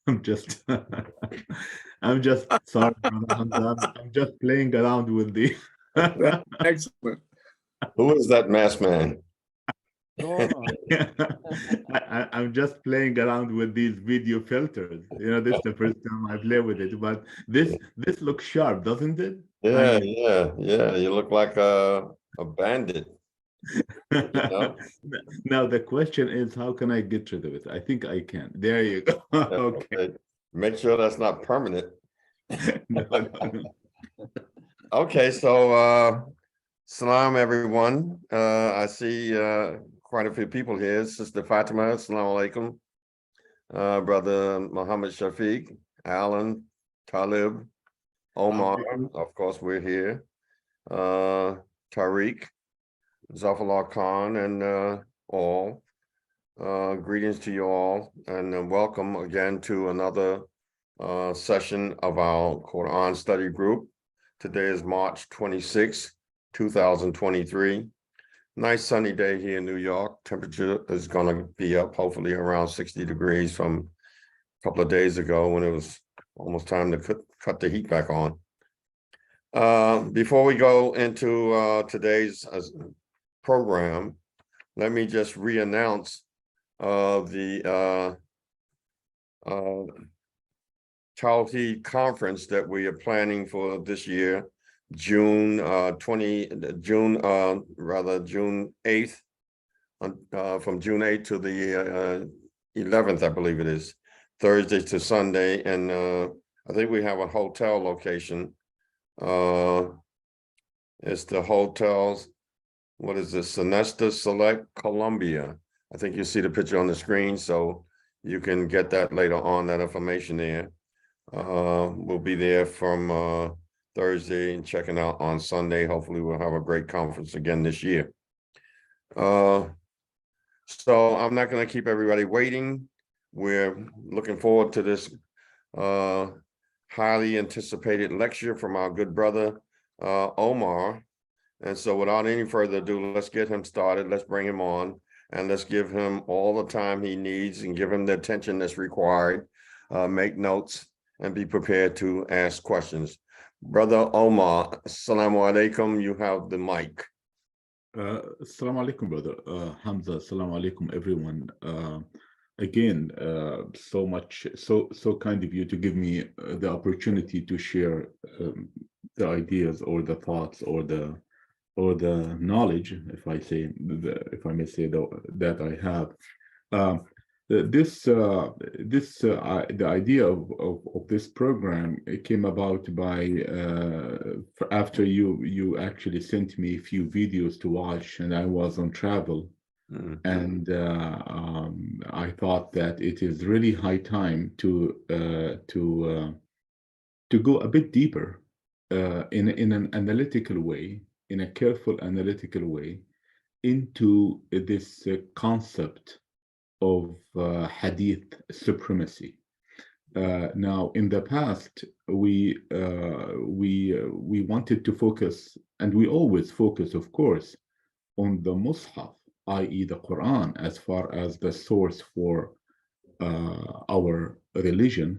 I'm just, I'm just sorry, brother Hamza. I'm just playing around with the. Excellent. Who is that masked man? Go on. I'm just playing around with these video filters. You know, this is the first time I play with it, but this looks sharp, doesn't it? Yeah, yeah. You look like a bandit. know? Now the question is, how can I get rid of it? I think I can. There you go. Okay. Make sure that's not permanent. No, no. Okay, so salam everyone. I see quite a few people here. Sister Fatima, Salamun Alaykum. Brother Muhammad Shafiq, Alan, Talib, Omar, of course we're here. Tariq, Zafallah Khan, and all. Greetings to you all, and welcome again to another session of our Qur'an study group. Today is March 26, 2023. Nice sunny day here in New York. Temperature is going to be up hopefully around 60 degrees from a couple of days ago when it was almost time to cut the heat back on. Before we go into today's program, let me just re-announce the Tawheed conference that we are planning for this year, June 8th, from June 8th to the 11th, I believe it is, Thursday to Sunday, and I think we have a hotel location. It's the hotels. What is this? Sonesta Select Columbia. I think you see the picture on the screen, so you can get that later on, that information there. We'll be there from Thursday and checking out on Sunday. Hopefully we'll have a great conference again this year. So I'm not going to keep everybody waiting. We're looking forward to this highly anticipated lecture from our good brother, Omar. And so without any further ado, let's get him started. Let's bring him on and let's give him all the time he needs and give him the attention that's required. Make notes and be prepared to ask questions. Brother Omar, Salamu Alaykum, you have the mic. Assalamu alaikum, brother Hamza. Assalamu alaikum, everyone. Again, so kind of you to give me the opportunity to share the ideas or the thoughts or the knowledge, if I may say that I have. The idea of this program, it came about by after you actually sent me a few videos to watch, and I was on travel. And I thought that it is really high time to go a bit deeper in an analytical way, in a careful analytical way, into this concept of Hadith supremacy. Now, in the past, we wanted to focus, and we always focus, of course, on the Mus'haf, i.e. the Qur'an, as far as the source for our religion.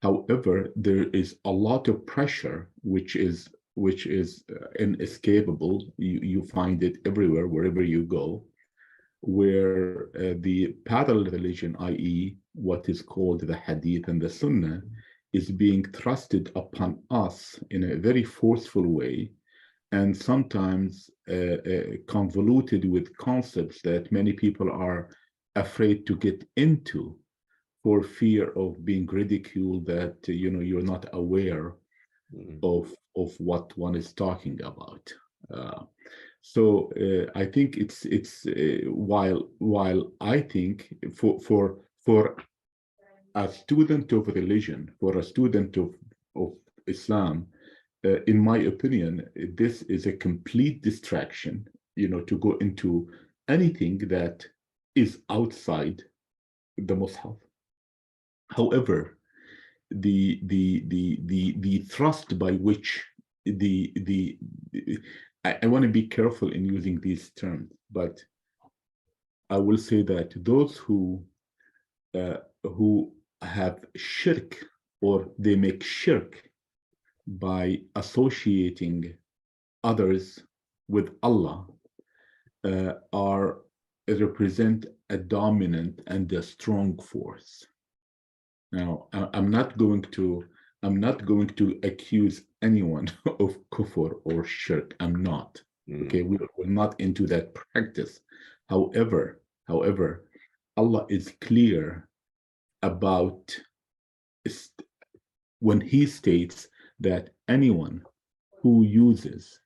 However, there is a lot of pressure, which is inescapable. You find it everywhere, wherever you go, where the parallel religion, i.e. what is called the Hadith and the Sunnah, is being thrusted upon us in a very forceful way, and sometimes convoluted with concepts that many people are afraid to get into for fear of being ridiculed, that you're not aware of what one is talking about. So I think it's while I think for a student of religion, for a student of Islam, in my opinion, this is a complete distraction, to go into anything that is outside the Mus'haf. However, the thrust by which I want to be careful in using these terms, but I will say that those who who have shirk, or they make shirk by associating others with Allah, represent a dominant and a strong force. Now, I'm not going to accuse anyone of kufr or shirk. I'm not. Okay, we're not into that practice. However, Allah is clear about when He states that anyone who uses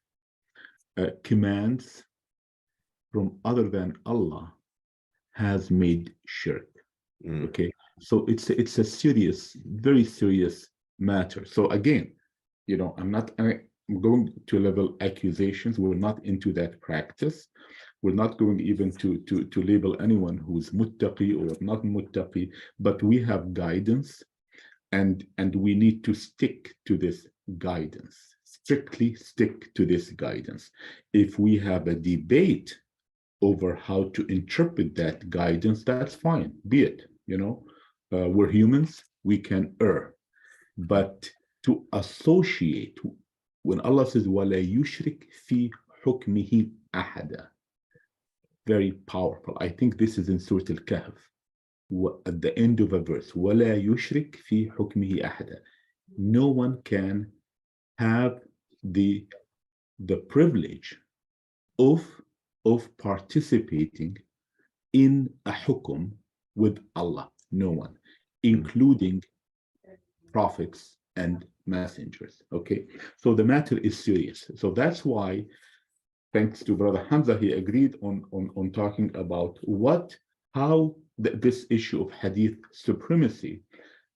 commands from other than Allah has made shirk. Okay, so it's a serious, very serious matter. So again, I'm going to level accusations. We're not into that practice. We're not going even to label anyone who's muttaqi or not muttaqi, but we have guidance, and we need to stick to this guidance. Strictly stick to this guidance. If we have a debate over how to interpret that guidance, that's fine, be it. We're humans, we can err. But to associate, when Allah says, وَلَا يُشْرِكْ فِي حُكْمِهِ أَحَدًا, very powerful. I think this is in Surah Al-Kahf, at the end of a verse, وَلَا يُشْرِكْ فِي حُكْمِهِ أَحَدًا. No one can have the privilege of participating in a hukum with Allah. No one, including prophets and messengers. Okay, so the matter is serious. So that's why, thanks to Brother Hamza, he agreed on talking about how this issue of hadith supremacy,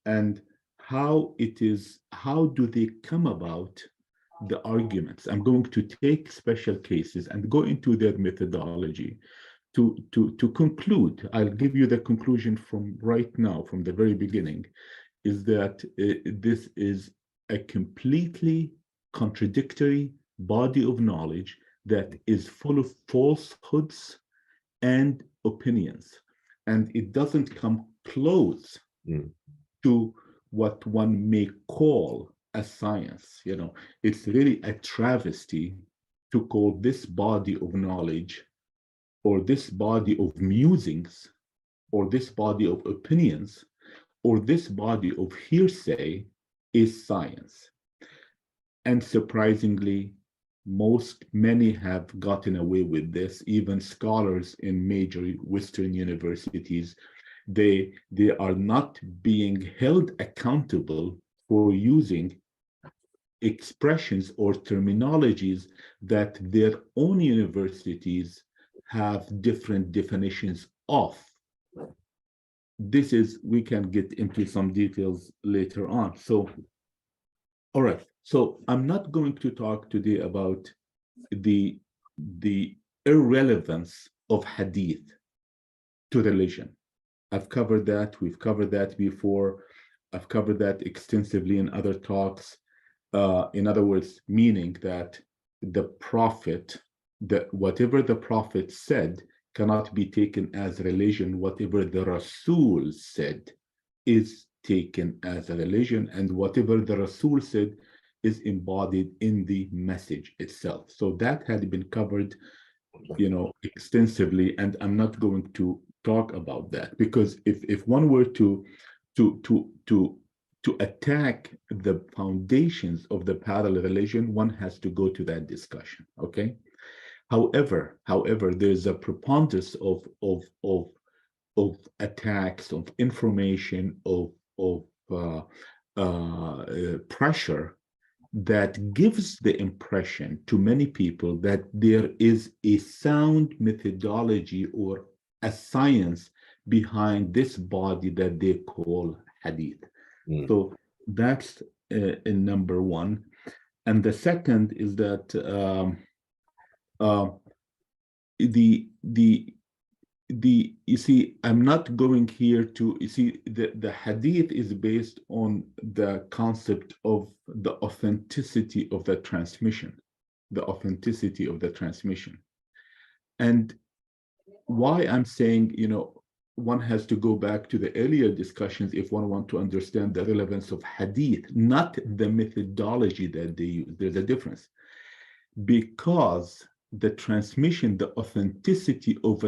and how do they come about the arguments. I'm going to take special cases and go into their methodology to conclude. I'll give you the conclusion from right now, from the very beginning, is that this is a completely contradictory body of knowledge that is full of falsehoods and opinions, and it doesn't come close to what one may call a science. It's really a travesty to call this body of knowledge, or this body of musings, or this body of opinions, or this body of hearsay is science. And surprisingly, many have gotten away with this. Even scholars in major Western universities, they are not being held accountable for using expressions or terminologies that their own universities have different definitions of. We can get into some details later on. So, all right. So I'm not going to talk today about the irrelevance of hadith to religion. I've covered that. We've covered that before. I've covered that extensively in other talks. In other words, meaning that whatever the prophet said cannot be taken as religion. Whatever the Rasul said is taken as a religion, and whatever the Rasul said is embodied in the message itself. So that had been covered, extensively, and I'm not going to talk about that, because if one were to attack the foundations of the parallel religion, one has to go to that discussion. Okay. However, there's a preponderance of attacks, of information, of pressure that gives the impression to many people that there is a sound methodology or a science behind this body that they call hadith. So that's number one. And the second is that you see, I'm not going here to, the hadith is based on the concept of the authenticity of the transmission, And why I'm saying, one has to go back to the earlier discussions if one wants to understand the relevance of hadith, not the methodology that they use. There's a difference. Because the transmission, the authenticity of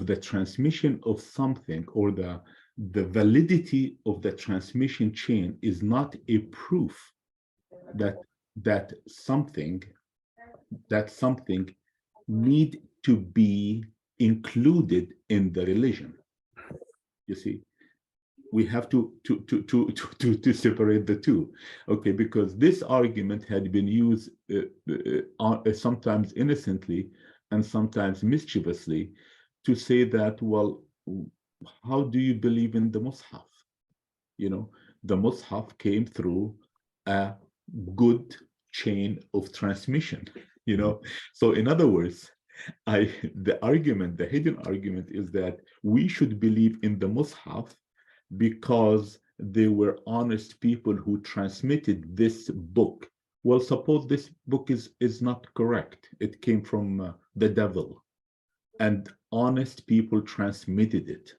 the transmission of something, or the validity of the transmission chain, is not a proof that something need to be included in the religion. You see, we have to separate the two, okay? Because this argument had been used sometimes innocently and sometimes mischievously to say that, well, how do you believe in the Mus'haf? You know, the Mus'haf came through a good chain of transmission, you know. So in other words, the hidden argument is that we should believe in the Mus'haf because they were honest people who transmitted this book. Well, suppose this book is not correct. It came from the devil, and honest people transmitted it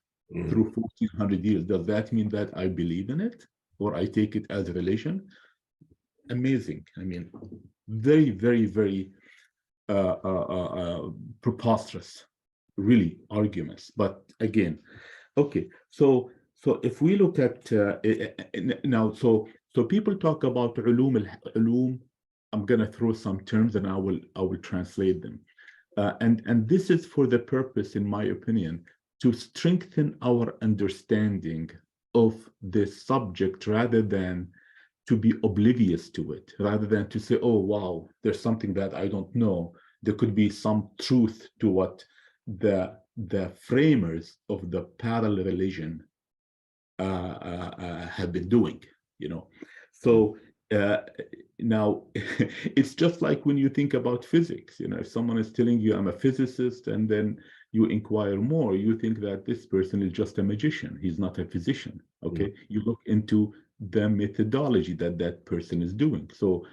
through 1400 years. Does that mean that I believe in it, or I take it as a religion? Amazing. I mean, very, very, very preposterous, really, arguments. But again, okay, so if we look at now, so people talk about ulum. I'm gonna throw some terms and I will translate them, and this is for the purpose, in my opinion, to strengthen our understanding of this subject, rather than to be oblivious to it, rather than to say, oh wow, there's something that I don't know. There could be some truth to what the framers of the parallel religion have been doing, you know. So now it's just like when you think about physics, you know, if someone is telling you I'm a physicist, and then you inquire more, you think that this person is just a magician, he's not a physician, okay? You look into the methodology that person is doing. So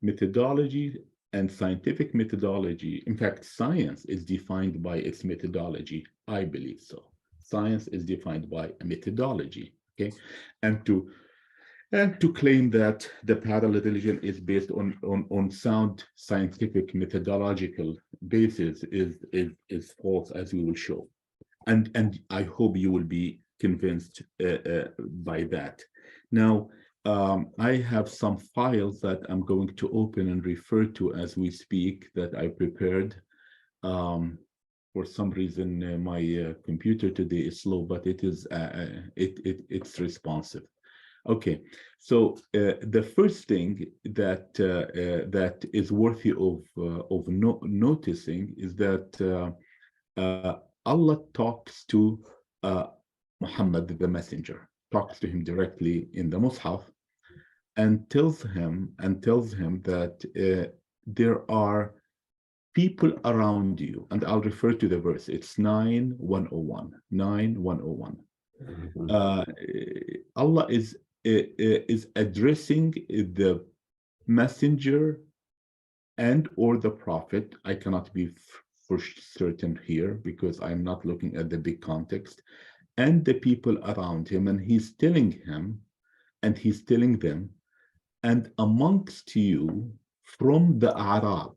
methodology and scientific methodology, in fact, science is defined by its methodology. I believe so. Science is defined by a methodology, okay? And to claim that the parallel religion is based on sound scientific methodological basis is false, as we will show. And I hope you will be convinced by that. Now, I have some files that I'm going to open and refer to as we speak that I prepared. For some reason, my computer today is slow, but it is it's responsive. Okay, so the first thing that that is worthy of noticing is that Allah talks to Muhammad, the messenger, talks to him directly in the Mus'haf, and tells him that there are people around you, and I'll refer to the verse. It's 9:101. 9:101. Allah is addressing the messenger and or the prophet. I cannot be for certain here because I'm not looking at the big context, and the people around him, and he's telling him, and he's telling them, and amongst you from the Arab.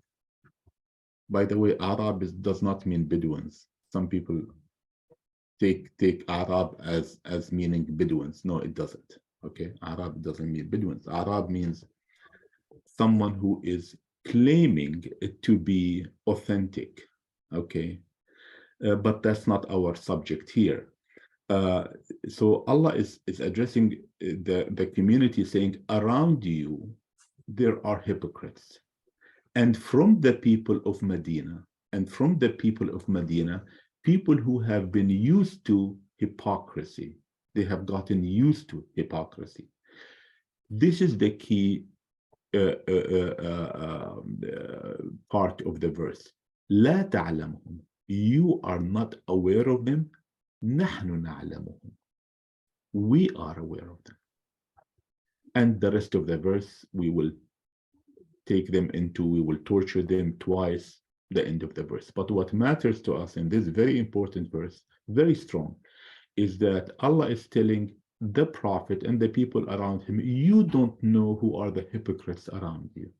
By the way, Arab does not mean Bedouins. Some people take Arab as meaning Bedouins. No, it doesn't. Okay, Arab doesn't mean Bedouins. Arab means someone who is claiming to be authentic. Okay, but that's not our subject here. So Allah is addressing the community, saying, around you there are hypocrites, and from the people of Medina, people who have been used to hypocrisy. They have gotten used to hypocrisy. This is the key part of the verse. لا تعلمهم. You are not aware of them. نحن نعلمهم. We are aware of them. And the rest of the verse, we will take them into, we will torture them twice, the end of the verse. But what matters to us in this very important verse, very strong, is that Allah is telling the Prophet and the people around him, you don't know who are the hypocrites around you.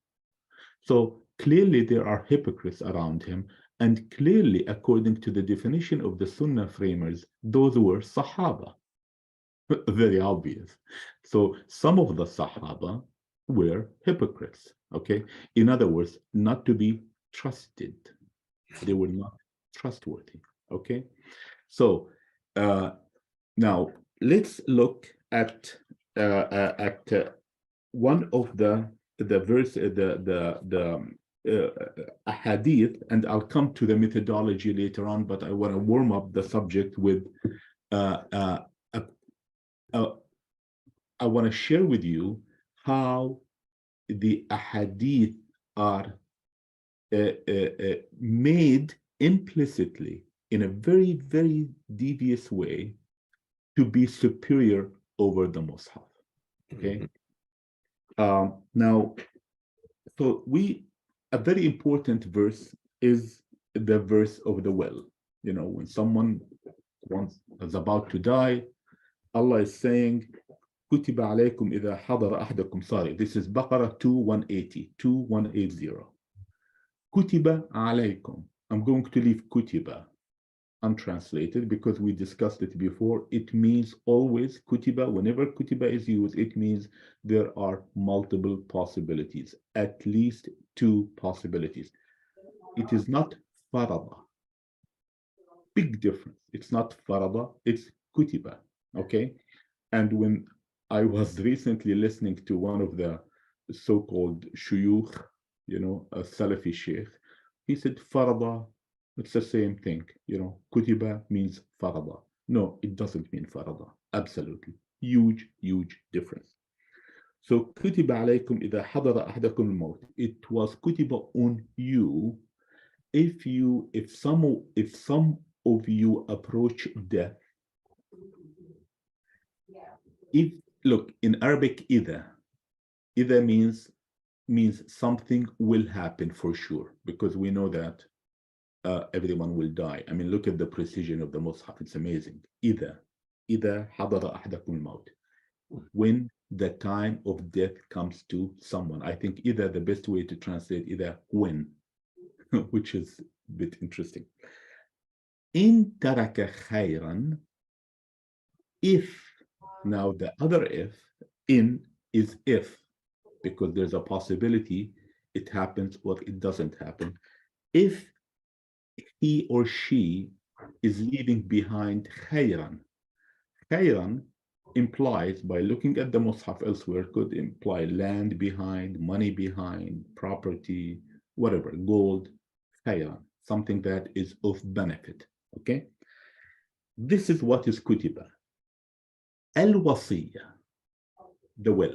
So clearly there are hypocrites around him, and clearly, according to the definition of the Sunnah framers, those were Sahaba. Very obvious. So some of the Sahaba were hypocrites, okay? In other words, not to be trusted. They were not trustworthy, okay? So now let's look at one of the verse, a hadith, and I'll come to the methodology later on, but I want to warm up the subject with I want to share with you how the ahadith are made implicitly in a very, very devious way to be superior over the Mus'haf. Okay. Now, so a very important verse is the verse of the well. You know, when someone is about to die, Allah is saying, كُتِبَ عَلَيْكُمْ إِذَا حَضَرَ أَحْدَكُمْ. Sorry, this is Baqarah 2180, 2180. كُتِبَ عَلَيْكُمْ. I'm going to leave kutiba untranslated because we discussed it before. It means always kutiba. Whenever kutiba is used, it means there are multiple possibilities, at least two possibilities. It is not farada. Big difference. It's not farada, it's kutiba. Okay. And when I was recently listening to one of the so-called shuyukh, you know, a Salafi sheikh, he said farada, it's the same thing, you know, kutiba means farada. No, it doesn't mean farada. Absolutely. Huge, huge difference. So kutiba alaykum idha hadara ahdakum al-maut. It was kutiba on you if some of you approach death. If look in Arabic, either means something will happen for sure, because we know that everyone will die. I mean, look at the precision of the Mus'haf. It's amazing. Either hadara ahdakum al-maut. When the time of death comes to someone. I think either the best way to translate either when, which is a bit interesting. In taraka khayran, if, now the other if, in is if, because there's a possibility it happens or it doesn't happen. If he or she is leaving behind khayran. Khayran implies, by looking at the Mus'haf elsewhere, could imply land behind, money behind, property, whatever, gold, khayran, something that is of benefit, okay? This is what is kutiba. Al-wasiyya, the will.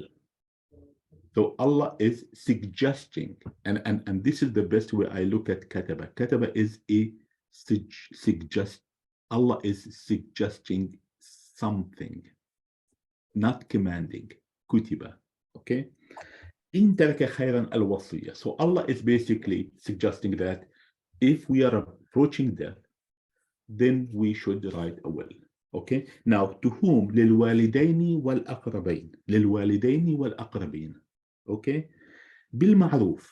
So Allah is suggesting, and this is the best way I look at kataba. Kataba is a suggest. Allah is suggesting something, not commanding. Kutiba, okay? In taraka khayran al-wasiyya. So Allah is basically suggesting that if we are approaching death, then we should write a will. Okay. Now, to whom? للوالدين والأقربين. للوالدين والأقربين. Okay. بالمعروف,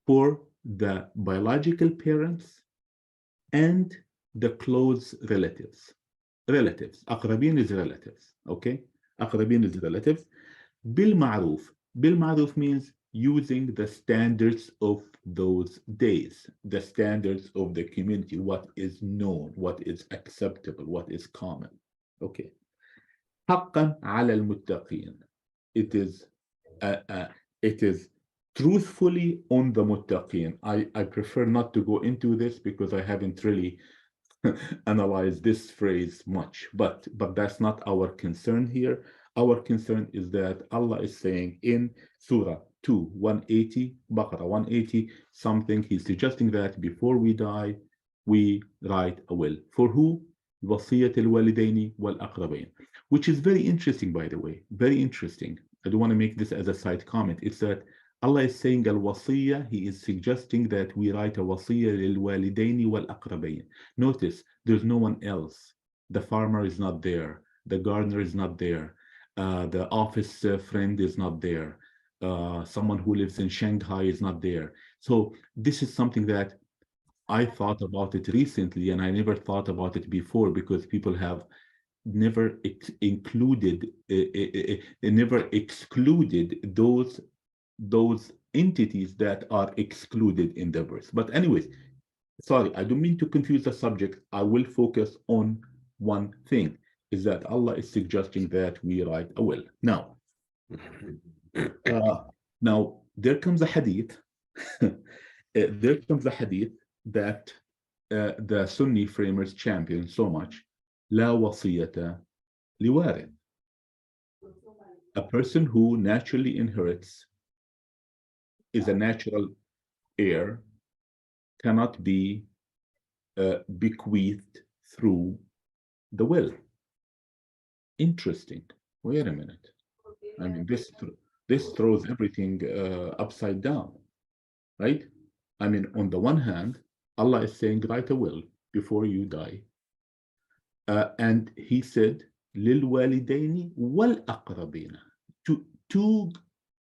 for the biological parents and the close relatives. Relatives. أقربين is relatives. Okay. أقربين is relatives. بالمعروف. بالمعروف means using the standards of those days, the standards of the community, what is known, what is acceptable, what is common. Okay. حقا على المتقين. It is truthfully on the muttaqin. I prefer not to go into this because I haven't really analyzed this phrase much, but that's not our concern here. Our concern is that Allah is saying in Surah 2, 180, Baqarah 180, something. He's suggesting that before we die, we write a will. For who? وصية الوالدين والأقربين, which is very interesting, by the way, very interesting. I don't want to make this as a side comment. It's that Allah is saying al-wasiyya, He is suggesting that we write a wasiyya lil-walidaini wal-aqrabain. Notice, there's no one else. the farmer is not there, the gardener is not there, the office friend is not there, someone who lives in Shanghai is not there. So this is something that I thought about it recently, and I never thought about it before, because people have never never excluded those entities that are excluded in the verse. But anyways, sorry, I don't mean to confuse the subject. I will focus on one thing, is that Allah is suggesting that we write a will. Now, there comes a hadith. There comes a hadith that the Sunni framers champion so much. La wasiyata liwarith. A person who naturally inherits, is a natural heir, cannot be bequeathed through the will. Interesting. Wait a minute. I mean, this throws everything upside down, right? I mean, on the one hand, Allah is saying, write a will before you die. And he said, lil walidaini wal aqrabina, two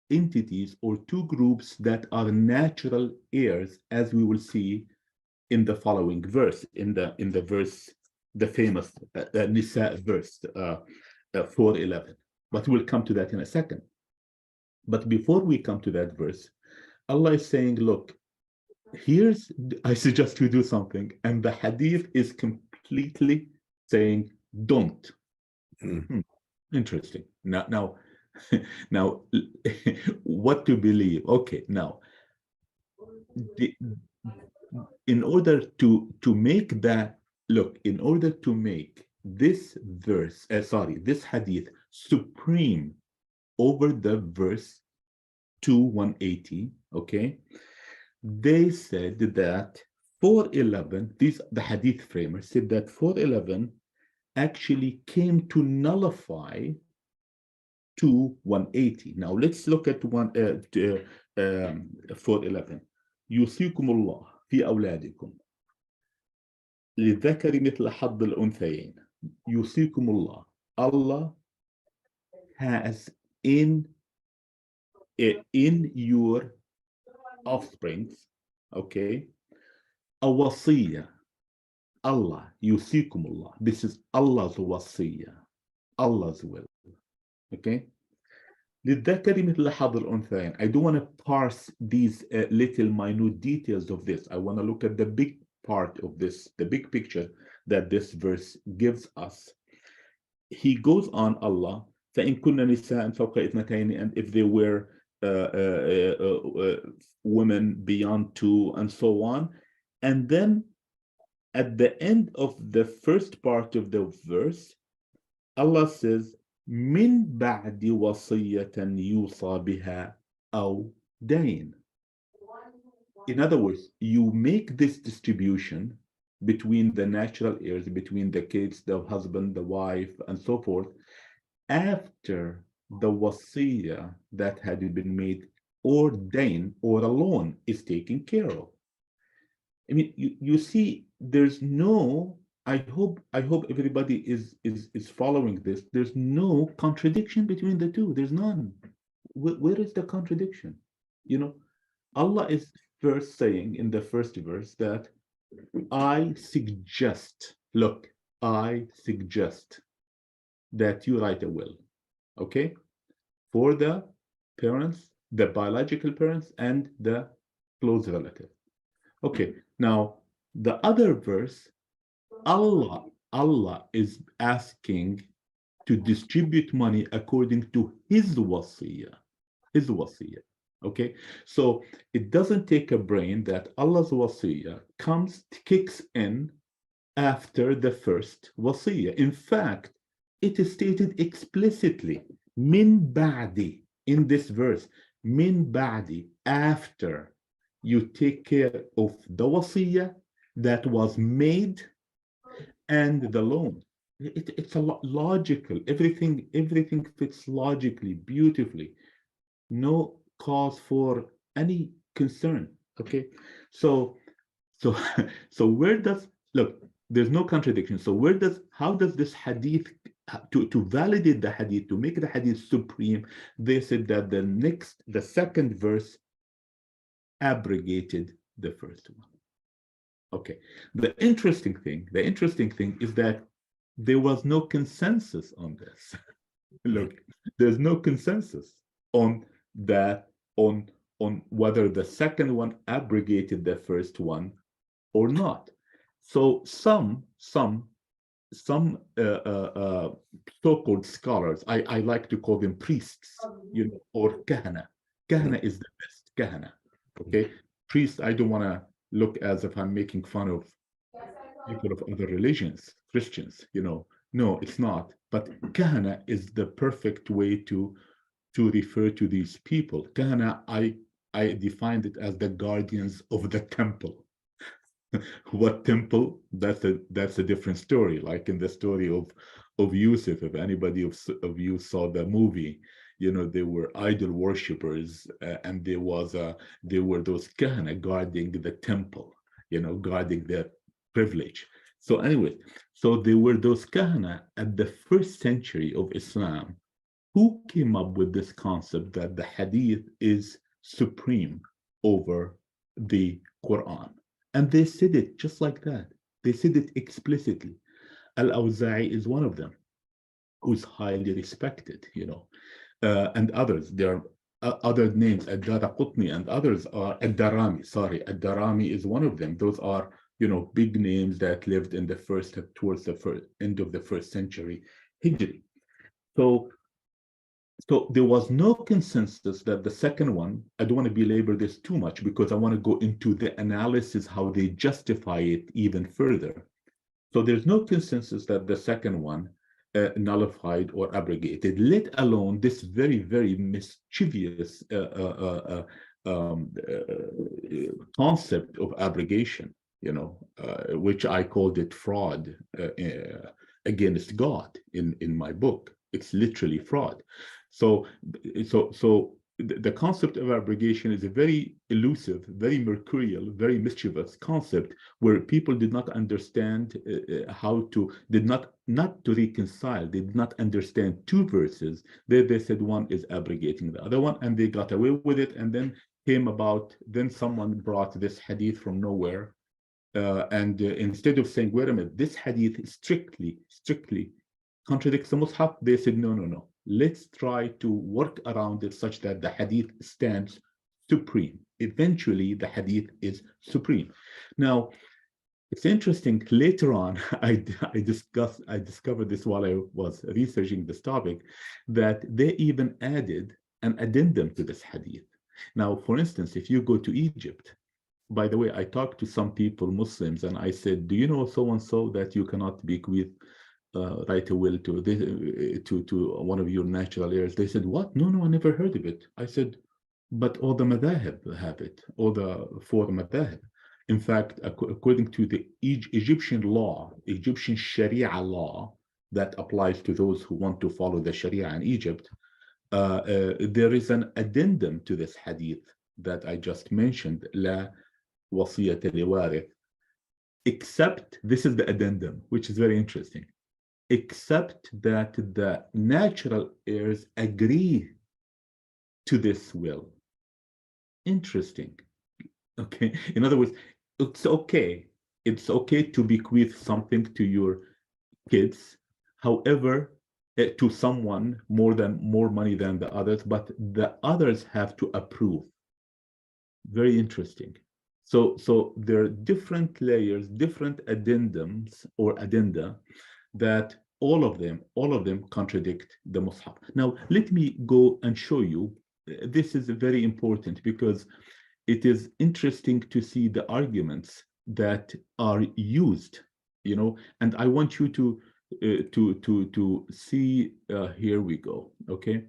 entities or two groups that are natural heirs, as we will see in the following verse, in the verse, the famous Nisa verse 4:11. But we'll come to that in a second. But before we come to that verse, Allah is saying, look, I suggest you do something, and the hadith is completely saying don't. Interesting. Now what to believe? Okay, now in order to make that, look, in order to make this verse, this hadith supreme over the verse 180, okay, they said that 4:11, the hadith framers said that 4:11 actually came to nullify 180. Now let's look at 4:11. يوصيكم الله في أولادكم للذكر مثل حظ الأنثيين. يوصيكم الله. Allah has in your offsprings, okay, a wasiyah. Allah, yusikum Allah. This is Allah's wasiyah, Allah's will. Okay. للذكر مثل حظ الأنثيين. I don't want to parse these little minute details of this. I want to look at the big part of this, the big picture that this verse gives us. He goes on, Allah, فإن كن نساء فوق اثنتين, and if they were women beyond 2, and so on. And then at the end of the first part of the verse, Allah says, من بعد وصية يوصى بها أو دين. In other words, you make this distribution between the natural heirs, between the kids, the husband, the wife, and so forth, after the wasiyah that had been made, or dain, or a loan, is taken care of. I mean, you see, there's no, I hope everybody is following this. There's no contradiction between the two. There's none. Where is the contradiction? You know, Allah is first saying in the first verse that I suggest that you write a will, okay, for the parents, the biological parents, and the close relative. Okay, now the other verse, Allah is asking to distribute money according to his wasiyah, okay? So it doesn't take a brain that Allah's wasiyah kicks in after the first wasiyah. In fact, it is stated explicitly, min ba'di, in this verse, min ba'di, after you take care of the wasiyah that was made and the loan. It's a logical. Everything fits logically, beautifully. No cause for any concern. Okay, so where does, look, there's no contradiction. So how does this hadith, to validate the hadith, to make the hadith supreme, they said that the second verse abrogated the first one. Okay. The interesting thing is that there was no consensus on this. Look, there's no consensus on that, on whether the second one abrogated the first one or not. So some so-called scholars, I like to call them priests, or kahana. Kahana is the best, kahana. Okay, priests, I don't want to look as if I'm making fun of people of other religions, Christians, no, it's not. But kahana is the perfect way to refer to these people. Kahana, I defined it as the guardians of the temple. What temple? That's a different story. Like in the story of Yusuf, if anybody of you saw the movie, they were idol worshippers, and there were those kahana guarding the temple, guarding their privilege. So anyway, so there were those kahana at the 1st century of Islam who came up with this concept that the hadith is supreme over the Quran. And they said it just like that. They said it explicitly. Al-Awza'i is one of them, who's highly respected, and others. There are other names, Ad-Daraqutni, and others are Ad-Darami. Sorry, Ad-Darami is one of them. Those are, big names that lived in towards the end of the 1st century Hijri. So there was no consensus that the second one, I don't want to belabor this too much because I want to go into the analysis, how they justify it even further. So there's no consensus that the second one nullified or abrogated, let alone this very, very mischievous concept of abrogation, which I called it fraud against God in my book. It's literally fraud. So the concept of abrogation is a very elusive, very mercurial, very mischievous concept where people did not understand not to reconcile. They did not understand two verses. They said one is abrogating the other one, and they got away with it. And then someone brought this hadith from nowhere, and instead of saying, wait a minute, this hadith strictly contradicts the Mus'haf, they said, no. Let's try to work around it such that the hadith stands supreme. Eventually, the hadith is supreme. Now, it's interesting. Later on, I discovered this while I was researching this topic, that they even added an addendum to this hadith. Now, for instance, if you go to Egypt, by the way, I talked to some people, Muslims, and I said, do you know so-and-so that you cannot bequeath, write a will to one of your natural heirs? They said, what? No, I never heard of it. I said, but all the madahib have it, all the 4 madahib. In fact, according to the Egyptian law, Egyptian Sharia law that applies to those who want to follow the Sharia in Egypt, there is an addendum to this hadith that I just mentioned, La wasiyata liwarith, except, this is the addendum, which is very interesting, except that the natural heirs agree to this will. Interesting. Okay. In other words, it's okay to bequeath something to your kids. However, to someone more money than the others, but the others have to approve. Very interesting. So there are different layers, different addendums or addenda that all of them contradict the Mus'haf. Now, let me go and show you. This is very important because it is interesting to see the arguments that are used, and I want you to see, here we go, okay?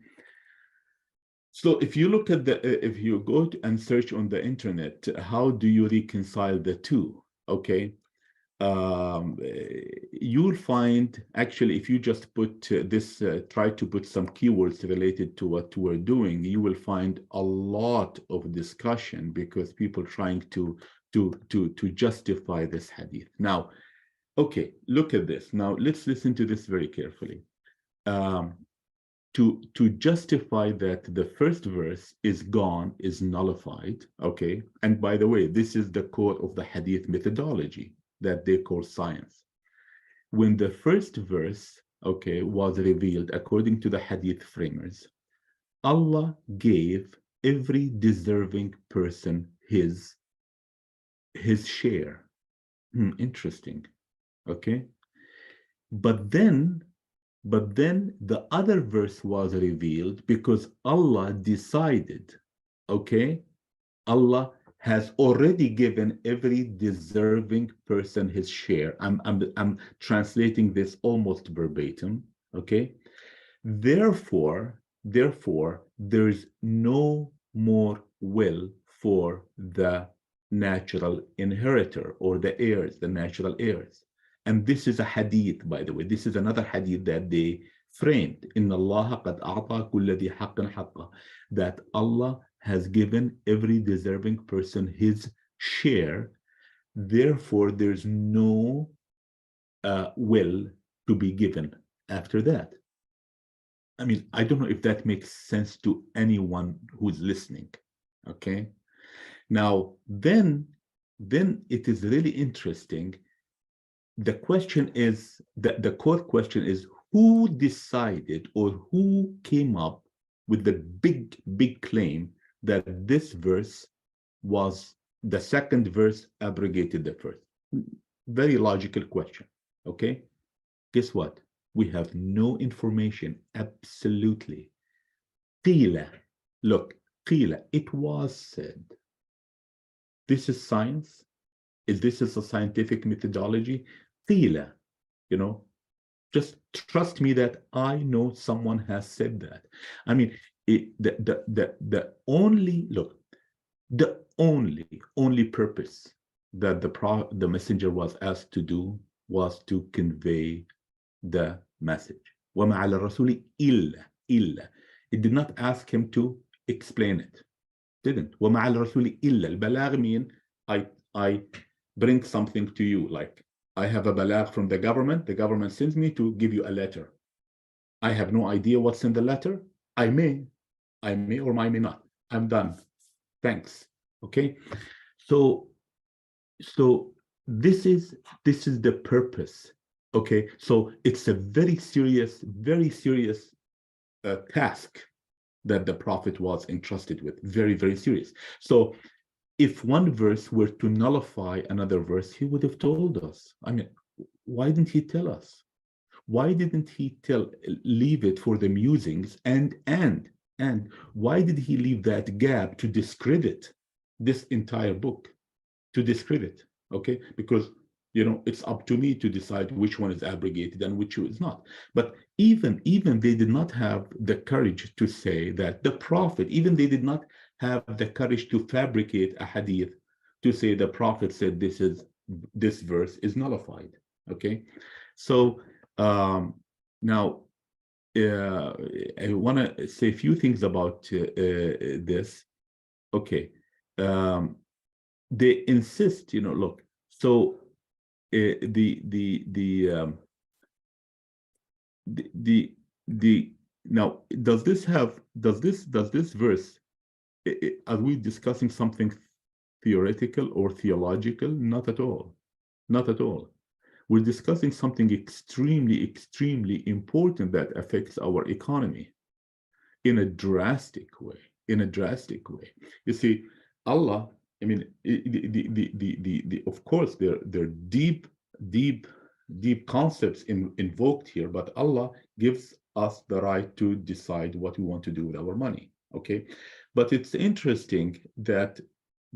So if you look at if you go and search on the internet, how do you reconcile the two, okay? You'll find, actually, if you just put this, try to put some keywords related to what we're doing, you will find a lot of discussion because people trying to justify this hadith. Now, Okay, look at this. Now let's listen to this very carefully. To justify that the first verse is gone, is nullified, okay? And by the way, this is the core of the Hadith methodology that they call science. When the first verse, okay, was revealed according to the Hadith framers, Allah gave every deserving person his share. Interesting, okay? But then the other verse was revealed because Allah decided, okay, Allah has already given every deserving person his share. I'm translating this almost verbatim, okay? Therefore, there's no more will for the natural inheritor or the heirs, the natural heirs. And this is a hadith, by the way. This is another hadith that they framed. Inna Allah qad a'ta kulla dhi haqqin haqqa. That Allah has given every deserving person his share. Therefore, there's no will to be given after that. I mean, I don't know if that makes sense to anyone who's listening. Okay. Now, then it is really interesting. The question is, the core question is, who decided or who came up with the big claim that this verse was, the second verse abrogated the first? Very logical question. Okay. Guess what? We have no information, absolutely. Qila, look, qila, it was said. This is science. This is a scientific methodology. Qila, you know, just trust me that I know someone has said that. I mean, the only, look, the only purpose that the messenger was asked to do was to convey the message. وَمَا عَلَى الرَّسُولِ إِلَّا. It did not ask him to explain it. Didn't. وَمَا عَلَى الرَّسُولِ إِلَّا. البلاغ mean I bring something to you, like I have a balag from the government sends me to give you a letter. I have no idea what's in the letter. I may or I may not. I'm done. Thanks. Okay. So this is the purpose. Okay. So it's a very serious task that the Prophet was entrusted with. Very, very serious. So if one verse were to nullify another verse, he would have told us. I mean, why didn't he tell us? Why didn't he leave it for the musings? And why did he leave that gap to discredit this entire book? To discredit, okay? Because, you know, it's up to me to decide which one is abrogated and which is not. But even they did not have the courage to say that the Prophet, even they did not have the courage to fabricate a hadith to say the Prophet said this verse is nullified. Okay, so now I want to say a few things about this. Okay, they insist, you know, look, so now does this verse, are we discussing something theoretical or theological? Not at all. Not at all. We're discussing something extremely important that affects our economy in a drastic way. You see, Allah, I mean, of course, there are deep concepts invoked here, but Allah gives us the right to decide what we want to do with our money. Okay, but it's interesting that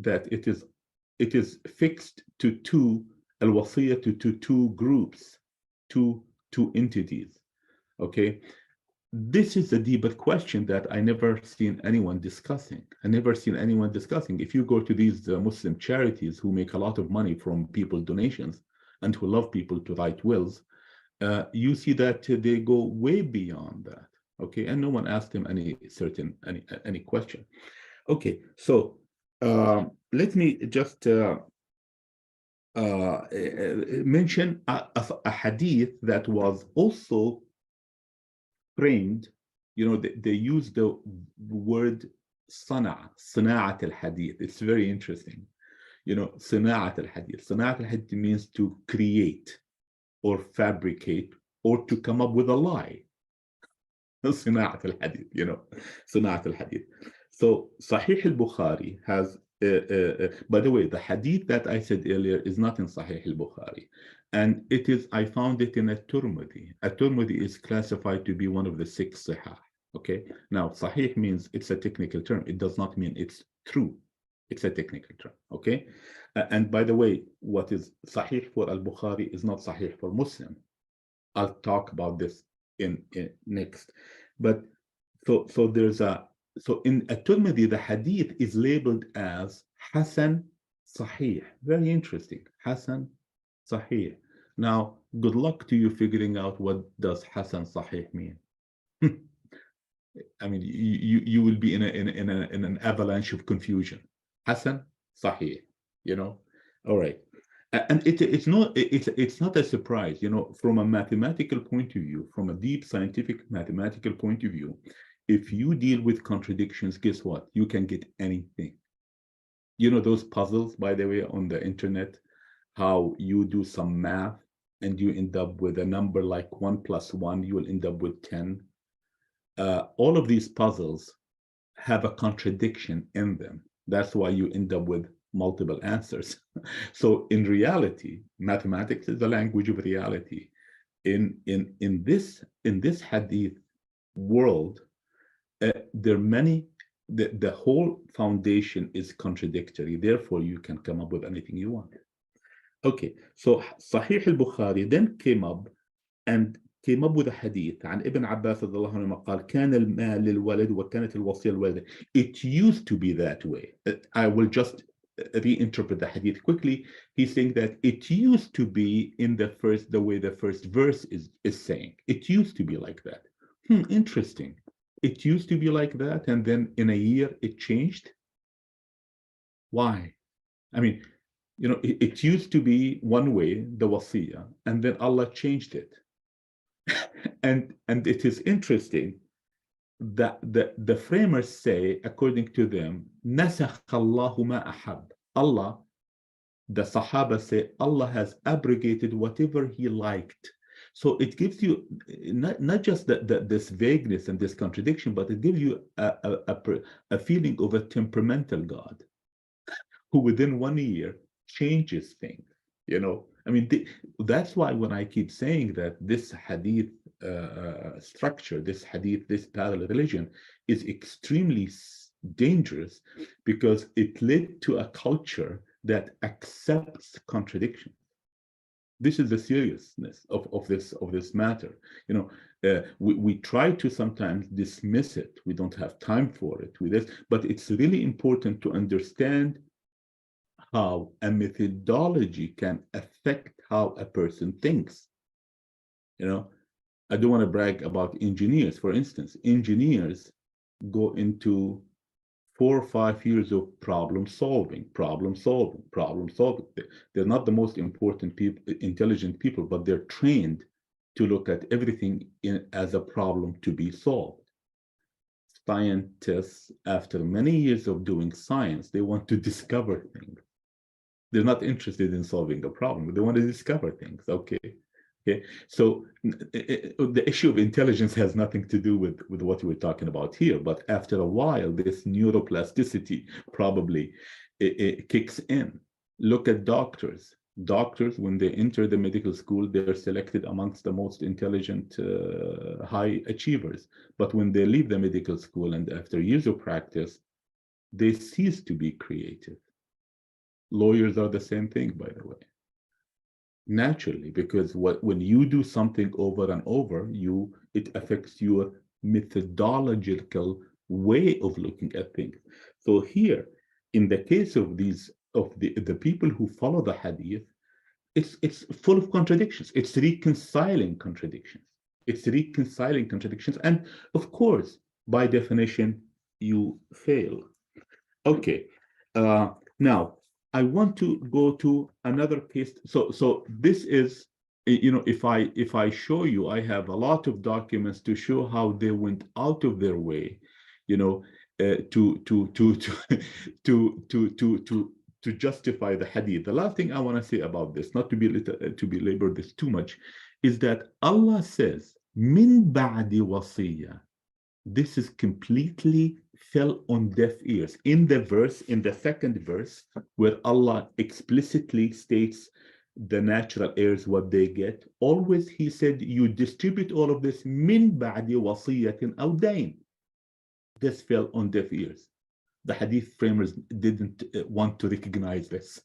it is fixed to two al-wasiyah to two groups, two entities. Okay, this is a deeper question that I never seen anyone discussing. If you go to these Muslim charities who make a lot of money from people donations and who love people to write wills, you see that they go way beyond that. Okay, and no one asked him any question. Okay, so let me just mention a hadith that was also framed. They use the word صناعة الحديث. It's very interesting. صناعة الحديث. صناعة الحديث means to create or fabricate or to come up with a lie. صناعة الحديث, صناعة الحديث. So Sahih al-Bukhari has, by the way, the hadith that I said earlier is not in Sahih al-Bukhari. And I found it in At-Tirmidhi. At-Tirmidhi is classified to be one of the 6 Sahih. Okay. Now, Sahih means it's a technical term. It does not mean it's true. It's a technical term. Okay. And by the way, what is Sahih for al-Bukhari is not Sahih for Muslim. I'll talk about this in next. But so there's so in At-Tirmidhi, the hadith is labeled as Hasan Sahih. Very interesting. Hasan Sahih. Now, good luck to you figuring out what does Hasan Sahih mean. I mean, you will be in an avalanche of confusion. Hasan Sahih, all right. And it's not a surprise, from a mathematical point of view, from a deep scientific mathematical point of view. If you deal with contradictions, guess what? You can get anything. Those puzzles, by the way, on the internet, how you do some math and you end up with a number like 1 + 1, you will end up with 10. All of these puzzles have a contradiction in them. That's why you end up with multiple answers. So in reality, mathematics is the language of reality. In this hadith world, there are many. The whole foundation is contradictory. Therefore, you can come up with anything you want. Okay, so Sahih al-Bukhari then came up with a hadith عن ابن عباس رضي الله عنهما قال كان المال للولد وكانت الوصية للولد. It used to be that way. I will just reinterpret the hadith quickly. He's saying that it used to be the way the first verse is saying. It used to be like that. Interesting. It used to be like that, and then in a year it changed. Why? I mean, it used to be one way, the wasiyah, and then Allah changed it. and it is interesting that the framers say, according to them, nasakh Allahu ma ahab. Allah, the Sahaba say, Allah has abrogated whatever He liked. So it gives you not just this vagueness and this contradiction, but it gives you a feeling of a temperamental God who within 1 year changes things. I mean, that's why when I keep saying that this hadith structure, this parallel religion is extremely dangerous, because it led to a culture that accepts contradiction. This is the seriousness of this matter. We try to sometimes dismiss it. We don't have time for it with this, but it's really important to understand how a methodology can affect how a person thinks. I don't want to brag about engineers. For instance, engineers go into 4 or 5 years of problem solving. They're not the most intelligent people, but they're trained to look at everything as a problem to be solved. Scientists, after many years of doing science, they want to discover things. They're not interested in solving a problem. They want to discover things. Okay. So the issue of intelligence has nothing to do with what we're talking about here. But after a while, this neuroplasticity probably it kicks in. Look at doctors. Doctors, when they enter the medical school, they're selected amongst the most intelligent high achievers. But when they leave the medical school and after years of practice, they cease to be creative. Lawyers are the same thing, by the way. Naturally, because when you do something over and over, it affects your methodological way of looking at things. So here, in the case of the people who follow the hadith, it's full of contradictions. It's reconciling contradictions. And of course, by definition, you fail. Okay. Now, I want to go to another case. So this is, if I show you, I have a lot of documents to show how they went out of their way, to justify the hadith. The last thing I want to say about this, not to belabor this too much, is that Allah says, "Min ba'di wasiyya." This is completely fell on deaf ears. In the second verse, where Allah explicitly states the natural heirs, what they get, always He said, you distribute all of this min ba'di wasiyatin aw dayn. This fell on deaf ears. The hadith framers didn't want to recognize this.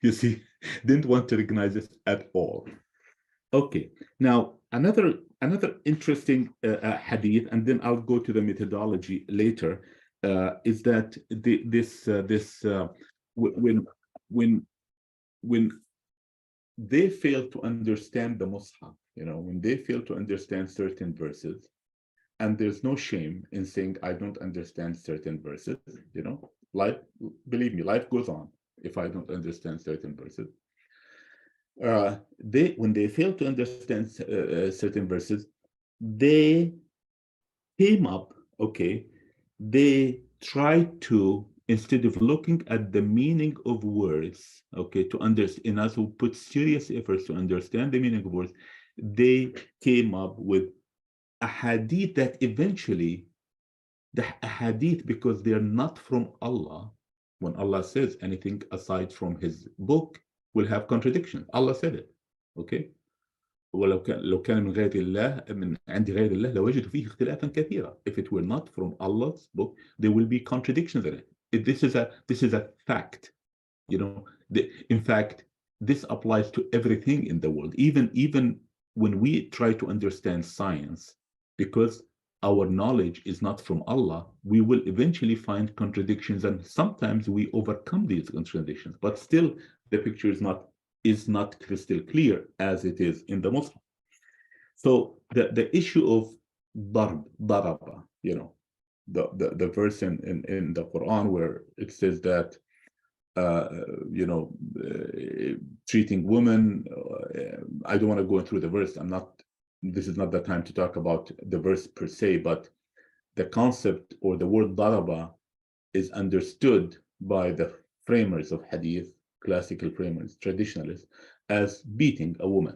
You see, didn't want to recognize this at all. Okay, now another interesting hadith, and then I'll go to the methodology later, is that when they fail to understand the Mus'haf, when they fail to understand certain verses, and there's no shame in saying I don't understand certain verses, life, believe me, life goes on if I don't understand certain verses. When they fail to understand certain verses, they came up, they try to, instead of looking at the meaning of words, to understand, in us who put serious efforts to understand the meaning of words, they came up with a hadith that eventually, the hadith, because they're not from Allah, when Allah says anything aside from His book, will have contradictions. Allah said it. Okay. ولو كان من غير الله من عند غير الله لوجدوا فيه اختلافا كثيرا. If it were not from Allah's book, there will be contradictions in it. This is a fact. In fact, this applies to everything in the world. Even when we try to understand science, because our knowledge is not from Allah, we will eventually find contradictions, and sometimes we overcome these contradictions. But still, the picture is not crystal clear as it is in the Muslim. So the issue of daraba, the verse in the Quran where it says that treating women, I don't want to go through the verse. This is not the time to talk about the verse per se, but the concept or the word daraba is understood by the framers of hadith, classical framers, traditionalists, as beating a woman.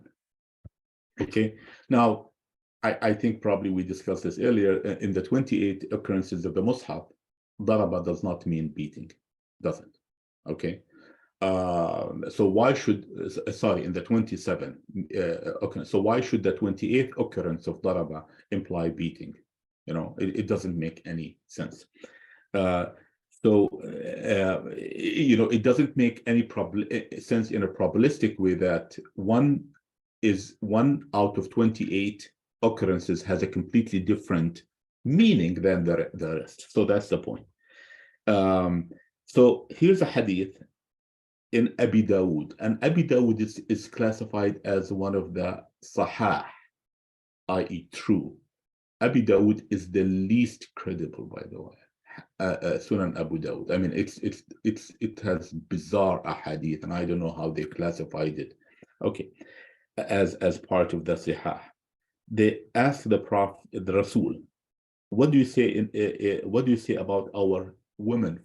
Okay, now I think probably we discussed this earlier. In the 28 occurrences of the Mus'haf, daraba does not mean beating, doesn't. Okay, so why should, in the 27, okay, so why should the 28th occurrence of daraba imply beating? It doesn't make any sense. It doesn't make any sense in a probabilistic way that one out of 28 occurrences has a completely different meaning than the rest. So that's the point. So here's a hadith in Abi Dawood, and Abi Dawood is classified as one of the sahah, i.e. true. Abi Dawood is the least credible, by the way. Sunan Abu Dawud. I mean, it has bizarre ahadith, and I don't know how they classified it. Okay, as part of the Sihah, they asked the Prophet, the Rasul, what do you say about our women?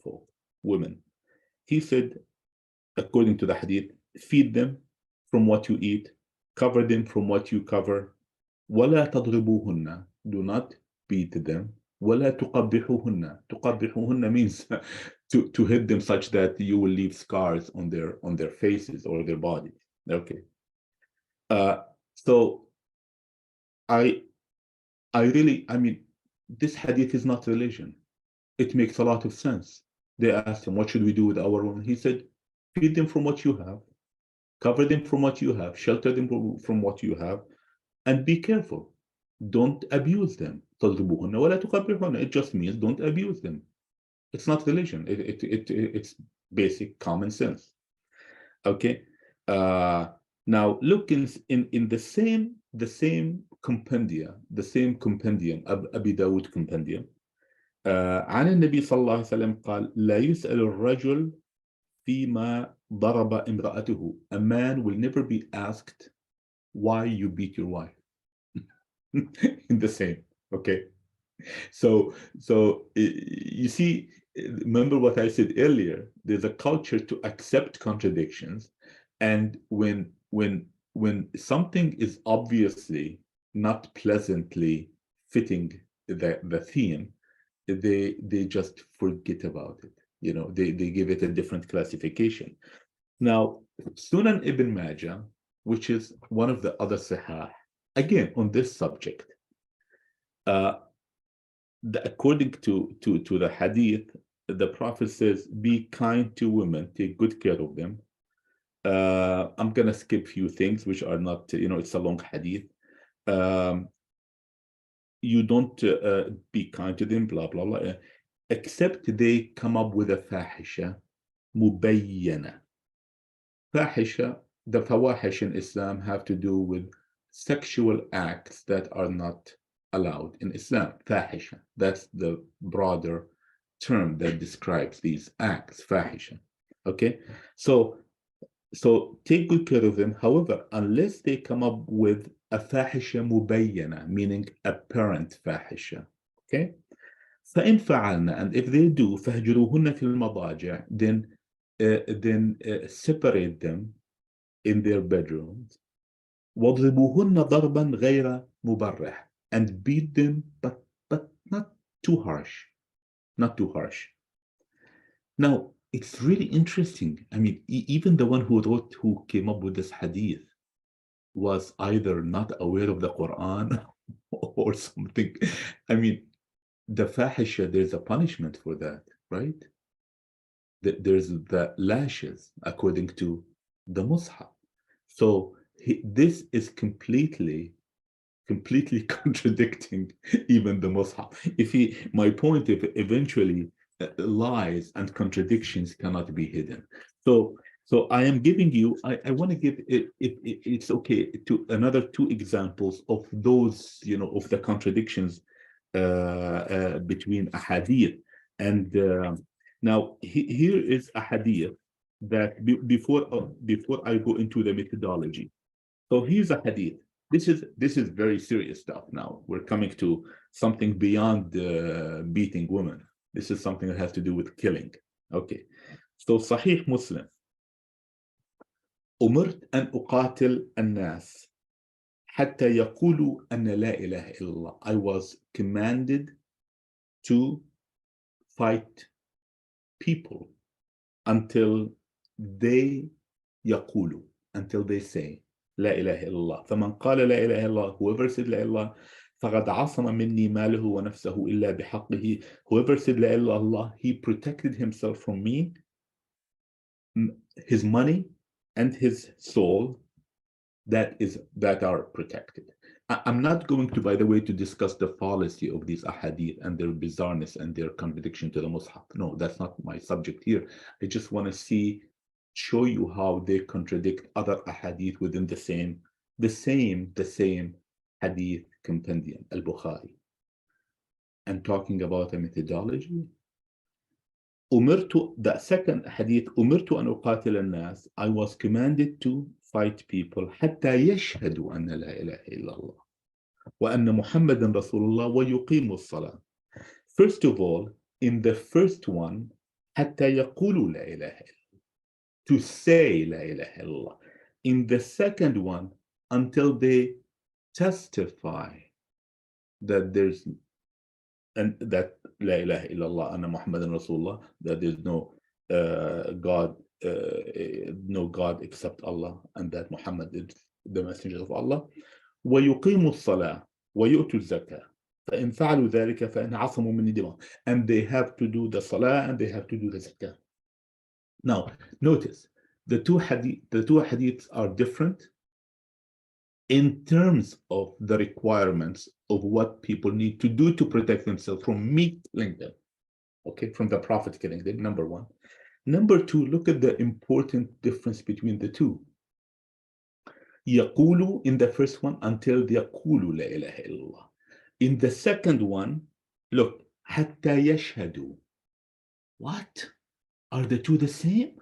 He said, according to the hadith, feed them from what you eat, cover them from what you cover. وَلَا تَضْرِبُوهُنَّ, do not beat them. وَلَا تُقَبِّحُوهُنَّ. تُقَبِّحُوهُنَّ means to hit them such that you will leave scars on their faces or their bodies. Okay. So I mean, this hadith is not religion. It makes a lot of sense. They asked him, what should we do with our women? He said, feed them from what you have, cover them from what you have, shelter them from what you have, and be careful. Don't abuse them. It just means don't abuse them. It's not religion. It's basic common sense. Okay. Now look in the same compendium, Abi Dawud compendium. عن النبي صلى الله عليه وسلم قال لا يسأل الرجل فيما ضرب امرأته. A man will never be asked why you beat your wife. In the same, okay? So you see, remember what I said earlier, there's a culture to accept contradictions, and when something is obviously not pleasantly fitting the theme, they just forget about it. You know, they give it a different classification. Now, Sunan Ibn Majah, which is one of the other Sahih, again on this subject, according to the Hadith, the Prophet says, "Be kind to women, take good care of them." I'm gonna skip a few things which are not, you know, it's a long Hadith. You don't be kind to them, blah blah blah, except they come up with a fahisha mubayyana. Fahisha, the fawahish in Islam have to do with sexual acts that are not allowed in Islam. Fahisha, that's the broader term that describes these acts, fahisha. Okay, so take good care of them. However, unless they come up with a fahisha mubayyana, meaning apparent fahisha. Okay, فإن فعلنا, and if they do, فهجروهن في المضاجع, then separate them in their bedrooms. واضربوهن ضربا غير مبرح, and beat them, but not too harsh, not too harsh. Now, it's really interesting. I mean, even the one who came up with this hadith was either not aware of the Quran or something. I mean, the fahisha, there's a punishment for that, right? There's the lashes according to the Mus'haf. So this is completely contradicting even the Mus'haf. My point, if eventually lies and contradictions cannot be hidden. So I am giving you, I want to give it, it's okay, to another two examples of those, you know, of the contradictions between a hadith. And now here is a hadith that before I go into the methodology. So here's a hadith. This is very serious stuff. Now we're coming to something beyond beating women. This is something that has to do with killing. Okay, so Sahih Muslim. أمرت أن أقاتل الناس حتى يقولوا أن لا إله إلا الله. I was commanded to fight people until they يقولوا, until they say لا إله إلا الله. فمن قال لا إله إلا الله, whoever said لا إله إلا الله, فقد عصم مني ماله ونفسه إلا بحقه. Whoever said لا إله إلا الله, he protected himself from me, his money and his soul that are protected. I'm not going to, by the way, to discuss the fallacy of these ahadith and their bizarreness and their contradiction to the Mus'haf. No, that's not my subject here. I just want to show you how they contradict other ahadith within the same hadith compendium, al-Bukhari. And talking about a methodology, the second hadith, أمرت أن أقاتل الناس, I was commanded to fight people حتى يشهدوا أن لا إله إلا الله وأن محمدا رسول الله ويقيموا الصلاة. First of all, in the first one, حتى يقولوا لا إله إلا الله, to say لا إله إلا الله. In the second one, until they testify that there's that La ilaha illallah anna Muhammadan Rasulullah, that there's no God except Allah, and that Muhammad is the messenger of Allah. ويقيموا الصلاة ويؤتوا الزكاة فإن فعلوا ذلك فإن عصموا من دماء. And they have to do the salah and they have to do the zakah. Now, notice the two hadiths are different in terms of the requirements of what people need to do to protect themselves from me killing them, okay, from the Prophet killing them, number one. Number two, look at the important difference between the two. يقولوا in the first one until يقولوا لا إله إلا الله. In the second one, look, حتى يشهدوا. What? Are the two the same?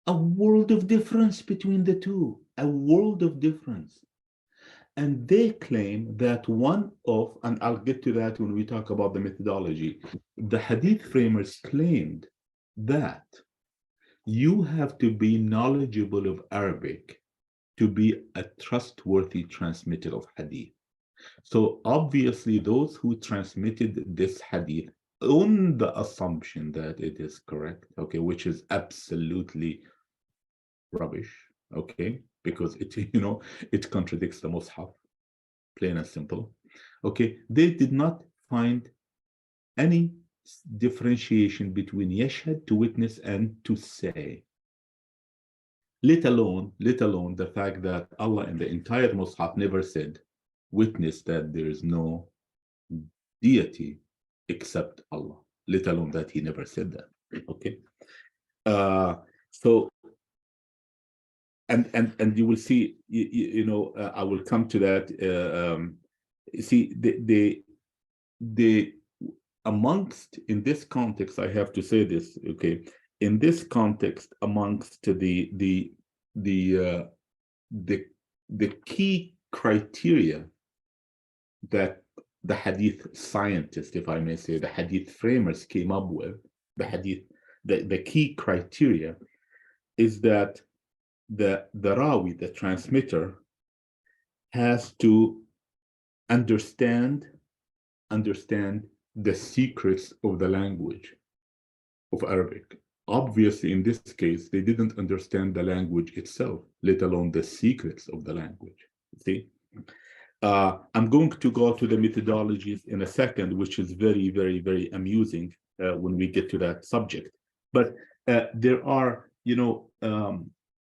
A world of difference between the two, a world of difference. And they claim that one of, and I'll get to that when we talk about the methodology, the Hadith framers claimed that you have to be knowledgeable of Arabic to be a trustworthy transmitter of Hadith. So obviously those who transmitted this Hadith on the assumption that it is correct, okay, which is absolutely rubbish, okay, because it, it contradicts the Mus'haf, plain and simple, okay, they did not find any differentiation between yashhad, to witness, and to say, let alone the fact that Allah in the entire Mus'haf never said, witness that there is no deity except Allah, let alone that he never said that, okay. So and you will see, I will come to that. See, the amongst, in this context, I have to say this, okay, in this context, amongst the key criteria that the Hadith scientists, if I may say, the Hadith framers came up with, the key criteria is that the Rawi, the transmitter, has to understand the secrets of the language of Arabic. Obviously, in this case, they didn't understand the language itself, let alone the secrets of the language. See, I'm going to go to the methodologies in a second, which is very, very, very amusing when we get to that subject. But there are,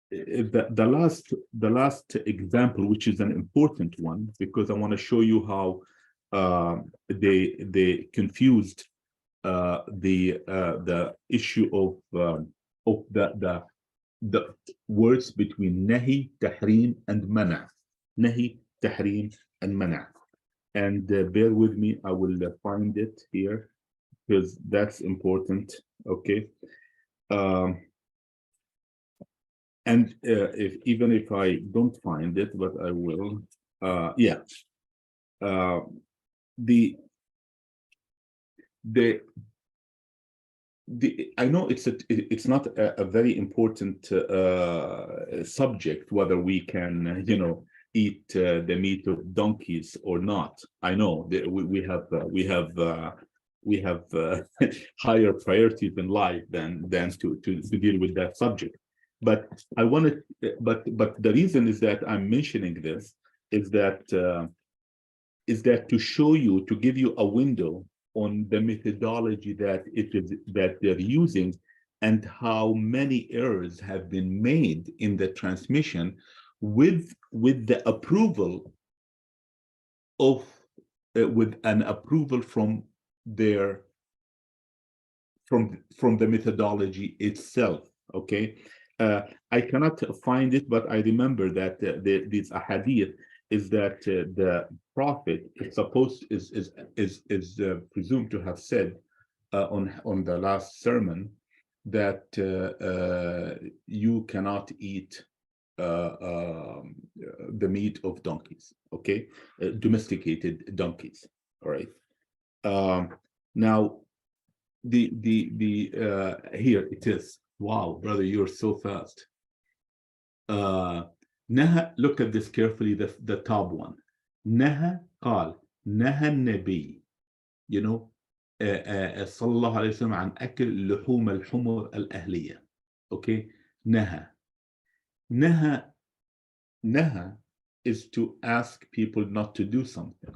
the last example, which is an important one, because I want to show you how they confused the issue of the words between nahi, tahrim, and mana. Nahi, tahrim, and mana. And bear with me, I will find it here because that's important. Okay. And even if I don't find it, but I will, yeah. I know it's not a very important subject whether we can eat the meat of donkeys or not. I know that we have higher priorities in life than to deal with that subject. But I wanted, but the reason is that I'm mentioning this is that to show you, to give you a window on the methodology that they're using and how many errors have been made in the transmission with the approval of with an approval from their from the methodology itself. Okay. I cannot find it, but I remember that this hadith is that the Prophet is presumed to have said on the last sermon that you cannot eat the meat of donkeys. Okay, domesticated donkeys. All right. Now here it is. Wow, brother, you're so fast. Naha, look at this carefully, the top one. Naha قال نهى النبي صلى الله عليه وسلم عن أكل لحوم الحمر الأهلية. Okay, naha is to ask people not to do something.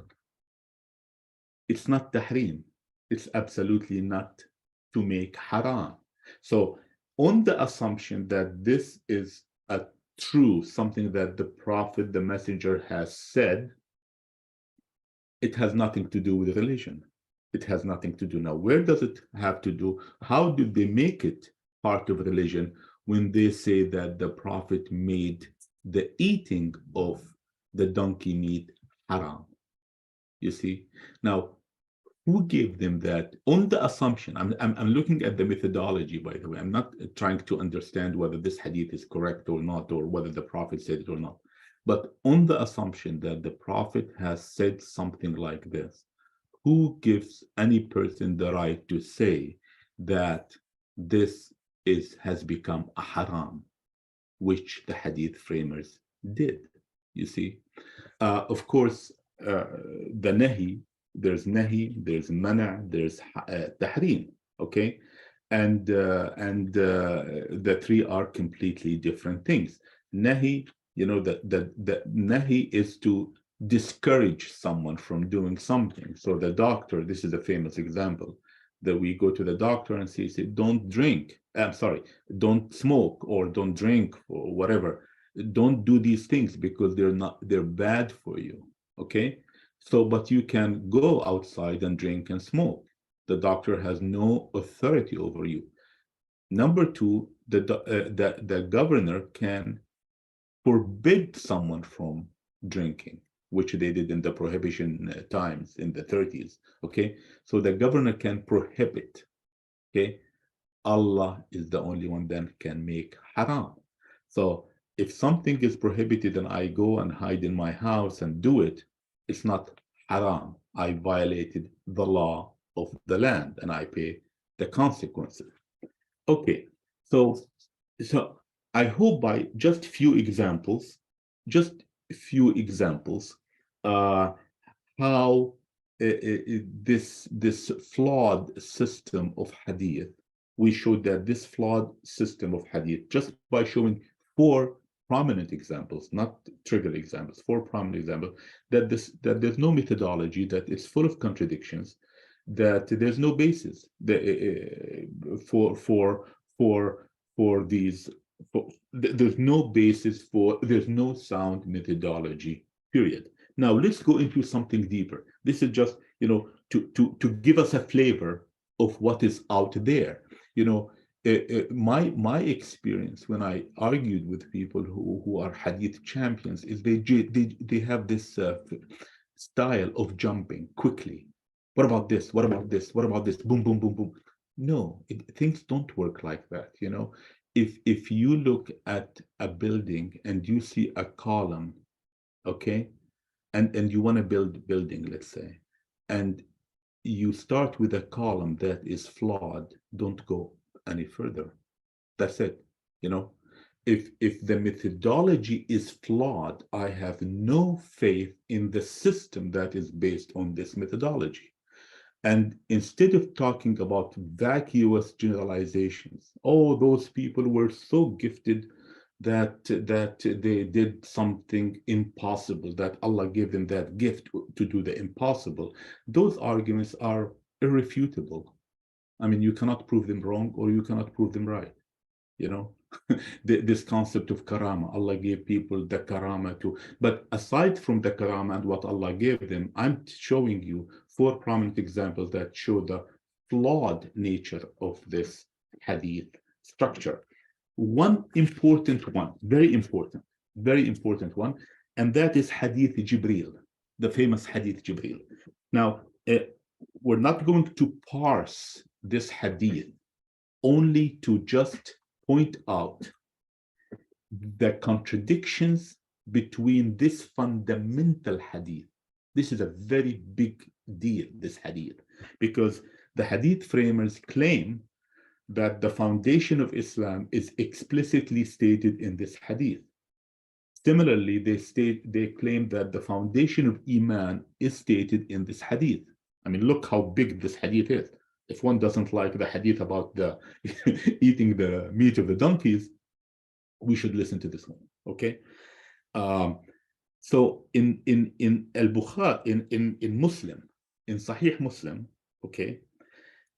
It's not tahrim. It's absolutely not to make haram. So on the assumption that this is a true, something that the Prophet, the Messenger has said, it has nothing to do with religion. It has nothing to do. Now, where does it have to do? How did they make it part of religion when they say that the Prophet made the eating of the donkey meat haram? You see? Now, Who gave them that? On the assumption, I'm looking at the methodology, by the way. I'm not trying to understand whether this hadith is correct or not, or whether the Prophet said it or not. But on the assumption that the Prophet has said something like this, who gives any person the right to say that this has become a haram, which the hadith framers did? You see, of course, the nahi, there's mana, there's tahrim, okay? And the three are completely different things. Nahi, the nahi is to discourage someone from doing something. So the doctor, this is a famous example, that we go to the doctor and say, don't drink, don't smoke or don't drink or whatever. Don't do these things because they're bad for you, okay? So, but you can go outside and drink and smoke. The doctor has no authority over you. Number two, the governor can forbid someone from drinking, which they did in the prohibition times in the 30s, okay? So the governor can prohibit, okay? Allah is the only one that can make haram. So if something is prohibited and I go and hide in my house and do it, it's not haram. I violated the law of the land and I pay the consequences. Okay, so I hope by just few examples, how this flawed system of hadith, we showed that this flawed system of hadith, just by showing 4 prominent examples, not trivial examples, 4 prominent examples, that there's no methodology, that it's full of contradictions, that there's no basis for these. There's no basis there's no sound methodology, period. Now let's go into something deeper. This is just, to give us a flavor of what is out there. My experience when I argued with people who are hadith champions is they have this style of jumping quickly. What about this? What about this? What about this? Boom, boom, boom, boom. No, things don't work like that. If you look at a building and you see a column, okay, and you want to build building, let's say, and you start with a column that is flawed, don't go any further. That's it. If the methodology is flawed, I have no faith in the system that is based on this methodology. And instead of talking about vacuous generalizations, those people were so gifted that they did something impossible, that Allah gave them that gift to do the impossible, those arguments are irrefutable. I mean, you cannot prove them wrong or you cannot prove them right. This concept of karama, Allah gave people the karama too. But aside from the karama and what Allah gave them, I'm showing you 4 prominent examples that show the flawed nature of this hadith structure. One important one, very important one, and that is Hadith Jibril, the famous Hadith Jibril. Now, we're not going to parse this hadith, only to just point out the contradictions between this fundamental hadith. This is a very big deal, this hadith, because the hadith framers claim that the foundation of Islam is explicitly stated in this hadith. Similarly, they claim that the foundation of Iman is stated in this hadith. I mean, look how big this hadith is. If one doesn't like the hadith about the eating the meat of the donkeys, we should listen to this one, okay? So in al-Bukhari, in Muslim, in Sahih Muslim, okay,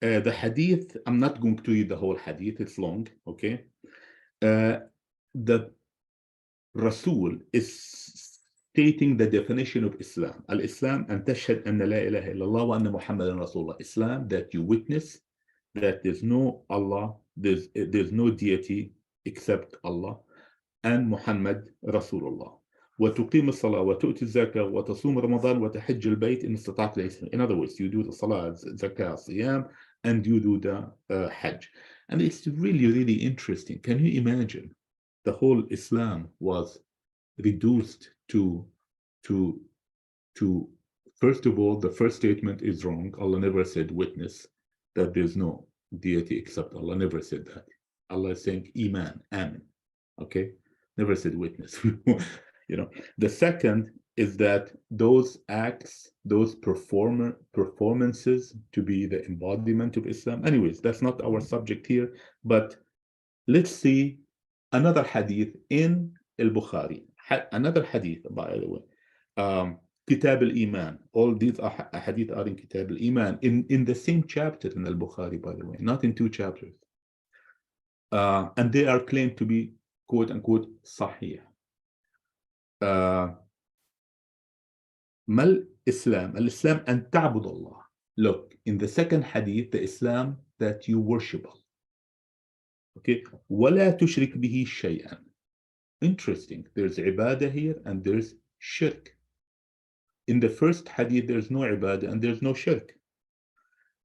the hadith, I'm not going to read the whole hadith, it's long, okay? The Rasul is stating the definition of Islam. Al-Islam, an tashhad anna la ilaha illallah wa anna Muhammadan Rasulullah. Islam, that you witness that there's no Allah, there's no deity except Allah, and Muhammad Rasulullah. وتقيم الصلاة وتؤتي الزكاة وتصوم رمضان وتحج البيت إن استطعت إليه سبيلا. In other words, you do the salah, zakah, siyam, and you do the hajj. And it's really, really interesting. Can you imagine the whole Islam was reduced to first of all, the first statement is wrong. Allah never said witness that there's no deity except Allah. Never said that. Allah is saying iman, amen. Okay, never said witness. You know, the second is that those acts, those performances to be the embodiment of Islam. Anyways, that's not our subject here, but let's see another hadith in al-Bukhari. Another hadith, by the way. Kitab al-Iman. All these hadith are in Kitab al-Iman, in the same chapter in al-Bukhari, by the way, not in two chapters. And they are claimed to be quote unquote sahih. ما الإسلام؟ الإسلام أن تعبد الله. Look, in the second hadith, the Islam that you worship Allah. Okay, ولا تشرك به شيئا. Interesting. There's ibadah here and there's shirk. In the first hadith, there's no ibadah and there's no shirk.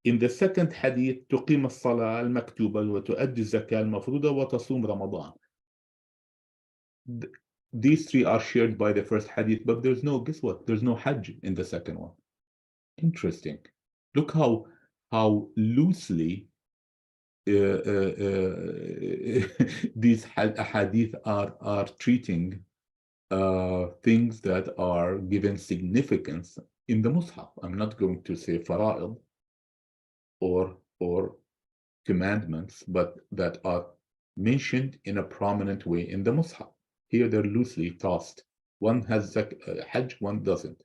In the second hadith, تقيم الصلاة المكتوبة وتؤدي الزكاة المفروضة وتصوم رمضان. These three are shared by the first hadith, but there's no, guess what? There's no hajj in the second one. Interesting. Look how loosely these hadith are treating things that are given significance in the Mus'haf. I'm not going to say fara'id or commandments, but that are mentioned in a prominent way in the Mus'haf. Here they're loosely tossed. One has hajj, one doesn't.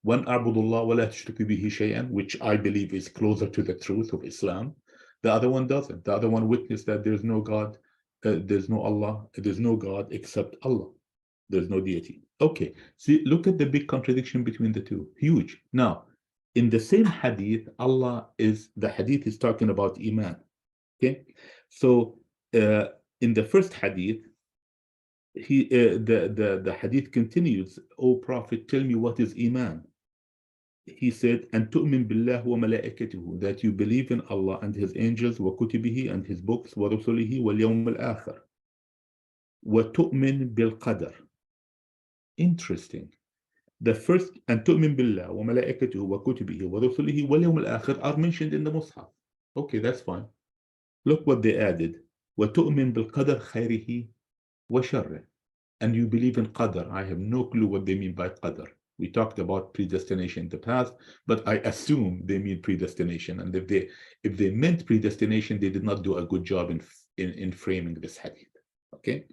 One a'budullah wa la tushriku bihi shay'an, which I believe is closer to the truth of Islam. The other one doesn't. The other one witnessed that there's no God, there's no Allah, there's no God except Allah. There's no deity. Okay, see, look at the big contradiction between the two. Huge. Now, in the same hadith, the hadith is talking about iman. Okay, so in the first hadith, the hadith continues, "O Prophet, tell me what is iman." He said, "And tu'min billah wa malaikatuhu," that you believe in Allah and His angels, wa kutubihi, and His books, wa rusulihi, wal yawm al-akhir, wa tu'min bil qadar. Interesting. The first, "and tu'min billah wa malaikatuhu wa kutubihi wa rusulihi wal yawm al-akhir," are mentioned in the Mus'haf. Okay, that's fine. Look what they added. Wa tu'min bil qadar khayrihi wa sharrih. And you believe in qadar. I have no clue what they mean by qadar. We talked about predestination in the past, but I assume they mean predestination. And if they meant predestination, they did not do a good job in framing this hadith. Okay,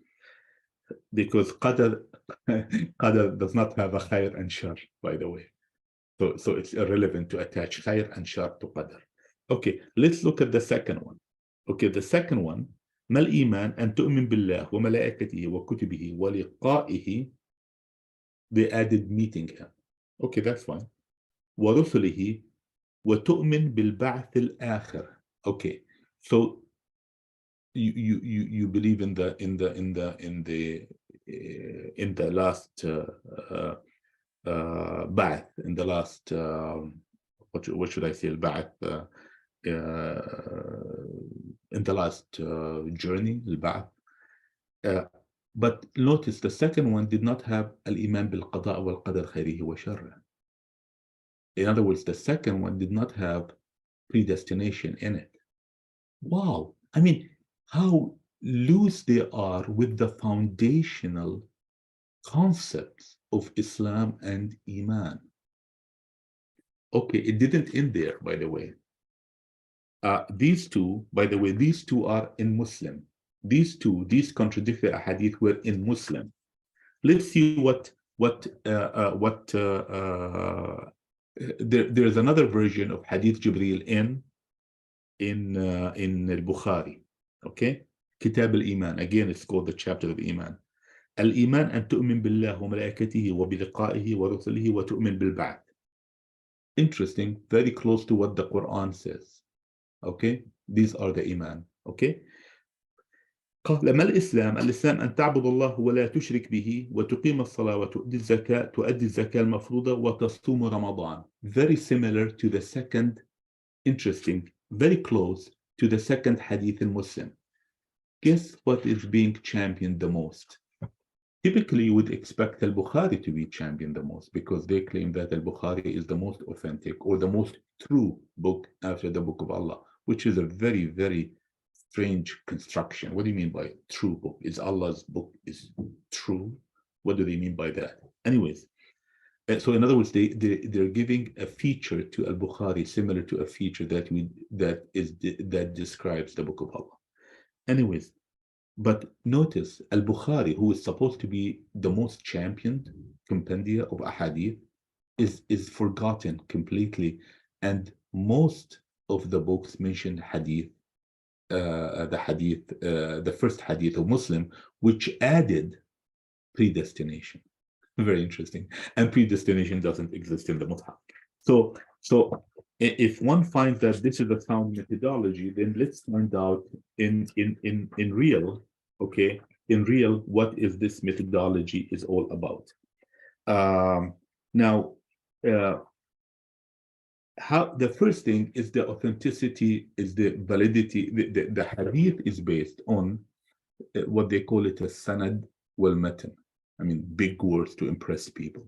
because qadar does not have a khair and shar, by the way. So it's irrelevant to attach khair and shar to qadar. Okay, let's look at the second one. Okay, the second one. ما الإيمان أن تؤمن بالله وملائكته وكتبه ولقائه. They added meeting him. Okay, that's fine. ورسله وتؤمن بالبعث الآخر. Okay, so you believe in the last ba'th, in the last what should I say, al-ba'th, in the last journey, al-ba'th. But notice the second one did not have al-iman bil-qada' wal-qadar khayrihi wa sharrih. In other words, the second one did not have predestination in it. Wow, I mean, how loose they are with the foundational concepts of Islam and Iman. Okay, it didn't end there, by the way. These two, by the way, these two are in Muslim. These contradictory hadith were in Muslim. Let's see there's another version of Hadith Jibreel in al-Bukhari. Okay, Kitab al-Iman. Again, it's called the chapter of Iman. Al-Iman an tu'min billah wa malaikatihi wa biliqa'ihi wa rusulihi wa tu'min bil-ba'th. Interesting, very close to what the Qur'an says. Okay, these are the Iman. Okay, قال ما الإسلام؟ الإسلام أن تعبد الله ولا تشرك به وتقيم الصلاة تؤدي الزكاة المفروضة وتصوم رمضان. Very similar to the second, interesting, very close to the second hadith in Muslim. Guess what is being championed the most? Typically, you would expect al-Bukhari to be championed the most because they claim that al-Bukhari is the most authentic or the most true book after the Book of Allah, which is a very, very strange construction. What do you mean by true book? Is Allah's book is true? What do they mean by that? Anyways, so in other words, they're giving a feature to al-Bukhari similar to a feature that describes the Book of Allah. Anyways, but notice al-Bukhari, who is supposed to be the most championed compendia of ahadith, is forgotten completely, and most of the books mention hadith, the first hadith of Muslim, which added predestination. Very interesting. And predestination doesn't exist in the Mus'haf. So if one finds that this is a sound methodology, then let's find out in real, okay, in real, what is this methodology is all about. Now, how the first thing is the authenticity, is the validity. The hadith is based on what they call it a sanad wal matan. I mean, big words to impress people.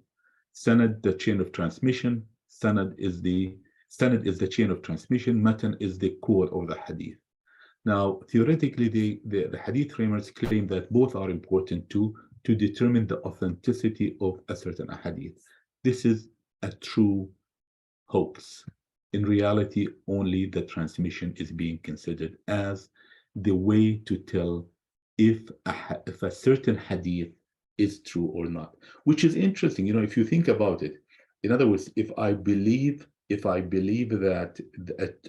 Sanad, the chain of transmission. Sanad is the chain of transmission. Matan is the core of the hadith. Now, theoretically, the hadith framers claim that both are important to determine the authenticity of a certain hadith. This is a true hoax. In reality, only the transmission is being considered as the way to tell if a certain hadith is true or not, which is interesting. You know, if you think about it, in other words, if I believe that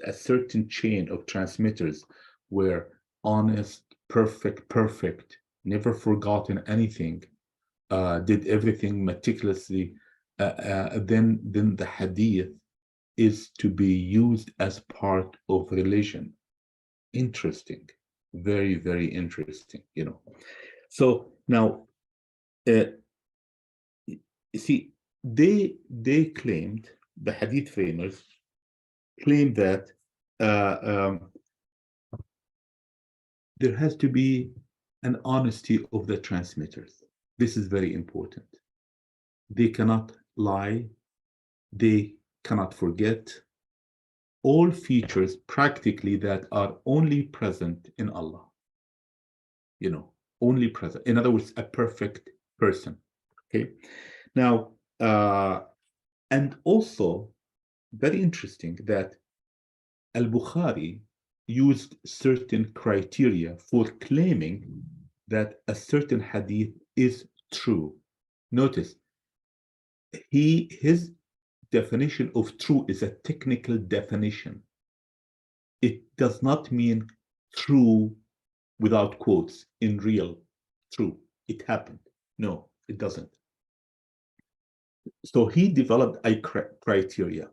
a certain chain of transmitters were honest, perfect, never forgotten anything, did everything meticulously, then the hadith is to be used as part of religion. Interesting, very, very interesting, you know. So now, see, they claimed, the hadith framers claimed that there has to be an honesty of the transmitters. This is very important. They cannot lie. They cannot forget. All features practically that are only present in Allah. You know, only present. In other words, a perfect person. Okay. Now, and also very interesting that al-Bukhari used certain criteria for claiming that a certain hadith is true. Notice, his definition of true is a technical definition. It does not mean true without quotes, in real, true. It happened. No, it doesn't. So he developed a criteria.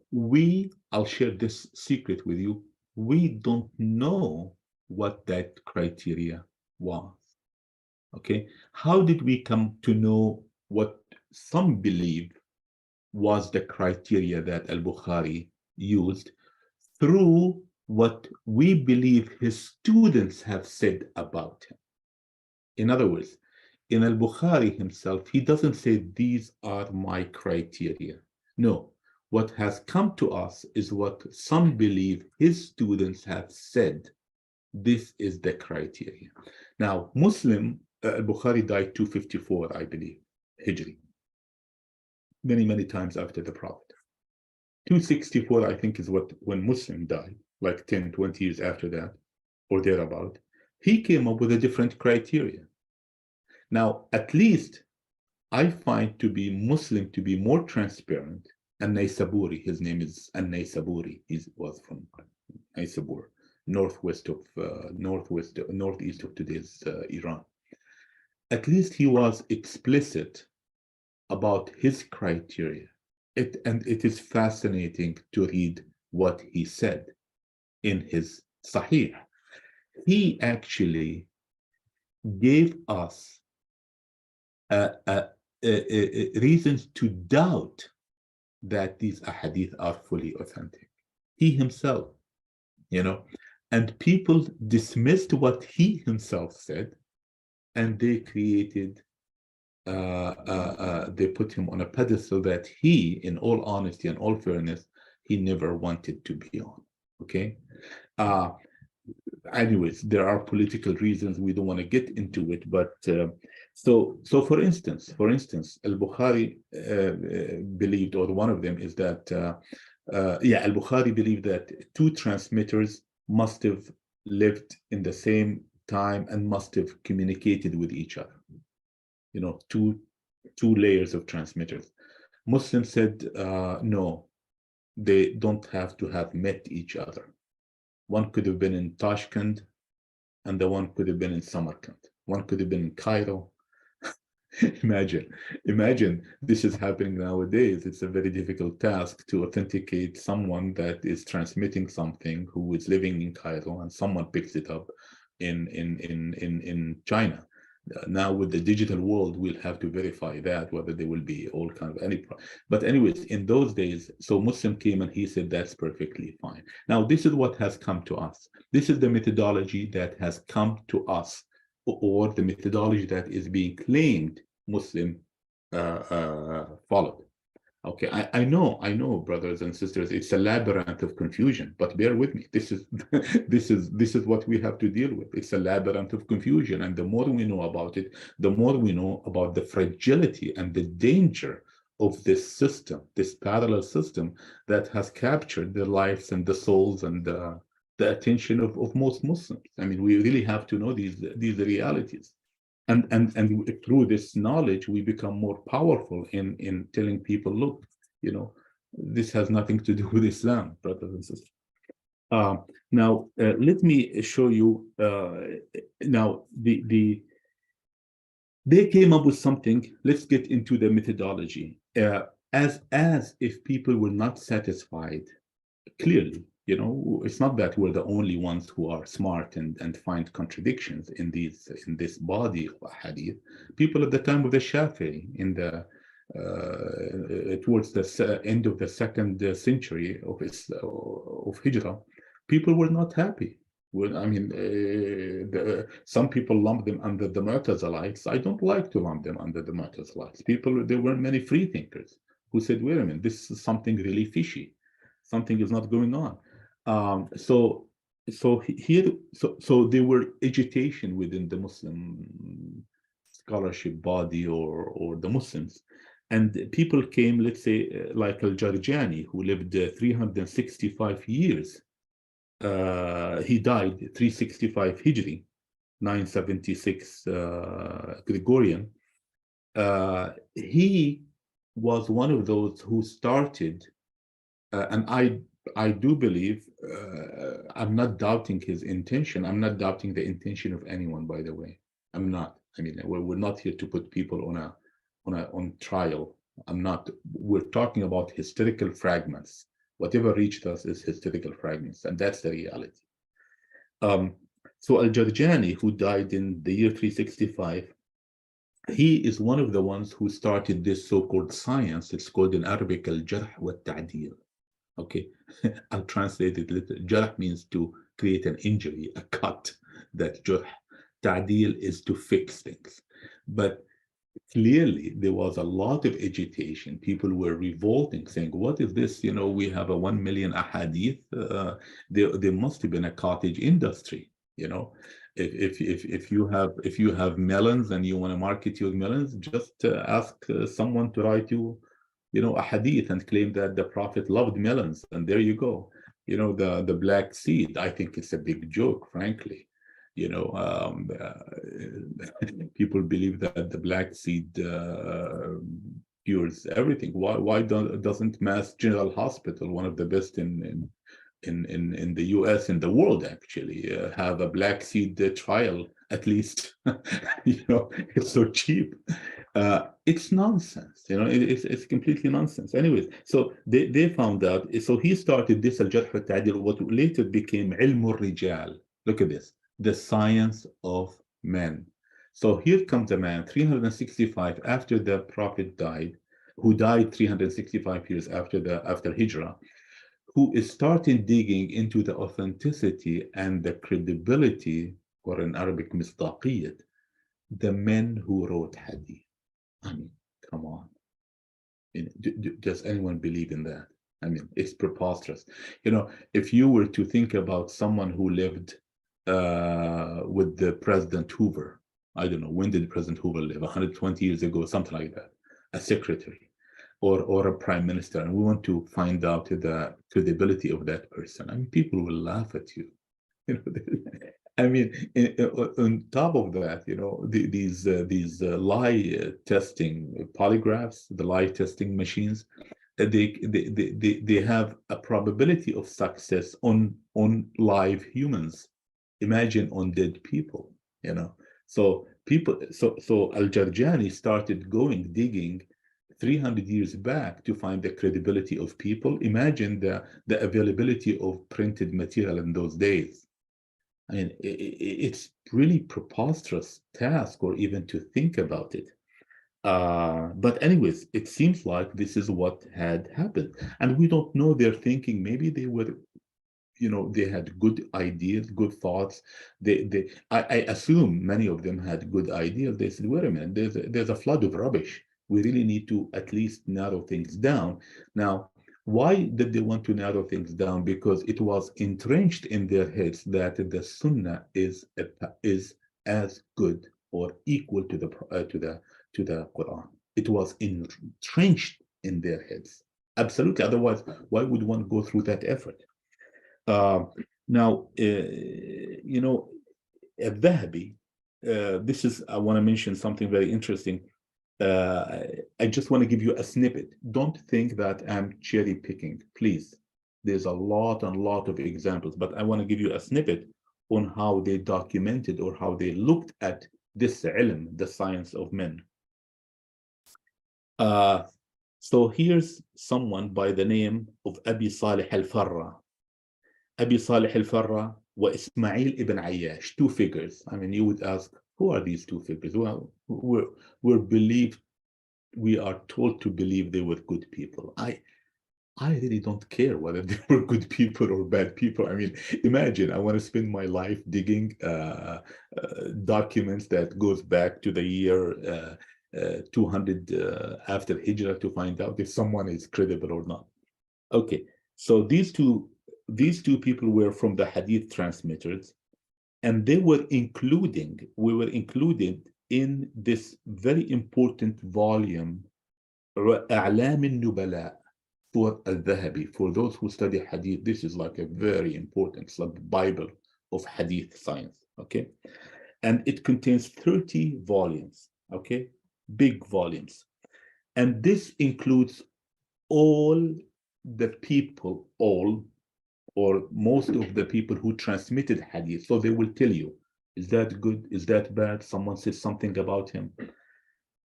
I'll share this secret with you. We don't know what that criteria was. Okay, how did we come to know what some believe was the criteria that al-Bukhari used? Through what we believe his students have said about him. In other words, in al-Bukhari himself, he doesn't say these are my criteria. No, what has come to us is what some believe his students have said. This is the criteria. Now, Muslim, al-Bukhari died 254, I believe, Hijri. Many times after the Prophet. 264, I think, is when Muslim died, like 10, 20 years after that, or thereabout. He came up with a different criteria. Now, at least I find to be Muslim to be more transparent. An-Naysaburi, his name is An-Naysaburi. He was from Naysabur, northeast of today's Iran. At least he was explicit about his criteria. And it is fascinating to read what he said in his Sahih. He actually gave us reasons to doubt that these ahadith are fully authentic. He himself, and people dismissed what he himself said, and they created, they put him on a pedestal that he, in all honesty and all fairness, he never wanted to be on. Okay. Anyways, there are political reasons, we don't want to get into it, but so for instance, al-Bukhari believed, or one of them is that al-Bukhari believed that two transmitters must have lived in the same time and must have communicated with each other. Two layers of transmitters. Muslims said no, they don't have to have met each other. One could have been in Tashkent, and the one could have been in Samarkand. One could have been in Cairo. Imagine this is happening nowadays. It's a very difficult task to authenticate someone that is transmitting something who is living in Cairo, and someone picks it up in China. Now with the digital world, we'll have to verify that, whether there will be all kind of but anyways, in those days, so Muslim came and he said that's perfectly fine. Now this is what has come to us. This is the methodology that has come to us, or the methodology that is being claimed Muslim followed. Okay, I know, brothers and sisters, it's a labyrinth of confusion, but bear with me. This is what we have to deal with. It's a labyrinth of confusion, and the more we know about it, the more we know about the fragility and the danger of this system, this parallel system that has captured the lives and the souls and the attention of most Muslims. I mean, we really have to know these realities. And through this knowledge, we become more powerful in telling people, look, this has nothing to do with Islam, brothers and sisters. Now, let me show you. Now, they came up with something. Let's get into the methodology. As if people were not satisfied, clearly. It's not that we're the only ones who are smart and find contradictions in this body of hadith. People at the time of the Shafi'i, towards the end of the 2nd century of Hijrah, people were not happy. Some people lump them under the Mu'tazilites. I don't like to lump them under the Mu'tazilites. There were many free thinkers who said, wait a minute, this is something really fishy. Something is not going on. So there were agitation within the Muslim scholarship body or the Muslims, and people came, let's say, like Al-Jarjani, who lived 365 years. He died 365 Hijri, 976 Gregorian. He was one of those who started, and I do believe, I'm not doubting his intention. I'm not doubting the intention of anyone, by the way. I'm not. I mean, we're not here to put people on trial. I'm not. We're talking about historical fragments. Whatever reached us is historical fragments, and that's the reality. So Al-Jarjani, who died in the year 365, he is one of the ones who started this so-called science. It's called in Arabic al-Jarh wa al-Ta'dil. Okay, I'll translate it later. Jarh means to create an injury, a cut. That Jarh. Ta'dil is to fix things. But clearly there was a lot of agitation. People were revolting, saying, what is this? We have a 1 million ahadith. There must have been a cottage industry. If you have melons and you want to market your melons, just ask someone to write you a hadith and claim that the Prophet loved melons, and there you go. The black seed, I think it's a big joke, frankly. People believe that the black seed cures everything. Why doesn't Mass General Hospital, one of the best in the US, in the world actually, have a black seed trial at least? It's so cheap. It's nonsense. It's completely nonsense. Anyways, so they found out. So he started this al-Jarh wa al-Ta'dil, what later became ilm al-Rijal. Look at this, the science of men. So here comes a man 365 after the Prophet died, who died 365 years after Hijrah, who is starting digging into the authenticity and the credibility, or in Arabic, misdaqiyat, the men who wrote Hadith. I mean, come on. Does anyone believe in that? I mean, it's preposterous. You know, if you were to think about someone who lived with the President Hoover, I don't know, when did President Hoover live? 120 years ago, something like that. A secretary or a prime minister, and we want to find out the credibility of that person. I mean, people will laugh at you. You know, I mean, on top of that, you know, these lie testing polygraphs, the lie testing machines, they have a probability of success on live humans. Imagine on dead people, you know. So Al-Jarjani started digging 300 years back to find the credibility of people. Imagine the availability of printed material in those days. I mean, it's really preposterous task, or even to think about it. But anyways, it seems like this is what had happened, and we don't know their thinking. Maybe they were, you know, they had good ideas, good thoughts. I assume many of them had good ideas. They said, wait a minute, there's a flood of rubbish. We really need to at least narrow things down. Now, why did they want to narrow things down? Because it was entrenched in their heads that the Sunnah is as good or equal to the Quran. It was entrenched in their heads. Absolutely. Otherwise, why would one go through that effort? Now, you know, Al-Dhahabi, I want to mention something very interesting. I just want to give you a snippet. Don't think that I'm cherry picking, please. There's a lot of examples, but I want to give you a snippet on how they documented or how they looked at this ilm, the science of men. So here's someone by the name of Abi Salih al-Farra. Abi Salih al-Farra wa Ismail ibn Ayyash, two figures. I mean, you would ask, who are these two figures? Well, we are told to believe they were good people. I really don't care whether they were good people or bad people. I mean, imagine I want to spend my life digging documents that goes back to the year 200 after Hijrah to find out if someone is credible or not. Okay, so these two people were from the Hadith transmitters, and we were included in this very important volume, A'lam al-Nubala, for Al-Dhahabi. For those who study Hadith, this is like a very important, it's like the Bible of Hadith science, okay? And it contains 30 volumes, okay? Big volumes. And this includes all the people, or most of the people who transmitted Hadith. So they will tell you, is that good? Is that bad? Someone says something about him.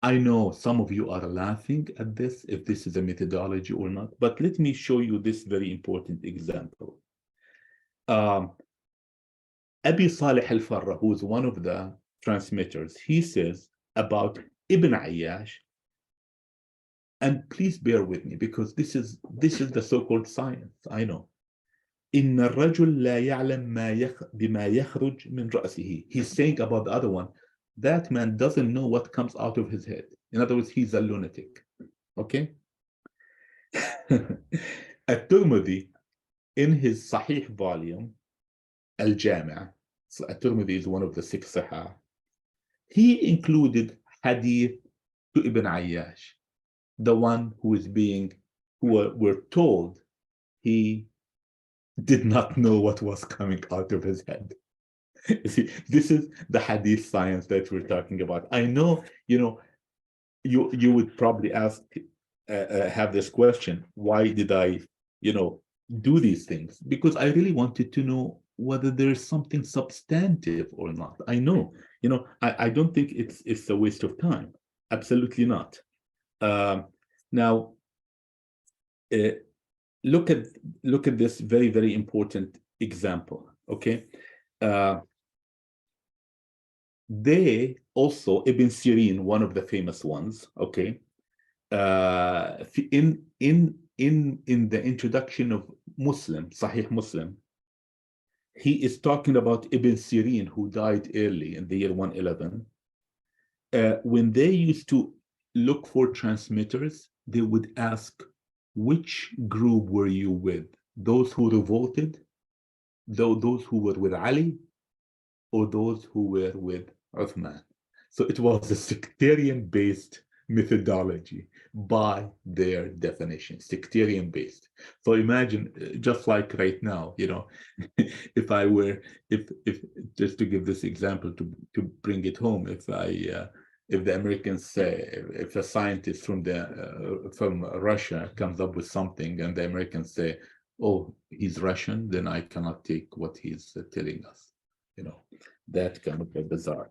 I know some of you are laughing at this, if this is a methodology or not, but let me show you this very important example. Abi Salih al-Farra, who is one of the transmitters, he says about Ibn Ayyash, and please bear with me because this is the so-called science, I know. إن الرجل لا يعلم بما يخرج من رأسه. He's saying about the other one, that man doesn't know what comes out of his head. In other words, he's a lunatic. Okay? At-Tirmidhi, in his Sahih volume, Al-Jami', so At-Tirmidhi is one of the 6 Sahih, he included hadith to Ibn Ayyash, the one who were told he did not know what was coming out of his head. You see, this is the hadith science that we're talking about. I know, you know, you would probably ask, have this question, why did I, you know, do these things? Because I really wanted to know whether there's something substantive or not. I know, you know, I don't think it's a waste of time. Absolutely not. Now, look at this very, very important example, okay? they also, Ibn Sirin, one of the famous ones, okay, in the introduction of Muslim, Sahih Muslim, he is talking about Ibn Sirin, who died early in the year 111. When they used to look for transmitters, they would ask, which group were you with? Those who revolted, those who were with Ali, or those who were with Uthman? So it was a sectarian-based methodology by their definition, sectarian-based. So imagine, just like right now, you know, if I were, if just to give this example to bring it home, if the Americans say, if a scientist from Russia comes up with something and the Americans say, oh, he's Russian, then I cannot take what he's telling us, you know. That kind of bizarre.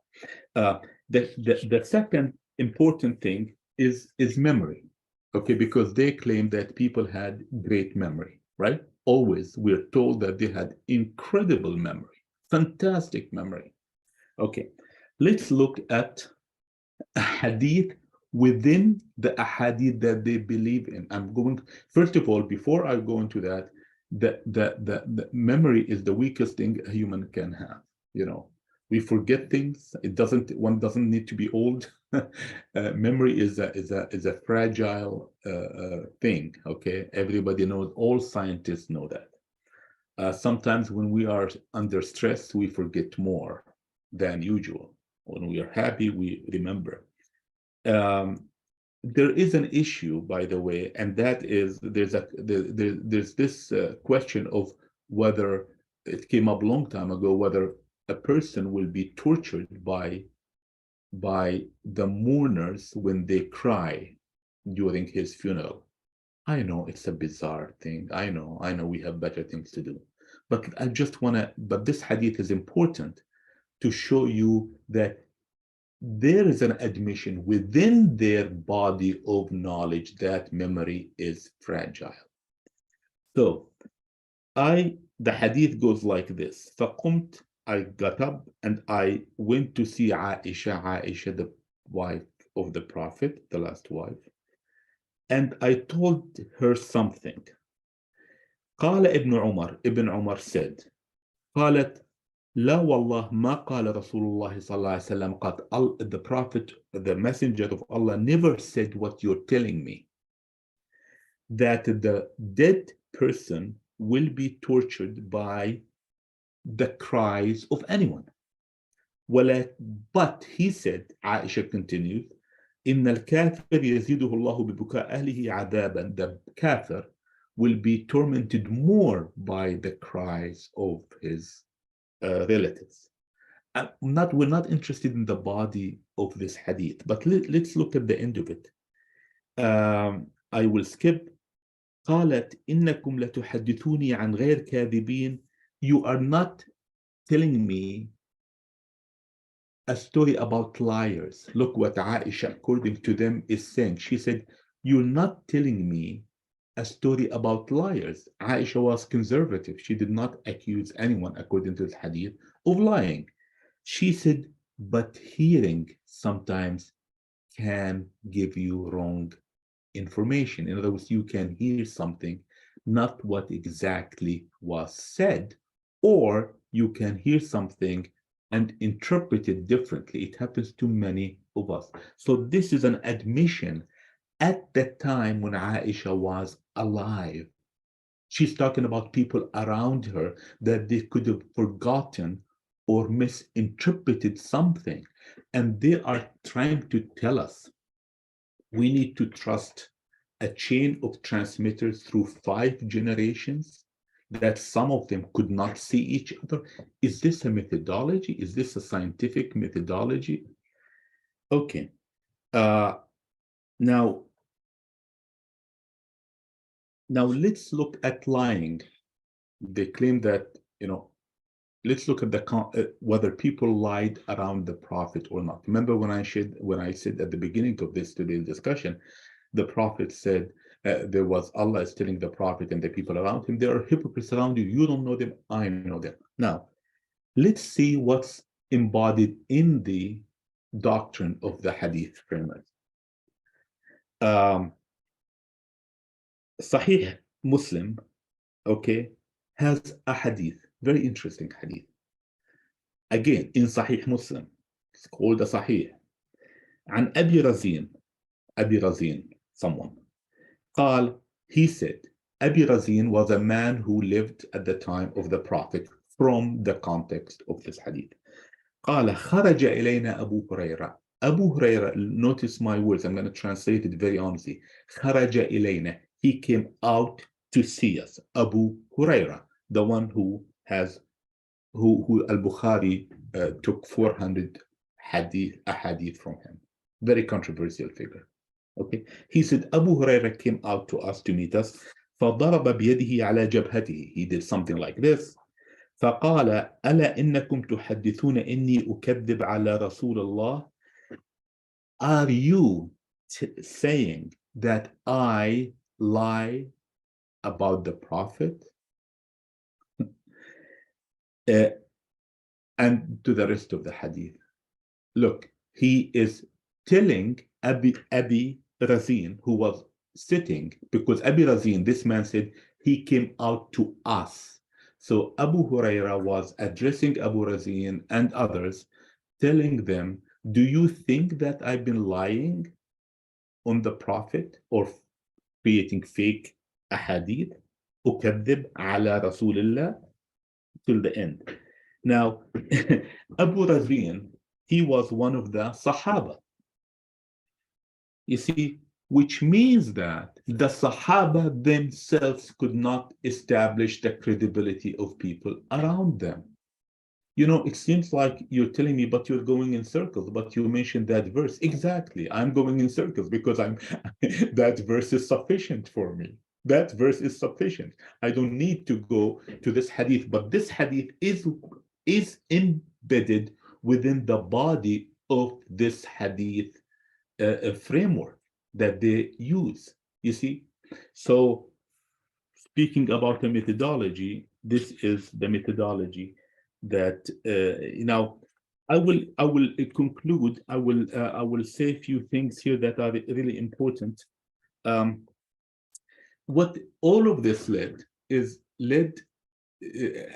The second important thing is memory, okay, because they claim that people had great memory, right? Always we're told that they had incredible memory, fantastic memory. Okay, let's look at a hadith within the ahadith that they believe in. I'm going, first of all, before I go into that, the memory is the weakest thing a human can have, you know. We forget things. One doesn't need to be old. Memory is a fragile thing. Okay, everybody knows. All scientists know that. Sometimes when we are under stress, we forget more than usual. When we are happy, we remember. There is an issue, by the way, and that is there's this question of whether it came up a long time ago, whether a person will be tortured by the mourners when they cry during his funeral. I know it's a bizarre thing. I know we have better things to do. But I just want to, but this hadith is important to show you that there is an admission within their body of knowledge that memory is fragile. So the hadith goes like this. فَقُمْتُ, I got up and I went to see Aisha, the wife of the Prophet, the last wife, and I told her something. قال Ibn Umar said, قالت لا والله ما قال رسول الله صلى الله عليه وسلم قط. The Prophet, the Messenger of Allah, never said what you're telling me, that the dead person will be tortured by the cries of anyone. But he said, Aisha continues, إن الكافر يزيده الله ببكاء أهله عذابا. The kafir will be tormented more by the cries of his relatives. We're not interested in the body of this hadith, but let's look at the end of it. I will skip. قالت إنكم لتحدثوني عن غير كاذبين. You are not telling me a story about liars. Look what Aisha, according to them, is saying. She said, you're not telling me a story about liars. Aisha was conservative. She did not accuse anyone, according to this hadith, of lying. She said, but hearing sometimes can give you wrong information. In other words, you can hear something, not what exactly was said, or you can hear something and interpret it differently. It happens to many of us. So this is an admission at the time when Aisha was alive. She's talking about people around her that they could have forgotten or misinterpreted something. And they are trying to tell us we need to trust a chain of transmitters through 5 generations, that some of them could not see each other. Is this a methodology? Is this a scientific methodology? Okay. Now let's look at lying. They claim that, you know, let's look at whether people lied around the Prophet or not. Remember when I said at the beginning of today's discussion, the Prophet said, there was Allah is telling the Prophet and the people around him, there are hypocrites around you. You don't know them. I know them. Now, let's see what's embodied in the doctrine of the Hadith framework. Sahih Muslim, okay, has a hadith, very interesting hadith. Again, in Sahih Muslim, it's called a Sahih. عن أبي رزين, someone. قال, he said, Abi Razin was a man who lived at the time of the Prophet from the context of this hadith. قال خرج إلينا أبو هريرة. Abu Huraira, notice my words, I'm going to translate it very honestly. خرج إلينا, he came out to see us. Abu Huraira, the one who Al-Bukhari took 400 hadith from him. Very controversial figure. Okay, he said Abu Huraira came out to us to meet us. فضرب بيده على جبهته. He did something like this. فقال ألا إنكم تحدثون إني أكذب على رسول الله. Are you saying that I lie about the Prophet? And to the rest of the hadith. Look, he is telling Abi Razin, who was sitting, because Abi Razin, this man said, he came out to us. So Abu Huraira was addressing Abu Razin and others, telling them, do you think that I've been lying on the Prophet or creating fake ahadith? أكذب على رسول الله, till the end. Now, Abu Razin, he was one of the Sahaba. You see, which means that the Sahaba themselves could not establish the credibility of people around them. You know, it seems like you're telling me, but you're going in circles, but you mentioned that verse. Exactly, I'm going in circles because that verse is sufficient for me. That verse is sufficient. I don't need to go to this hadith, but this hadith is embedded within the body of this hadith framework that they use, you see. So speaking about the methodology, this is the methodology that I will conclude. I will say a few things here that are really important. What all of this led,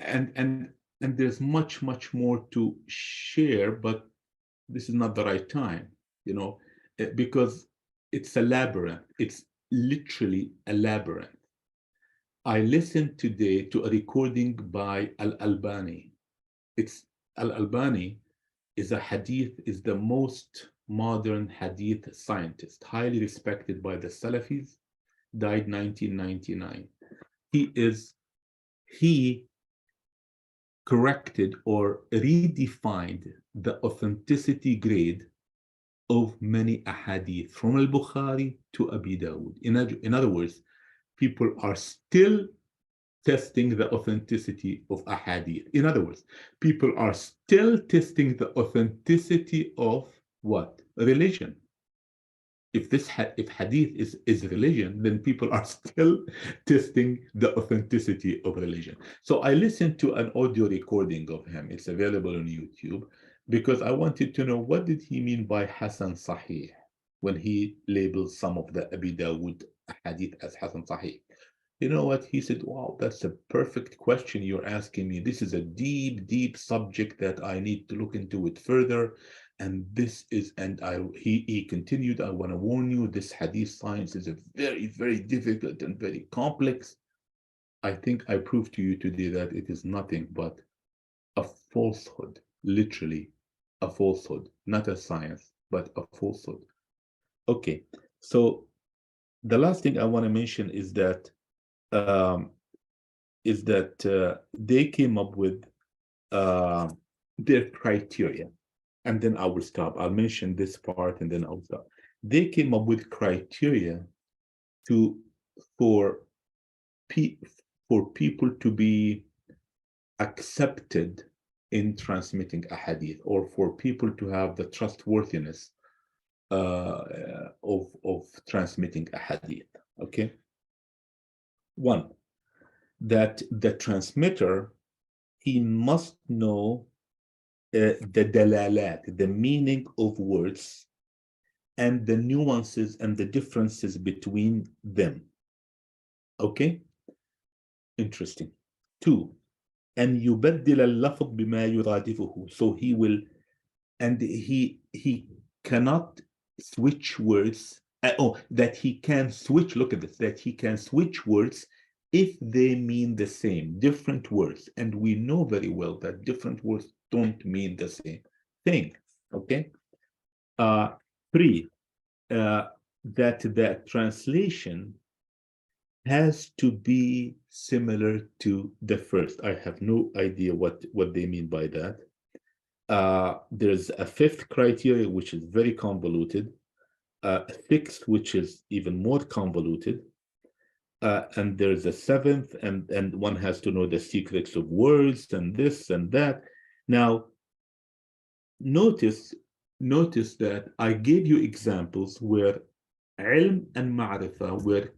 and there's much more to share, but this is not the right time, you know, because it's a labyrinth. It's literally a labyrinth. I listened today to a recording by Al-Albani. Al-Albani is the most modern hadith scientist, highly respected by the Salafis, died 1999. He corrected or redefined the authenticity grade of many ahadith from al-Bukhari to Abi Dawud. In other words, people are still testing the authenticity of ahadith. In other words, people are still testing the authenticity of what? Religion. If hadith is religion, then people are still testing the authenticity of religion. So I listened to an audio recording of him. It's available on YouTube, because I wanted to know, what did he mean by Hasan Sahih when he labels some of the Abi Dawud hadith as Hasan Sahih? You know what? He said, wow, that's a perfect question you're asking me. This is a deep subject that I need to look into it further. And he continued, I want to warn you, this hadith science is a very difficult and very complex. I think I proved to you today that it is nothing but a falsehood, literally a falsehood, not a science, but a falsehood. Okay, so the last thing I want to mention is that they came up with their criteria. And then I will stop. I'll mention this part and then I'll stop. They came up with criteria for people to be accepted in transmitting a hadith, or for people to have the trustworthiness of transmitting a hadith. Okay. One, that the transmitter, he must know the dalalat, the meaning of words, and the nuances and the differences between them. Okay? Interesting. 2. أن يبدل اللفظ بما يرادفه. So he will, and he cannot switch words. That he can switch, look at this, that he can switch words if they mean the same, different words. And we know very well that different words don't mean the same thing. Okay? 3. That the translation has to be similar to the first. I have no idea what they mean by that. There's a 5th criteria, which is very convoluted, a 6th, which is even more convoluted, and there's a 7th, and one has to know the secrets of words and this and that. Now, notice that I gave you examples where ilm and ma'rifah were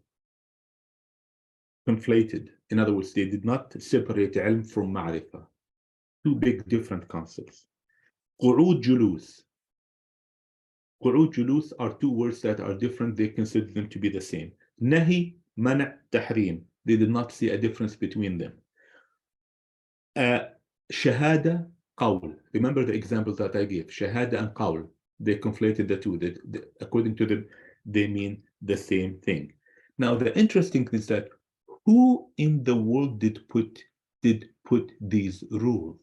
conflated. In other words, they did not separate ilm from ma'rifah. Two big different concepts. Qu'ud julus. Qu'ud julus are two words that are different. They consider them to be the same. Nahi, mana', tahrim. They did not see a difference between them. Shahada, qawl. Remember the examples that I gave. Shahada and qawl. They conflated the two. According to them, they mean the same thing. Now, the interesting thing is that who in the world did put these rules?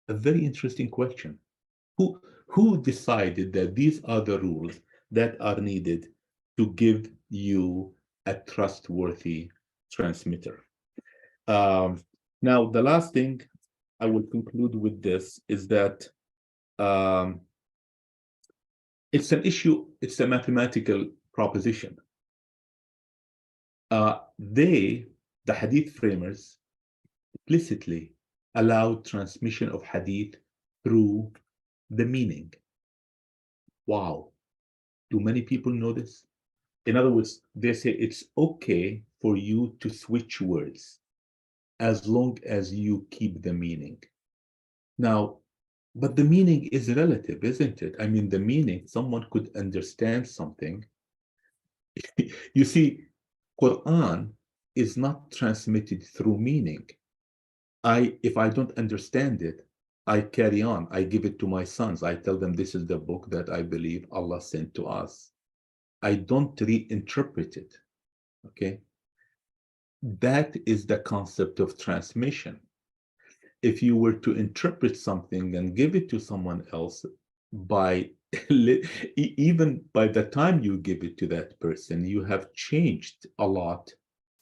A very interesting question. Who decided that these are the rules that are needed to give you a trustworthy transmitter? Now, the last thing I will conclude with this is that it's an issue, it's a mathematical proposition. The Hadith framers explicitly allowed transmission of Hadith through the meaning. Wow. Do many people know this? In other words, they say it's okay for you to switch words as long as you keep the meaning. Now, but the meaning is relative, isn't it? I mean, the meaning, someone could understand something. You see, Qur'an is not transmitted through meaning. If I don't understand it, I carry on. I give it to my sons. I tell them this is the book that I believe Allah sent to us. I don't reinterpret it. Okay? That is the concept of transmission. If you were to interpret something and give it to someone else, even by the time you give it to that person, you have changed a lot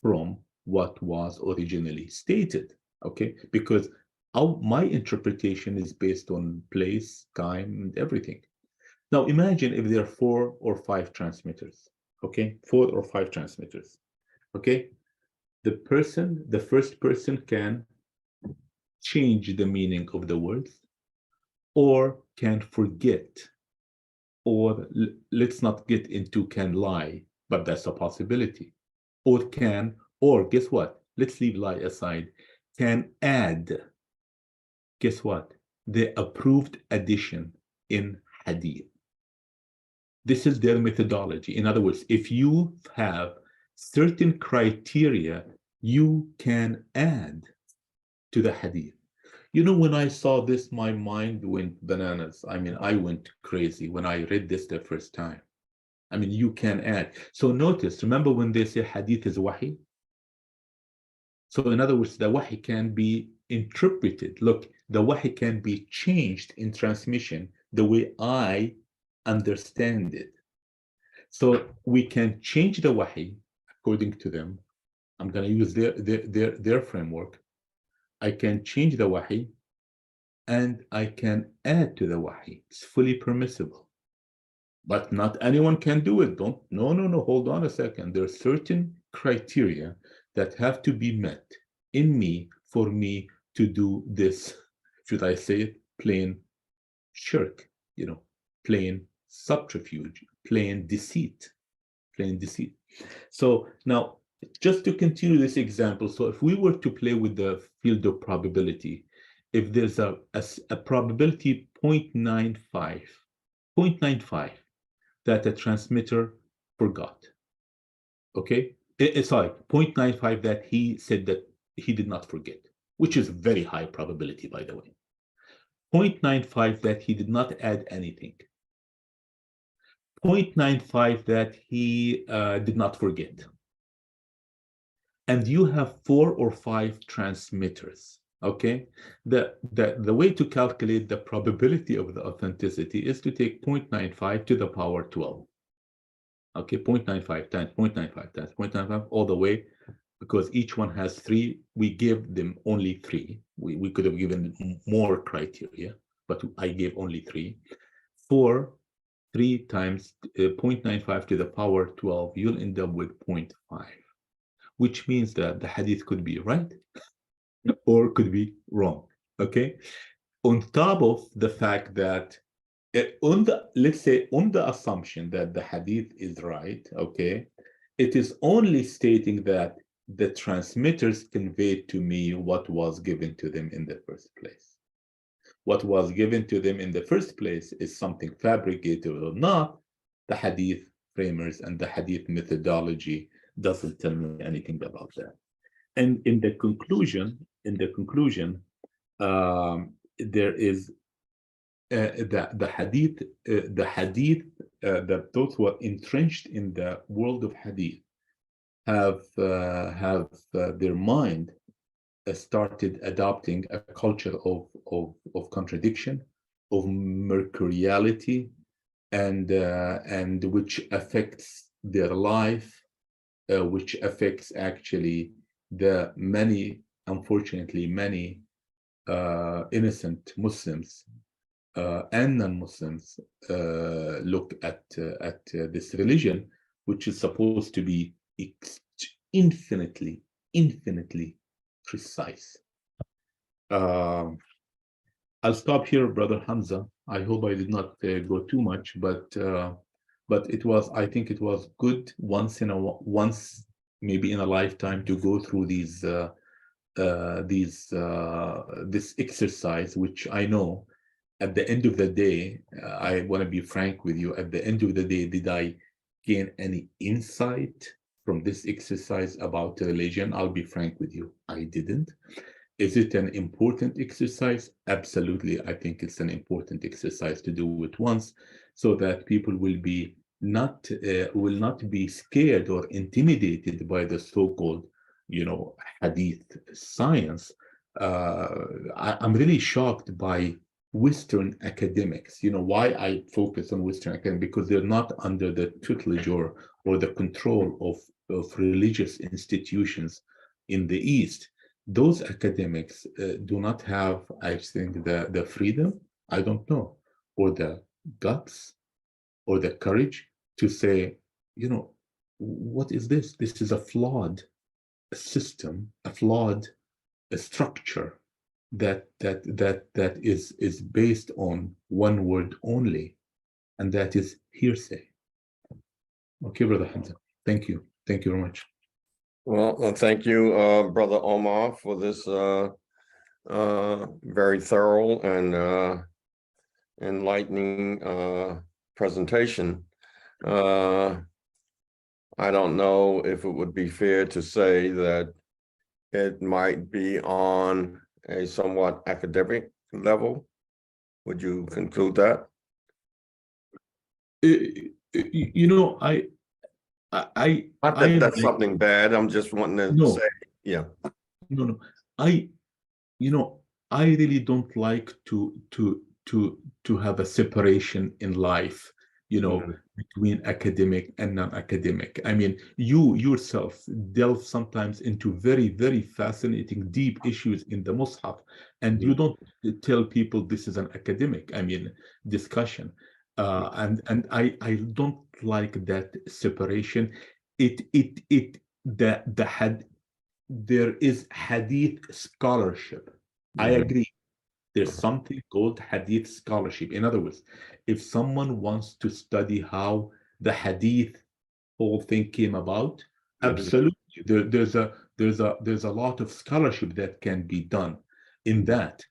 from what was originally stated. Okay? Because my interpretation is based on place, time, and everything. Now imagine if there are 4 or 5 transmitters. Okay? 4 or 5 transmitters. Okay? The first person can change the meaning of the words, or can forget, or let's not get into can lie, but that's a possibility. Or guess what? Let's leave lie aside. Can add, guess what? The approved addition in Hadith. This is their methodology. In other words, if you have certain criteria, you can add to the Hadith. You know, when I saw this, my mind went bananas. I mean, I went crazy when I read this the first time. I mean, you can add. So notice, remember when they say Hadith is Wahi? So in other words, the Wahi can be interpreted. Look, the Wahi can be changed in transmission the way I understand it. So we can change the Wahi according to them. I'm going to use their framework. I can change the Wahi and I can add to the Wahi. It's fully permissible. But not anyone can do it. No, hold on a second. There are certain criteria that have to be met in me for me to do this, should I say it, plain shirk, plain subterfuge, plain deceit. So now, just to continue this example, so if we were to play with the field of probability, if there's a probability 0.95 that a transmitter forgot. Okay, it's like 0.95 that he said that he did not forget, which is very high probability, by the way. 0.95 that he did not add anything. 0.95 that he did not forget. And you have 4 or 5 transmitters. Okay, the way to calculate the probability of the authenticity is to take 0.95 to the power 12. Okay, 0.95 times 0.95 times 0.95 all the way, because each one has 3. We give them only 3. We could have given more criteria, but I gave only 3. 3 times 0.95 to the power 12, you'll end up with 0.5, which means that the hadith could be right or could be wrong. Okay, on top of the fact that let's say on the assumption that the hadith is right, okay, it is only stating that the transmitters conveyed to me what was given to them in the first place. What was given to them in the first place is something fabricated or not. The hadith framers and the hadith methodology doesn't tell me anything about that. And in the conclusion, there is the hadith, that those who are entrenched in the world of hadith have their mind started adopting a culture of contradiction, of mercuriality, and which affects their life, which affects actually the unfortunately many innocent Muslims and non-Muslims look at this religion, which is supposed to be infinitely precise. I'll stop here, Brother Hamza. I hope I did not go too much, but I think it was good once maybe in a lifetime to go through this exercise, which I know at the end of the day, I want to be frank with you, at the end of the day, did I gain any insight from this exercise about religion? I'll be frank with you, I didn't. Is it an important exercise? Absolutely. I think it's an important exercise to do it once, so that people will not be scared or intimidated by the so-called, hadith science. I'm really shocked by Western academics. Why I focus on Western academics? Because they're not under the tutelage or the control of religious institutions in the East. Those academics do not have, I think, the freedom, I don't know, or the guts or the courage to say, what is this? This is a flawed system, a flawed structure that is based on one word only, and that is hearsay. Okay, Brother Hamza. Thank you very much. Well, thank you, Brother Omar, for this very thorough and enlightening presentation. I don't know if it would be fair to say that it might be on a somewhat academic level. Would you conclude that? Not that that's something bad. I'm just wanting to say, yeah. No. I really don't like to have a separation in life, between academic and non-academic. I mean, you yourself delve sometimes into very, very fascinating, deep issues in the Mus'haf, and you don't tell people this is an academic, discussion. And I don't like that separation. There is hadith scholarship. I agree. There's something called hadith scholarship. In other words, if someone wants to study how the hadith whole thing came about, absolutely, there's a lot of scholarship that can be done in that.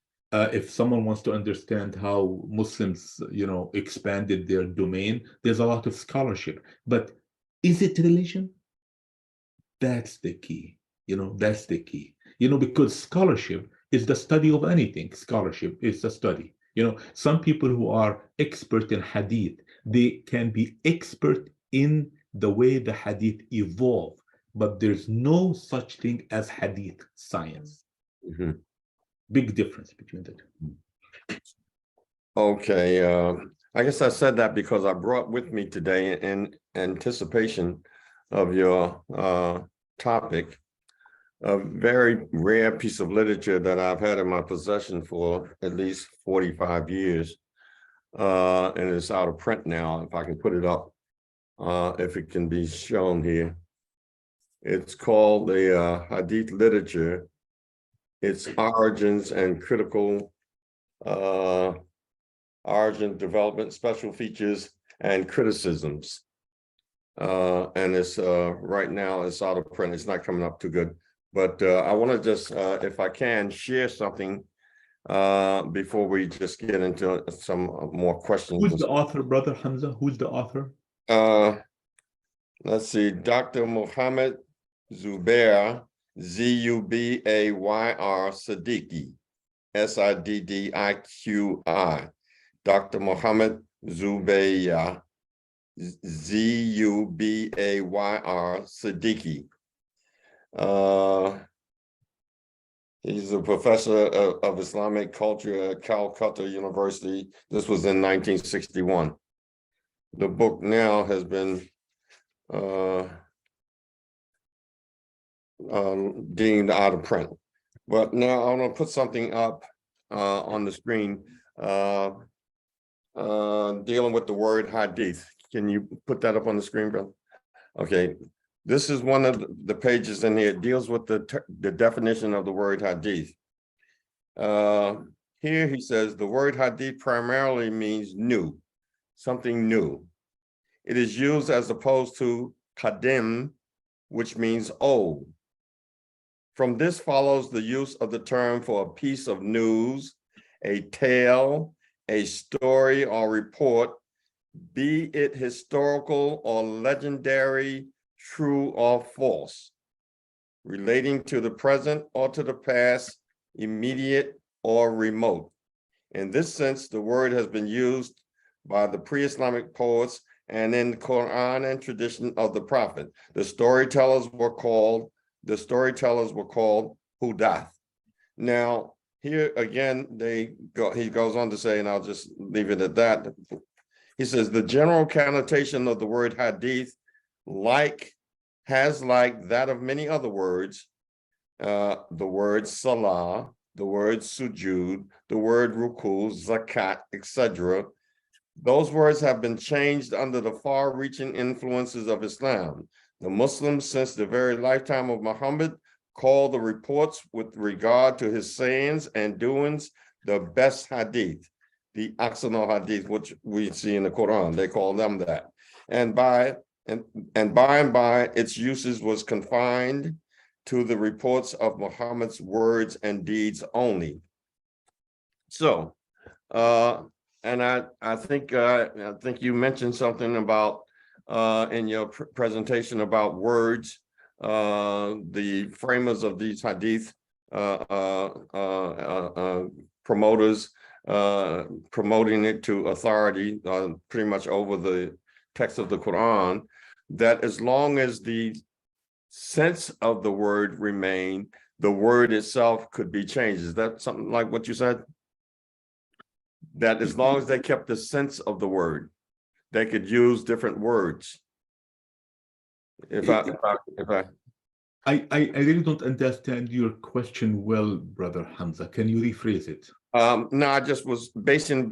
if someone wants to understand how Muslims, expanded their domain, there's a lot of scholarship. But is it religion? That's the key. That's the key. Because scholarship is the study of anything. Scholarship is the study. Some people who are expert in hadith, they can be expert in the way the hadith evolve, but there's no such thing as hadith science. Mhm. Big difference between the two. Okay, I guess I said that because I brought with me today in anticipation of your topic, a very rare piece of literature that I've had in my possession for at least 45 years. And it's out of print now, if I can put it up, if it can be shown here. It's called the Hadith Literature, Its Origins and Critical Origin, Development, Special Features, and Criticisms. And it's right now it's out of print. It's not coming up too good. But I want to just, if I can, share something before we just get into some more questions. Who's the author, Brother Hamza? Who's the author? Let's see, Dr. Muhammad Zubair, Zubayr Siddiqui, Siddiqui. Dr. Muhammad Zubayr, Zubayr Siddiqui. He's a professor of Islamic culture at Calcutta University. This was in 1961. The book now has been deemed out of print. But now I'm going to put something up on the screen dealing with the word hadith. Can you put that up on the screen, brother? Okay. This is one of the pages in here. It deals with the definition of the word hadith. Here he says the word hadith primarily means new, something new. It is used as opposed to qadim, which means old. From this follows the use of the term for a piece of news, a tale, a story or report, be it historical or legendary, true or false, relating to the present or to the past, immediate or remote. In this sense, the word has been used by the pre-Islamic poets and in the Qur'an and tradition of the Prophet. The storytellers were called Hudath. Now, here again, he goes on to say, and I'll just leave it at that. He says, the general connotation of the word hadith has like that of many other words, the word salah, the word sujud, the word ruku, zakat, etc. Those words have been changed under the far-reaching influences of Islam. The Muslims, since the very lifetime of Muhammad, call the reports with regard to his sayings and doings the best hadith, the Aqsanal hadith, which we see in the Quran. They call them that. And by and by, its uses was confined to the reports of Muhammad's words and deeds only. So, and I think you mentioned something about in your presentation about words. The framers of these hadith promoters promoting it to authority pretty much over the text of the Quran, that as long as the sense of the word remained, the word itself could be changed. Is that something like what you said? That as long as they kept the sense of the word, they could use different words. I really don't understand your question well, Brother Hamza. Can you rephrase it? No, I just was based on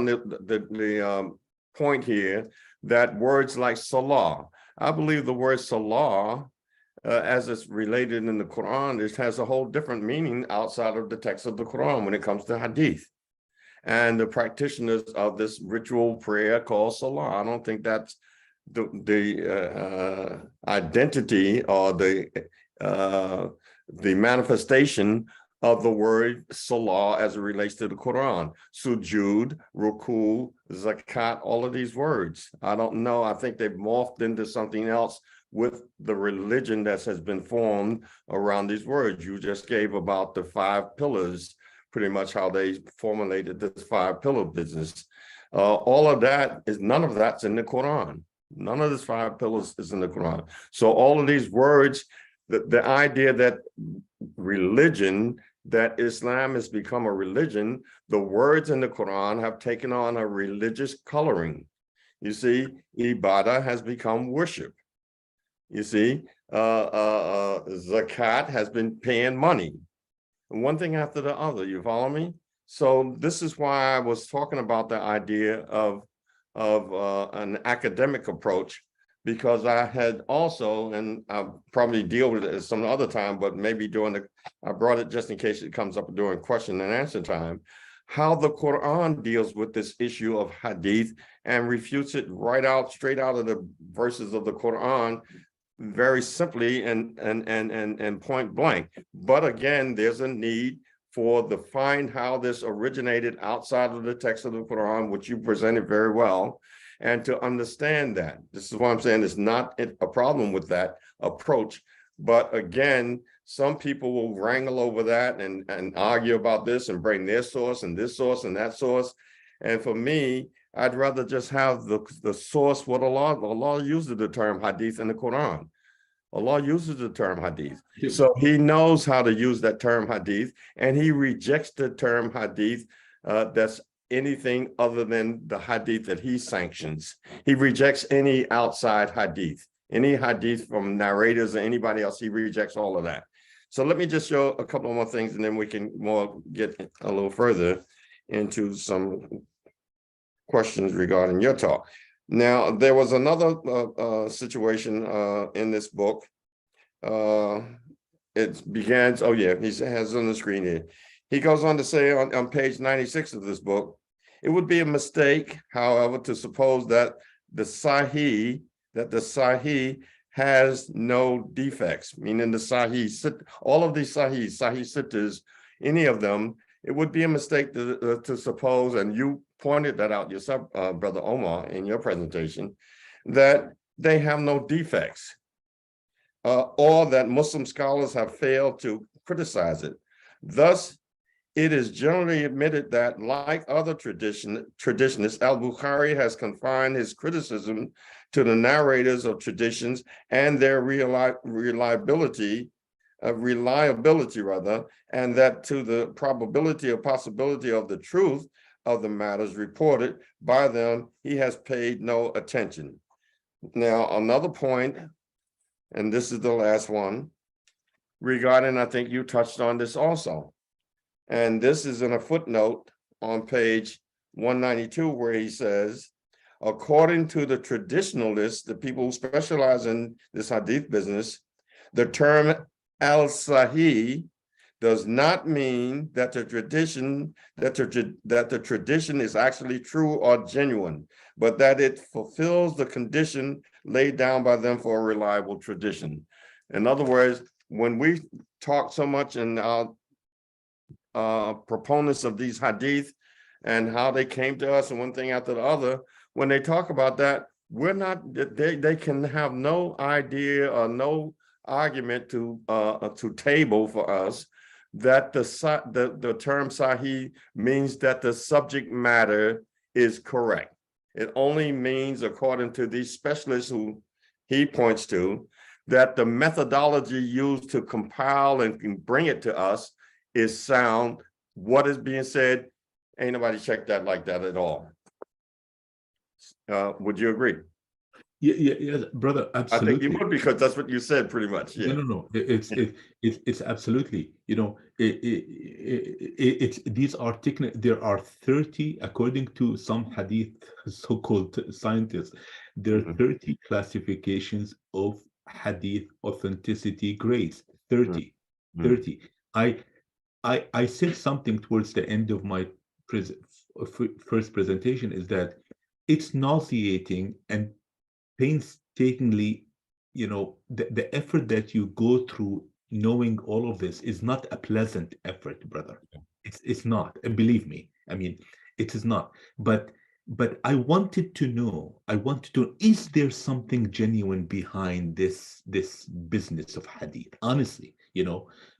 the point here that words like salah, I believe the word salah, as it's related in the Quran, it has a whole different meaning outside of the text of the Quran when it comes to hadith. And the practitioners of this ritual prayer called salah, I don't think that's the identity or the manifestation of the word salah as it relates to the Quran. Sujud, ruku, zakat, all of these words. I don't know. I think they've morphed into something else with the religion that has been formed around these words. You just gave about the 5 pillars, pretty much how they formulated this 5-pillar business. All of that is, none of that's in the Quran. None of this 5 pillars is in the Quran. So all of these words, the idea that religion, that Islam has become a religion, the words in the Quran have taken on a religious coloring. You see, ibadah has become worship. You see, zakat has been paying money. And one thing after the other, you follow me? So this is why I was talking about the idea of an academic approach, because I had also, and I'll probably deal with it some other time, but maybe I brought it just in case it comes up during question and answer time, how the Quran deals with this issue of hadith and refutes it straight out of the verses of the Quran, very simply and point blank. But again, there's a need for the find how this originated outside of the text of the Quran, which you presented very well, and to understand that. This is what I'm saying, it's not a problem with that approach. But again, some people will wrangle over that and argue about this and bring their source and this source and that source. And for me, I'd rather just have the source, what Allah uses the term hadith in the Quran. Allah uses the term hadith. So he knows how to use that term hadith, and he rejects the term hadith that's anything other than the hadith that he sanctions. He rejects any outside hadith, any hadith from narrators or anybody else. He rejects all of that. So let me just show a couple more things, and then we can get a little further into some questions regarding your talk. Now, there was another situation in this book. It begins, oh yeah, he has on the screen here. He goes on to say on page 96 of this book, it would be a mistake, however, to suppose that the Sahih has no defects, meaning the Sahih, all of these Sahih Sittas, any of them, it would be a mistake to suppose, and you pointed that out yourself, Brother Omar, in your presentation, that they have no defects, or that Muslim scholars have failed to criticize it. Thus, it is generally admitted that, like other traditionists, al-Bukhari has confined his criticism to the narrators of traditions and their reliability, and that to the probability or possibility of the truth of the matters reported by them, he has paid no attention. Now, another point, and this is the last one, regarding, I think you touched on this also, and this is in a footnote on page 192, where he says, according to the traditionalists, the people who specialize in this hadith business, the term al-Sahih does not mean that the tradition is actually true or genuine, but that it fulfills the condition laid down by them for a reliable tradition. In other words, when we talk so much in proponents of these hadith and how they came to us and one thing after the other, when they talk about that, we're not, they can have no idea or no argument to table for us that the term Sahih means that the subject matter is correct. It only means, according to these specialists who he points to, that the methodology used to compile and bring it to us is sound. What is being said, ain't nobody checked that like that at all. Would you agree? Yeah, brother, absolutely. I think you would, because that's what you said pretty much. Yeah. No. It's absolutely, you know, these are technical. There are 30, according to some hadith so-called scientists, there are 30 classifications of hadith authenticity grades. 30. I said something towards the end of my first presentation, is that it's nauseating and painstakingly, you know, the effort that you go through knowing all of this is not a pleasant effort, brother. It's not. And believe me, I mean, it is not. But I wanted to know, is there something genuine behind this business of hadith? Honestly,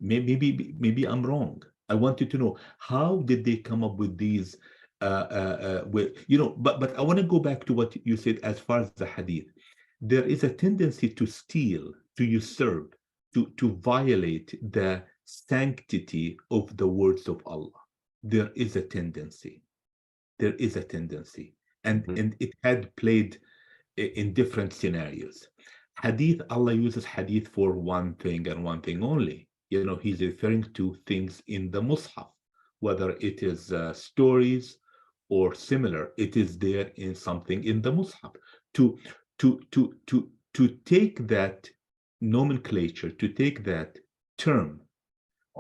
maybe I'm wrong. I wanted to know, how did they come up with these but I want to go back to what you said as far as the hadith. There is a tendency to steal, to usurp, to violate the sanctity of the words of Allah. There is a tendency. There is a tendency. And it had played in different scenarios. Hadith, Allah uses hadith for one thing and one thing only. He's referring to things in the Mus'haf, whether it is stories or similar. It is there in something in the Mus'haf. To take that nomenclature, to take that term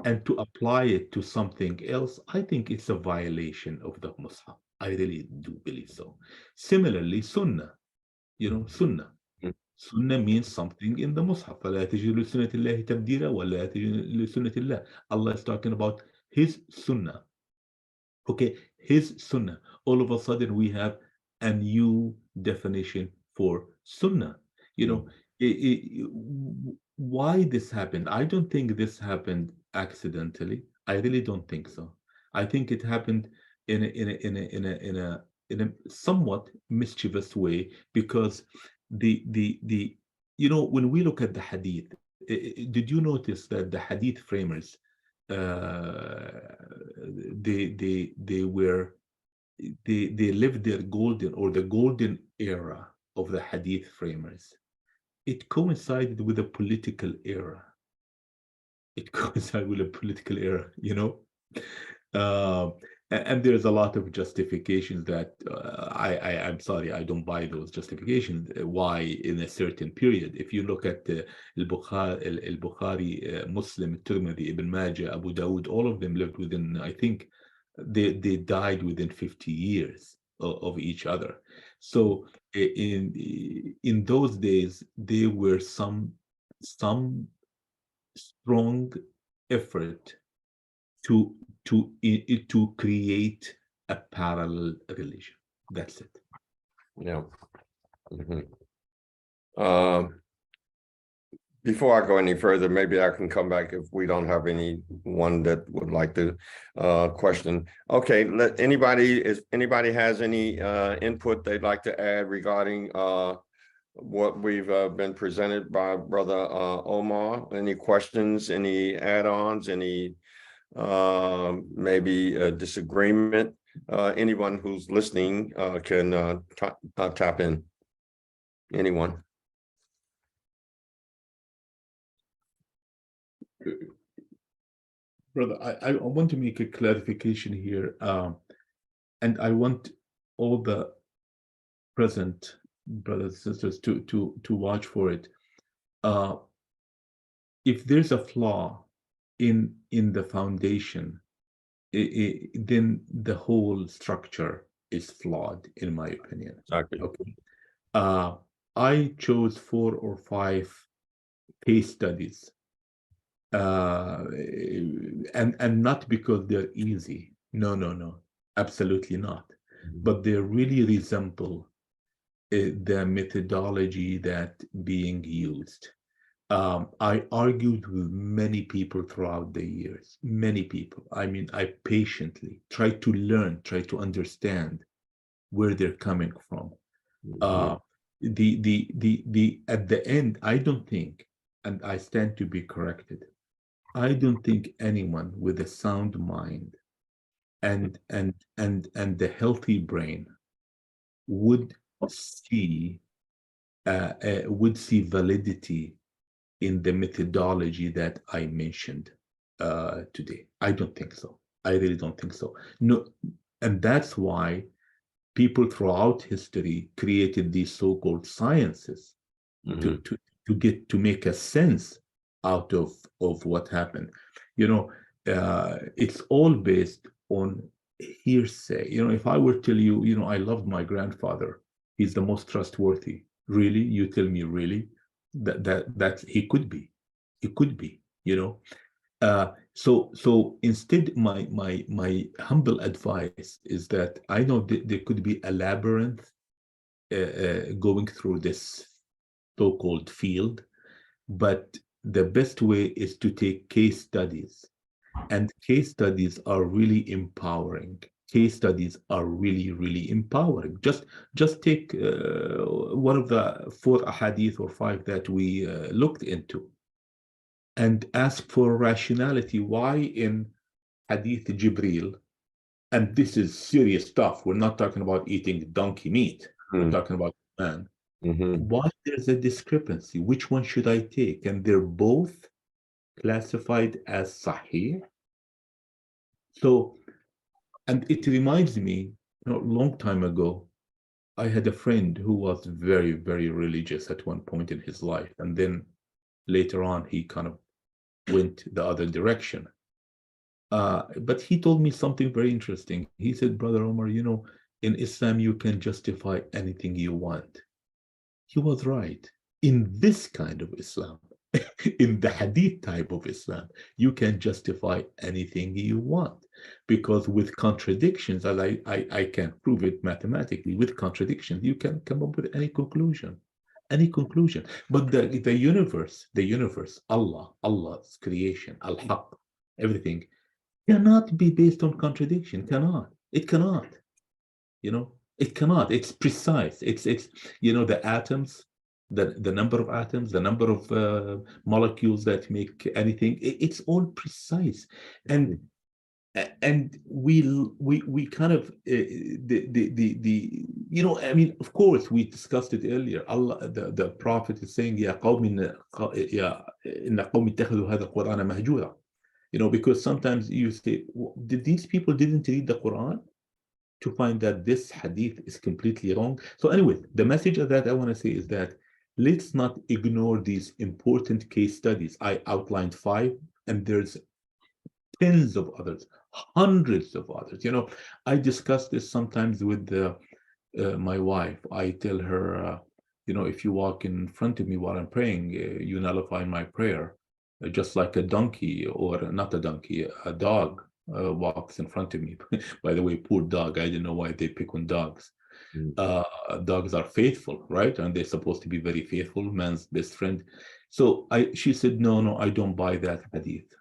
and to apply it to something else, I think it's a violation of the Mus'haf. I really do believe so. Similarly, Sunnah, Sunnah. Sunnah means something in the Mus'haf. فَلَا تَجِدُ لِسُنَّةِ اللَّهِ تَبْدِيلًا وَلَا تَجِدُ لِسُنَّةِ اللَّهِ. Allah is talking about His Sunnah. Okay, His Sunnah. All of a sudden, we have a new definition for Sunnah. Why this happened? I don't think this happened accidentally. I really don't think so. I think it happened in a somewhat mischievous way, because when we look at the hadith, did you notice that the hadith framers, they lived their golden era of the hadith framers? It coincided with a political era. And there's a lot of justifications that I'm sorry, I don't buy those justifications. Why in a certain period? If you look at Al-Bukhari, Muslim, Tirmidhi, Ibn Majah, Abu Dawud, all of them lived within, I think, they died within 50 years of each other. So in those days, there were some strong effort to create a parallel religion. That's it. Yeah. Before I go any further, maybe I can come back if we don't have anyone that would like to question. Okay, if anybody has any input they'd like to add regarding what we've been presented by Brother Omar. Any questions, any add-ons, any maybe a disagreement? Anyone who's listening can tap in. Anyone? Brother, I want to make a clarification here, and I want all the present brothers and sisters to watch for it. If there's a flaw in the foundation, then the whole structure is flawed, in my opinion. Exactly. Okay. I chose 4 or 5 case studies, and not because they're easy. No, absolutely not. But they really resemble the methodology that being used. I argued with many people throughout the years, many people. I mean, I patiently tried to learn, try to understand where they're coming from. At the end, I don't think, and I stand to be corrected, I don't think anyone with a sound mind and the healthy brain would see validity in the methodology that I mentioned today. I don't think so. I really don't think so. No, and that's why people throughout history created these so-called sciences to make a sense out of what happened. It's all based on hearsay. If I were to tell you, I loved my grandfather, he's the most trustworthy. Really? You tell me, really? That he could be. you know. So instead, my humble advice is that I know that there could be a labyrinth going through this so-called field, but the best way is to take case studies, and case studies are really empowering. Case studies are really empowering. Just take one of the 4 hadith or 5 that we looked into, and ask for rationality. Why in Hadith Jibril, and this is serious stuff, we're not talking about eating donkey meat, we're talking about man. Why there's a discrepancy? Which one should I take? And they're both classified as Sahih. So, and it reminds me, a long time ago, I had a friend who was very religious at one point in his life, and then later on he kind of went the other direction. But he told me something very interesting. He said, Brother Omar, in Islam, you can justify anything you want. He was right. In this kind of Islam, in the Hadith type of Islam, you can justify anything you want. Because with contradictions, as I can prove it mathematically, with contradictions, you can come up with any conclusion. Any conclusion. But the universe, Allah's creation, Al-Haq, everything, cannot be based on contradiction. It cannot. It cannot. It's precise. It's the atoms, the number of atoms, the number of molecules that make anything. It's all precise, and we kind of I mean, of course, we discussed it earlier. Allah, the Prophet is saying, "Ya qawmi inna qawmi ittakhadhu hadha al-Qur'ana mahjura." Because sometimes you say, these people didn't read the Quran to find that this hadith is completely wrong. So anyway, the message of that I want to say is that let's not ignore these important case studies. I outlined 5, and there's tens of others, hundreds of others. I discuss this sometimes with my wife. I tell her, if you walk in front of me while I'm praying, you nullify my prayer. Just like a donkey, or not a donkey, a dog walks in front of me. By the way, poor dog. I didn't know why they pick on dogs. Dogs are faithful, right? And they're supposed to be very faithful, man's best friend. So she said, no, I don't buy that hadith.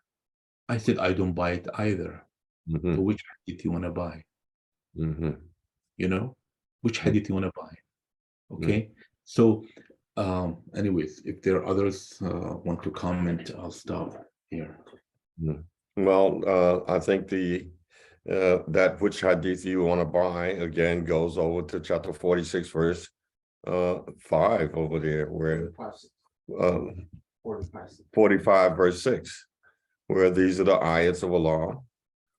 I said, I don't buy it either. So which hadith you want to buy? Which hadith you want to buy? Okay. So anyways, if there are others want to comment, I'll stop here. Well, I think that which hadith you want to buy again goes over to chapter 46, verse 5 over there, where 45 verse 6, where these are the ayats of Allah.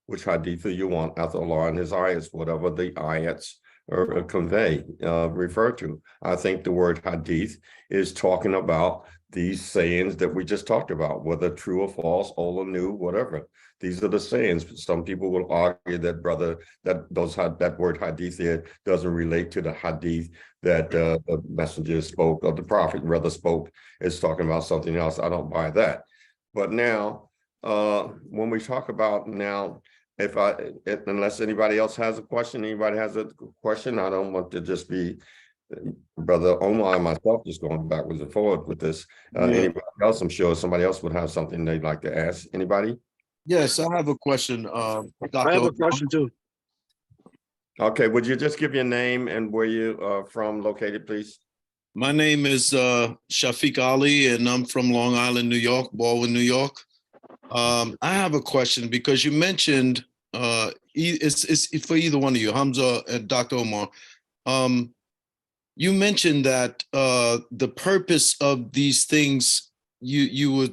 Which hadith you want after Allah and his ayats, whatever the ayats or convey, refer to. I think the word hadith is talking about these sayings that we just talked about, whether true or false, old or new, whatever. These are the sayings. Some people will argue that, brother, that word hadith there doesn't relate to the hadith that the messenger spoke, or the prophet rather spoke. It's talking about something else. I don't buy that. But now, when we talk about now, unless anybody else has a question, I don't want to just be Brother Omar and myself just going backwards and forward with this. Anybody else? I'm sure somebody else would have something they'd like to ask. Anybody? Yes, I have a question. Dr. I have a question too. Okay, would you just give your name and where you are from located, please? My name is Shafiq Ali, and I'm from Long Island, New York, Baldwin, New York. I have a question because you mentioned, it's for either one of you, Hamza and Dr. Omar. You mentioned that the purpose of these things, you were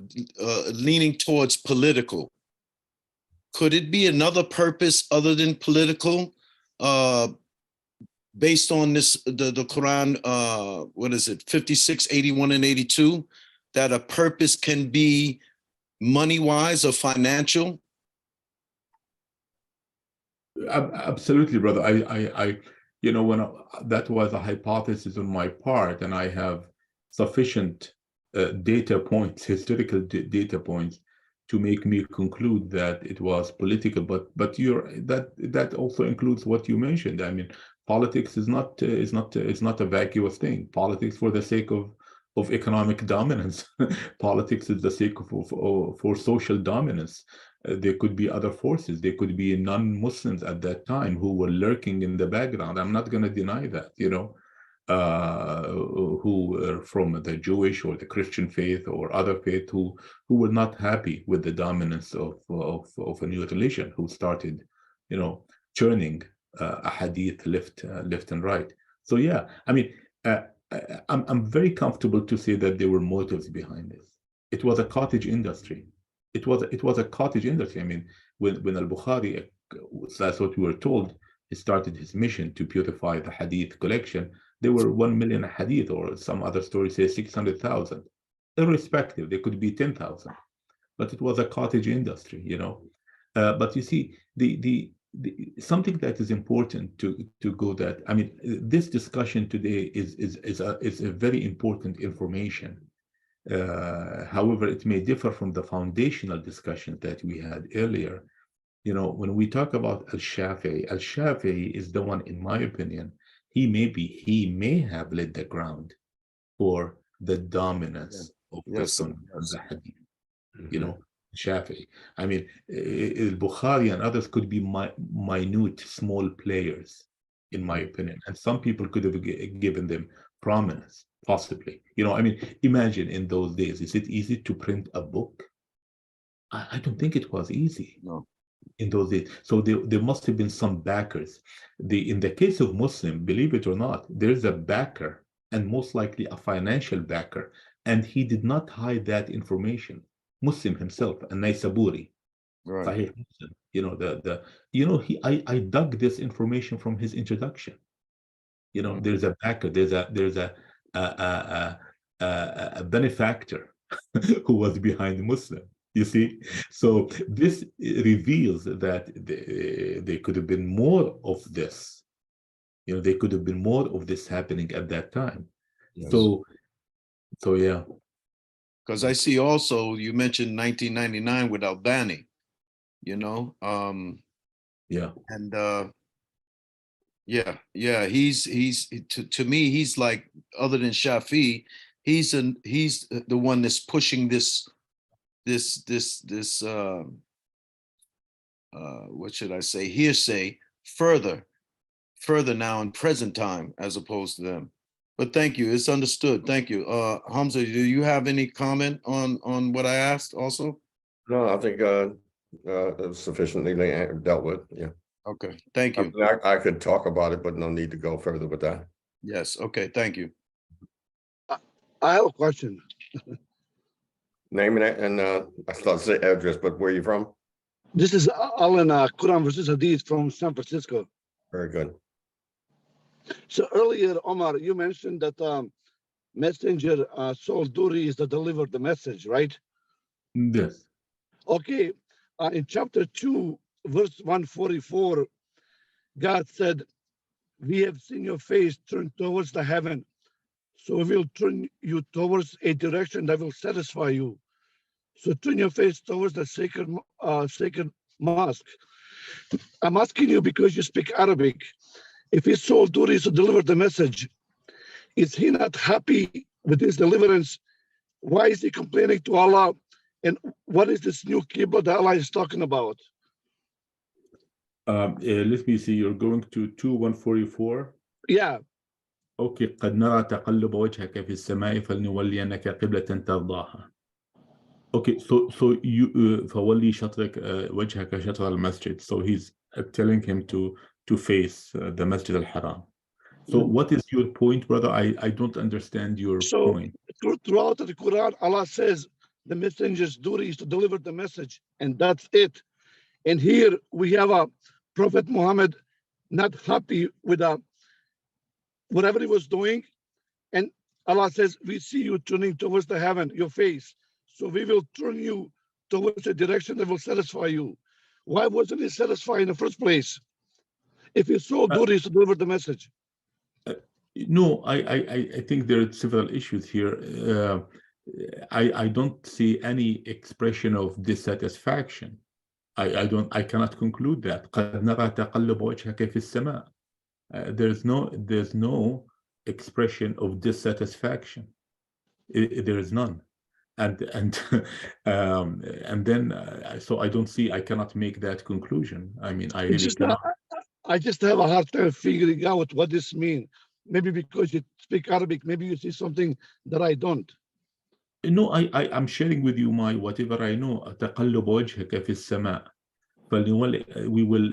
leaning towards political. Could it be another purpose other than political? Based on this, the Quran, what is it, 56, 81, and 82, that a purpose can be money-wise or financial? Absolutely, brother. I that was a hypothesis on my part, and I have sufficient data points, historical data points, make me conclude that it was political. But that also includes what you mentioned. I mean, politics is not a vacuous thing. Politics for the sake of economic dominance. Politics is the sake for social dominance. There could be other forces. There could be non-Muslims at that time who were lurking in the background. I'm not going to deny that, who are from the Jewish or the Christian faith or other faith who were not happy with the dominance of a new religion, who started, churning a hadith left and right. So yeah, I mean, I'm very comfortable to say that there were motives behind this. It was a cottage industry. It was a cottage industry. I mean, when al-Bukhari, that's what we were told, he started his mission to purify the hadith collection. There were 1 million hadith, or some other stories say 600,000. Irrespective, there could be 10,000, but it was a cottage industry, But you see, the something that is important to go that, I mean, this discussion today is a very important information. However, it may differ from the foundational discussion that we had earlier. When we talk about Al-Shafi'i is the one, in my opinion, he may have laid the ground for the dominance of the Sunnah and the Hadith. Shafi'i. I mean, Bukhari and others could be minute, small players, in my opinion, and some people could have given them prominence, possibly. I mean, imagine in those days, is it easy to print a book? I don't think it was easy. No. In those days. So there must have been some backers. In the case of Muslim, believe it or not, there's a backer, and most likely a financial backer, and he did not hide that information. Muslim himself, and Naisaburi, Right. Sahih Muslim, I dug this information from his introduction. There's a backer, there's a benefactor who was behind Muslim. You see, so this reveals that there could have been more of this. There could have been more of this happening at that time. Yes. So yeah. Because I see also you mentioned 1999 with Albani, Yeah. And he's to me, he's like, other than Shafi, he's the one that's pushing this what should I say, hearsay further now in present time as opposed to them. But thank you, it's understood. Thank you. Hamza, do you have any comment on what I asked also? No, I think it's sufficiently dealt with. Yeah. Okay, thank you. I could talk about it, but no need to go further with that. Yes, okay, thank you. I have a question. Name and I thought to say address, but where are you from? This is Alan, Qur'an versus Hadith from San Francisco. Very good. So earlier, Omar, you mentioned that messenger sole duty is to deliver the message, right? Yes. Okay. In chapter 2, verse 144, God said, "We have seen your face turned towards the heaven, so we will turn you towards a direction that will satisfy you." So turn your face towards the sacred mosque. I'm asking you because you speak Arabic. If his sole duty is to deliver the message, is he not happy with his deliverance? Why is he complaining to Allah? And what is this new Qibla that Allah is talking about? Let me see. You're going to 2:144. Yeah. Okay. قد نرى تقلب وجهك في السماء فلنولينك قبلة ترضاها. Okay, so you فولي شطرك وجهك شطر المسجد. So he's telling him to face the Masjid al-Haram. So what is your point, brother? I don't understand your point. Throughout the Quran, Allah says the messenger's duty is to deliver the message, and that's it. And here we have a Prophet Muhammad not happy with whatever he was doing, and Allah says, "We see you turning towards the heaven, your face. So we will turn you towards a direction that will satisfy you." Why wasn't he satisfied in the first place? If his sole duty is to deliver the message. No, I think there are several issues here. I don't see any expression of dissatisfaction. I cannot conclude that. قد نرى تقلب وجهك في السماء. There's no expression of dissatisfaction. There is none. And then so I cannot make that conclusion. I mean, I really cannot. I just have a hard time figuring out what this means. Maybe because you speak Arabic, maybe you see something that I don't. No, I'm sharing with you my whatever I know. تقلب وجهك في السماء. We will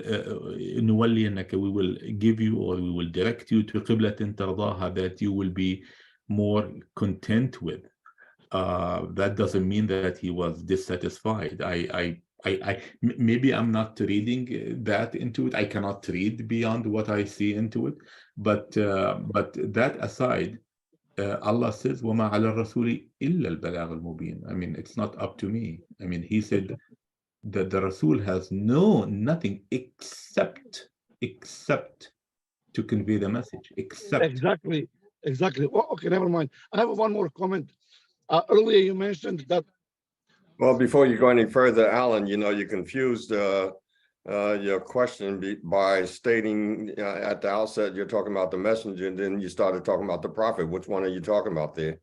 نولي أنك, we will give you, or we will direct you to قبلة ترضاها, that you will be more content with. That doesn't mean that he was dissatisfied. Maybe I'm not reading that into it. I cannot read beyond what I see into it. But that aside, Allah says, وَمَا عَلَى الرَّسُولِ إِلَّا الْبَلَاغُ الْمُبِينُ. I mean, it's not up to me. I mean, he said that the Rasul has nothing except to convey the message. Exactly. Well, okay, never mind. I have one more comment. Earlier you mentioned that. Well, before you go any further, Alan, you confused your question by stating at the outset you're talking about the messenger, and then you started talking about the prophet. Which one are you talking about there?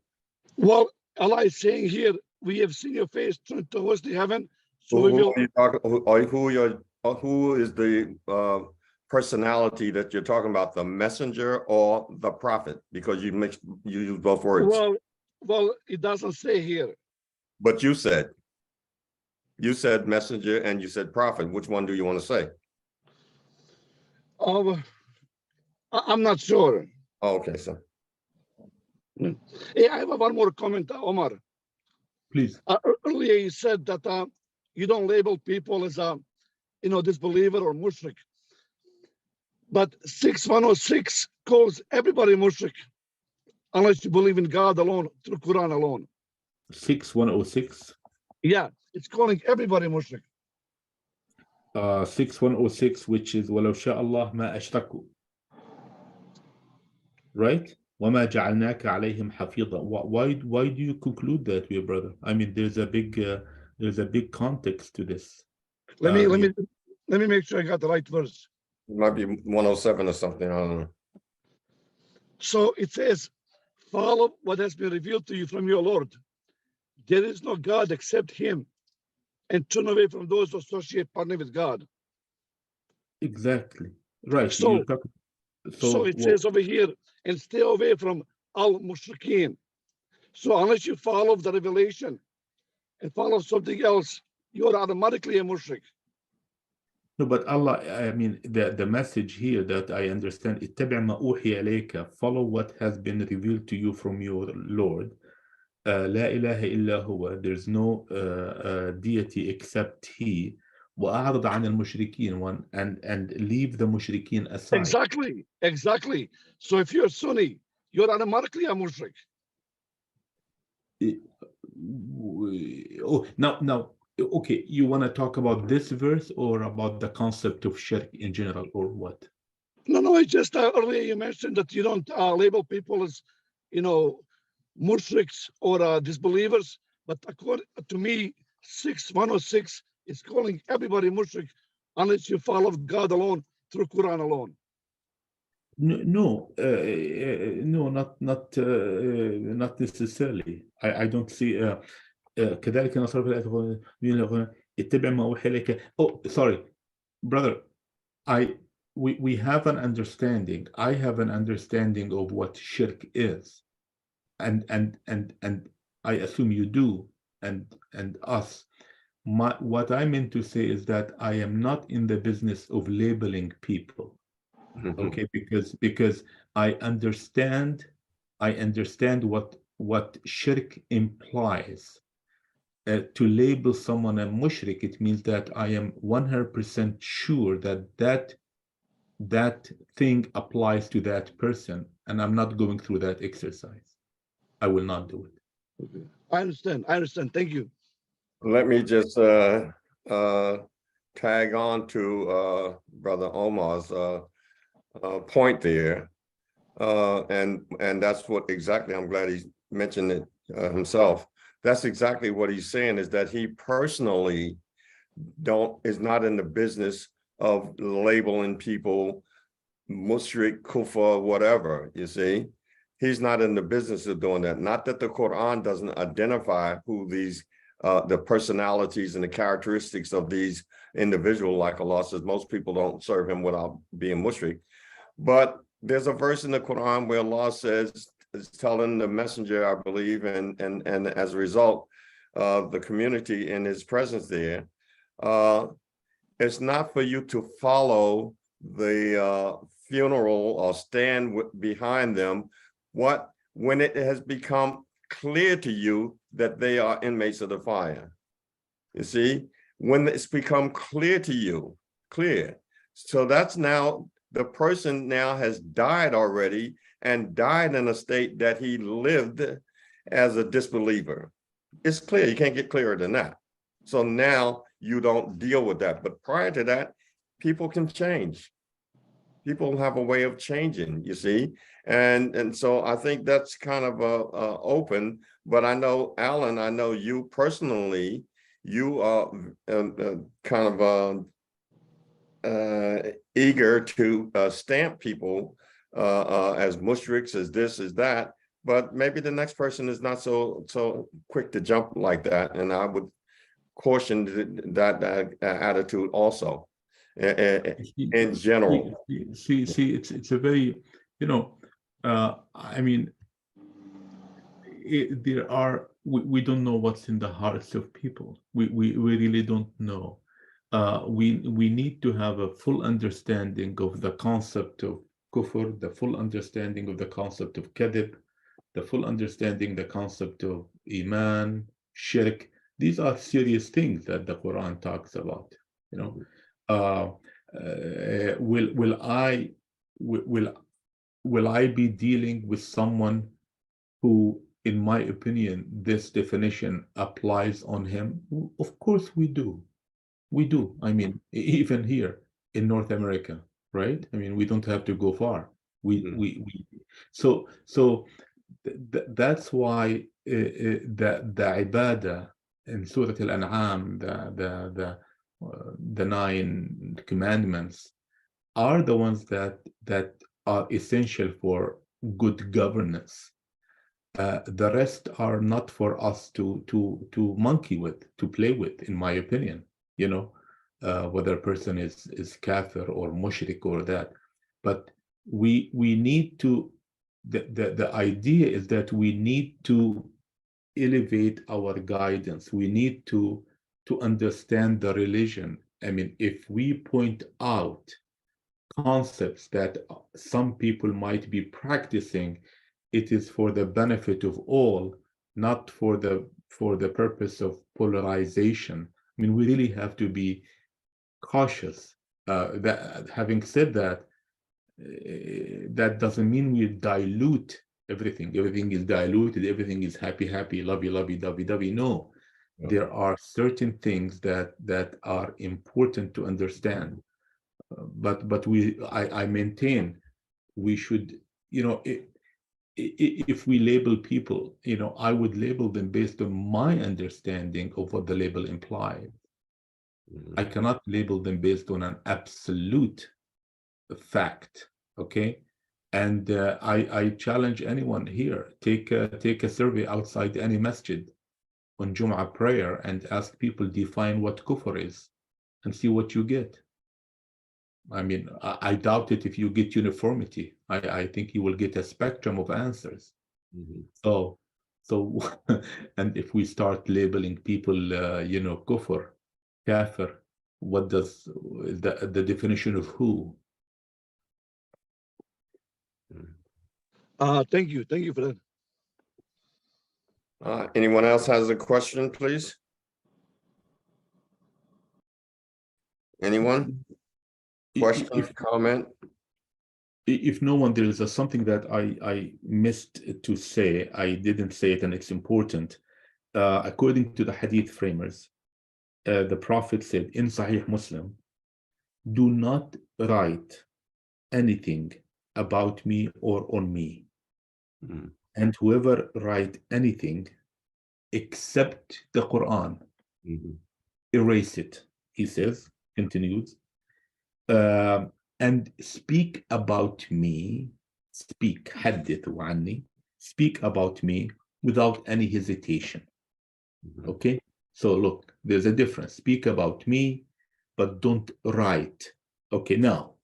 Well, Allah is saying here, we have seen your face turned towards the heaven. So Who is the personality that you're talking about, the messenger or the prophet? Because you use both words. Well, it doesn't say here. But you said messenger and you said prophet. Which one do you want to say? I'm not sure. Oh, okay, sir. Hey, I have one more comment, Omar. Please. Earlier you said that you don't label people as disbeliever or mushrik. But 6106 calls everybody mushrik, unless you believe in God alone, through Qur'an alone. 6106? Yeah, it's calling everybody mushrik. 6106, which is وَلَوْ شَاءَ اللَّهُ مَا أَشْرَكُوا. Right? وَمَا جَعَلْنَاكَ عَلَيْهِمْ حَفِيظًا. Why do you conclude that way, brother? I mean, there's a big context to this. Let me make sure I got the right verse. It might be 107 or something. I don't know. So it says, follow what has been revealed to you from your Lord. There is no God except him, and turn away from those who associate partner with God. Exactly. Right. So it says over here, and stay away from al-mushrikeen. So unless you follow the revelation and follow something else, you're automatically a mushrik. No, but Allah, I mean, the message here that I understand, اتبع ما أوحي إليك, follow what has been revealed to you from your Lord. لا إله إلا هو, there's no deity except he. وأعرض عن المشركين, and leave the mushrikeen aside. Exactly. So if you're Sunni, you're automatically a mushrik. Oh, now, okay, you want to talk about this verse or about the concept of shirk in general, or what? No, I just earlier you mentioned that you don't label people as, mushriks or disbelievers, but according to me, 6106 is calling everybody mushrik unless you follow God alone through Quran alone. No, not necessarily. I don't see. كذلك نصرف الآيات اتبع ما أوحي إليك. Oh, sorry, brother. We have an understanding. I have an understanding of what shirk is, and I assume you do, and us. What I meant to say is that I am not in the business of labeling people. Okay, because I understand what shirk implies. To label someone a mushrik, it means that I am 100% sure that thing applies to that person, and I'm not going through that exercise. I will not do it. Okay. I understand. Thank you. Let me just tag on to Brother Omar's point there, and that's what exactly, I'm glad he mentioned it himself. that's exactly what he's saying, is that he personally is not in the business of labeling people mushrik, kufar, whatever, you see. He's not in the business of doing that. Not that the Quran doesn't identify who these, the personalities and the characteristics of these individuals, like Allah says, most people don't serve him without being mushrik. But there's a verse in the Quran where Allah says, is telling the messenger, I believe, and as a result of the community in his presence there, it's not for you to follow the funeral or stand behind them. When it has become clear to you that they are inmates of the fire. You see, when it's become clear to you, so that's now, the person now has died already, and died in a state that he lived as a disbeliever. It's clear, you can't get clearer than that. So now you don't deal with that. But prior to that, people can change. People have a way of changing, you see. And so I think that's kind of open. But I know, Alan, I know you personally, you are kind of eager to stamp people as mushriks, as this, as that, but maybe the next person is not so quick to jump like that, and I would caution that attitude also in general. See, it's a very, I mean, we don't know what's in the hearts of people. We really don't know. We need to have a full understanding of the concept of kufr, the full understanding of the concept of kadhib, the full understanding the concept of iman, shirk. These are serious things that the Quran talks about. Will I be dealing with someone who, in my opinion, this definition applies on him? Of course we do. We do. I mean, even here in North America, right? I mean, we don't have to go far. So that's why the ibadah in Surah Al-An'am, the 9 commandments, are the ones that are essential for good governance. The rest are not for us to monkey with, to play with, in my opinion. Whether a person is kafir or mushrik or that, but we need to, the idea is that we need to elevate our guidance. We need to understand the religion. I mean, if we point out concepts that some people might be practicing, it is for the benefit of all, not for the purpose of polarization. I mean, we really have to be cautious. Having said that, that doesn't mean we dilute everything. Everything is diluted. Everything is happy, lovey, dovey. No, there are certain things that are important to understand. But I maintain we should, if we label people, I would label them based on my understanding of what the label implies. I cannot label them based on an absolute fact, okay? And I challenge anyone here, take a survey outside any masjid on Jum'ah prayer and ask people define what kufr is and see what you get. I mean, I doubt it if you get uniformity. I think you will get a spectrum of answers. So and if we start labeling people, kufr, kafir, what does the definition of who? Thank you for that. Anyone else has a question, please? Anyone? Question, comment? If no one, there is something that I missed to say. I didn't say it, and it's important. According to the Hadith framers, the Prophet said in Sahih Muslim, do not write anything about me or on me. And whoever write anything, except the Quran. Mhm. Erase it, he says, continues, and speak about me, speak, حدثوا عني, speak about me without any hesitation. Mhm. Okay, so look, there's a difference. Speak about me, but don't write. Okay, now,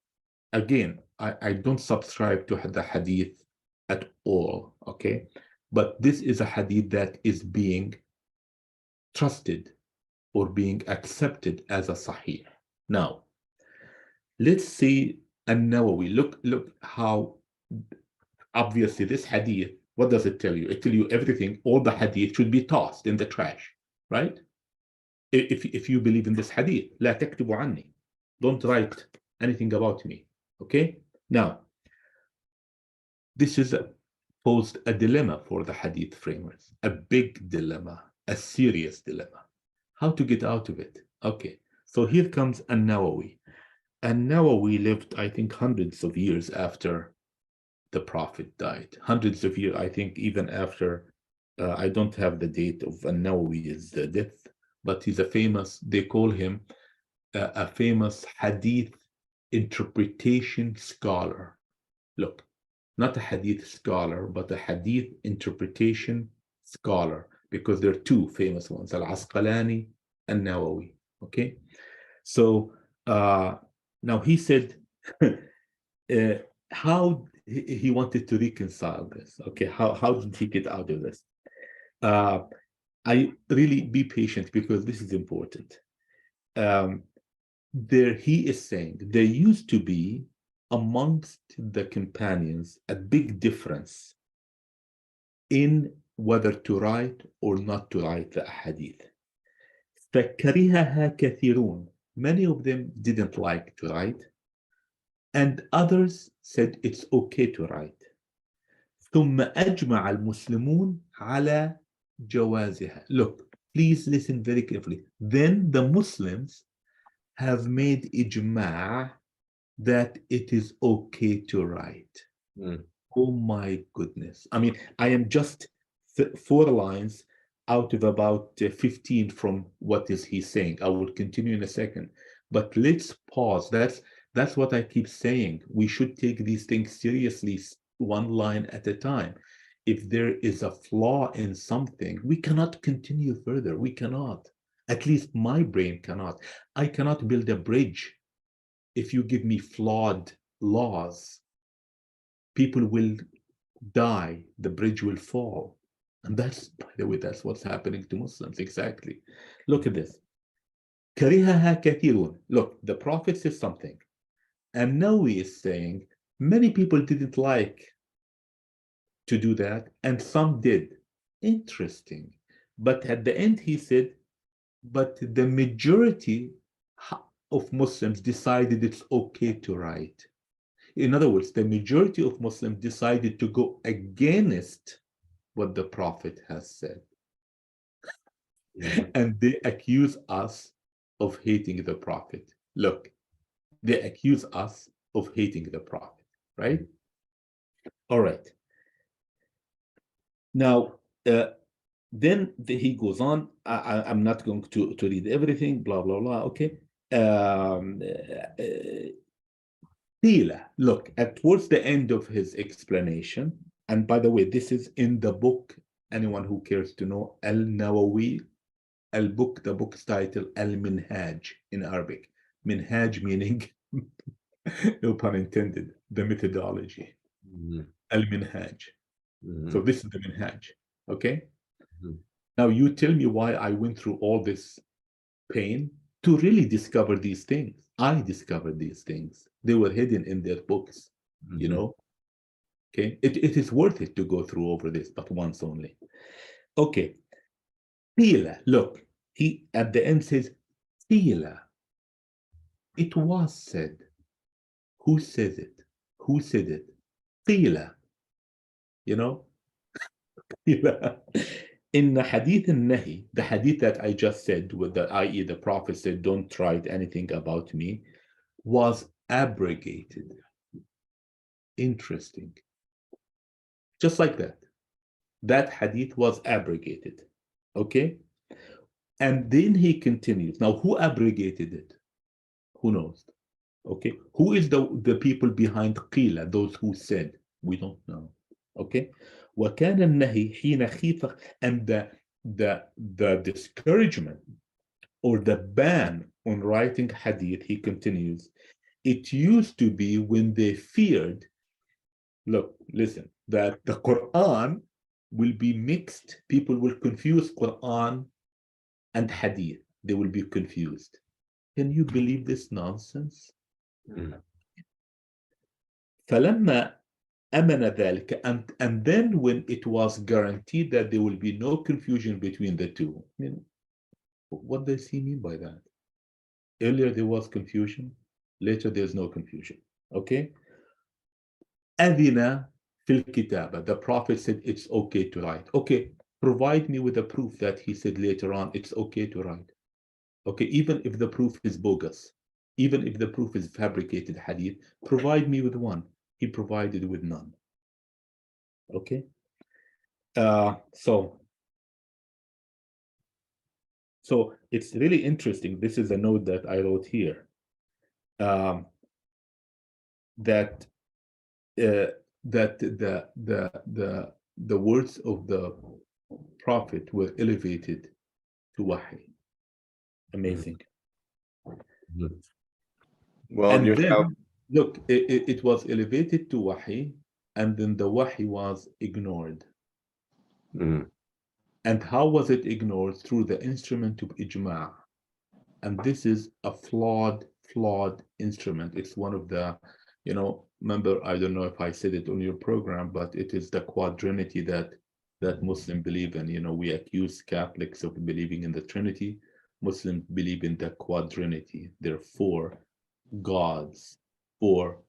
again, I don't subscribe to the hadith at all, okay? But this is a hadith that is being trusted or being accepted as a sahih. Now, let's see An-Nawawi. Look how obviously this hadith, what does it tell you? It tells you everything. All the hadith should be tossed in the trash, right? If you believe in this hadith, لا تكتبوا عني. Don't write anything about me. Okay? Now, this is posed a dilemma for the hadith framers, a big dilemma, a serious dilemma. How to get out of it? Okay, so here comes An-Nawawi. An-Nawawi lived, I think, hundreds of years after the Prophet died. Hundreds of years, I think, even after, I don't have the date of An-Nawawi's death, but he's a famous, they call him a famous hadith interpretation scholar. Look, not a hadith scholar, but a hadith interpretation scholar, because there are two famous ones, Al-Asqalani and Nawawi. Okay, so now he said how he wanted to reconcile this. Okay, how did he get out of this? I really be patient because this is important. There he is saying there used to be amongst the companions a big difference in whether to write or not to write the hadith. فكرهها كثيرون. Many of them didn't like to write, and others said it's okay to write. ثم أجمع المسلمون على جوازها. Look, please listen very carefully. Then the Muslims have made ijma' that it is okay to write. Mm. Oh my goodness. I mean, I am just 4 lines out of about 15 from what is he saying. I will continue in a second, but let's pause. That's what I keep saying. We should take these things seriously, one line at a time. If there is a flaw in something, we cannot continue further. We cannot. At least my brain cannot. I cannot build a bridge if you give me flawed laws. People will die, the bridge will fall. And that's, by the way, that's what's happening to Muslims, exactly. Look at this. كَرِهَهَا كَثِيرٌ. Look, the Prophet says something. And now he is saying, many people didn't like to do that, and some did. Interesting. But at the end he said, but the majority of Muslims decided it's okay to write. In other words, the majority of Muslims decided to go against what the Prophet has said. Mhm. And they accuse us of hating the Prophet. Look, they accuse us of hating the Prophet, right? All right. Now, then he goes on. I'm not going to read everything, blah, blah, blah, okay? Look, towards the end of his explanation, and by the way, this is in the book, anyone who cares to know, Al-Nawawi, the book's title, Al-Minhaj in Arabic. Minhaj meaning, no pun intended, the methodology. Mhm. Al-Minhaj. Mhm. So this is the Minhaj, okay? Mhm. Now you tell me why I went through all this pain to really discover these things. I discovered these things. They were hidden in their books, you Mhm. know? Okay, it is worth it to go through over this, but once only. Okay, Qila, look, he at the end says, Qila, it was said. Who says it? Who said it? Qila, you know? Qila. In the hadith al-Nahi, the hadith that I just said, with the i.e. the Prophet said, don't write anything about me, was abrogated. Interesting. Just like that. That hadith was abrogated. Okay? And then he continues. Now, who abrogated it? Who knows? Okay? Who is the people behind qila, those who said? We don't know. Okay? وَكَانَ النَّهِي حِينَ خِيفَ. And the discouragement or the ban on writing hadith, he continues, it used to be when they feared, look, listen, that the Quran will be mixed. People will confuse Quran and hadith. They will be confused. Can you believe this nonsense? فلما أمن ذلك, and then when it was guaranteed that there will be no confusion between the two. I mean, what does he mean by that? Earlier there was confusion, later there's no confusion. Okay? أذن في الكتابة. The Prophet said it's okay to write. Okay, provide me with a proof that he said later on it's okay to write. Okay, even if the proof is bogus, even if the proof is fabricated hadith, provide me with one. He provided with none. Okay, so it's really interesting. This is a note that I wrote here. That the words of the Prophet were elevated to wahi. Amazing. Well, And you then, have, look, it was elevated to wahi, and then the wahi was ignored. And how was it ignored? Through the instrument of ijma'. And this is a flawed instrument. It's one of the, remember, I don't know if I said it on your program, but it is the quadrinity that Muslims believe in. We accuse Catholics of believing in the Trinity. Muslims believe in the quadrinity. There are four gods, four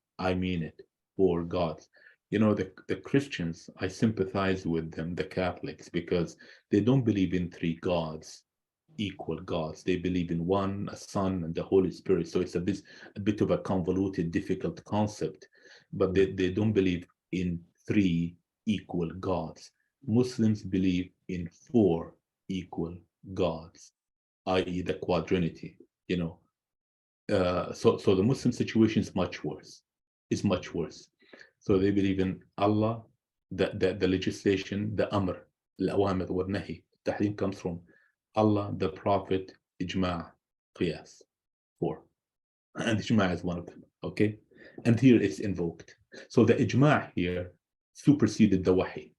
gods. The Christians, I sympathize with them, the Catholics, because they don't believe in three gods, equal gods. They believe in one, a Son, and the Holy Spirit. So it's a bit of a convoluted, difficult concept, but they don't believe in three equal gods. Muslims believe in four equal gods, i.e. the quadrinity, so the Muslim situation is much worse. It's much worse. So they believe in Allah, the legislation, the Amr, al-awamir wa nahi. Tahrim comes from Allah, the Prophet, ijma', qiyas, four. And ijma' is one of them, okay? And here it's invoked. So the ijma' here superseded the wahi.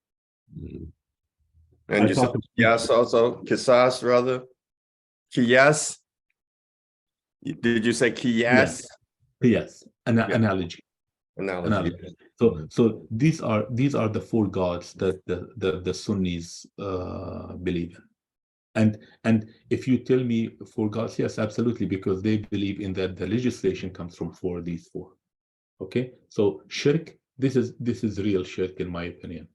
and you said qiyas also, qisas rather, qiyas. Did you say qiyas? Qiyas, analogy. Analogy. So these are the four gods that the Sunnis believe in. And if you tell me four gods, yes, absolutely, because they believe in that the legislation comes from these four. Okay, so shirk, this is real shirk in my opinion.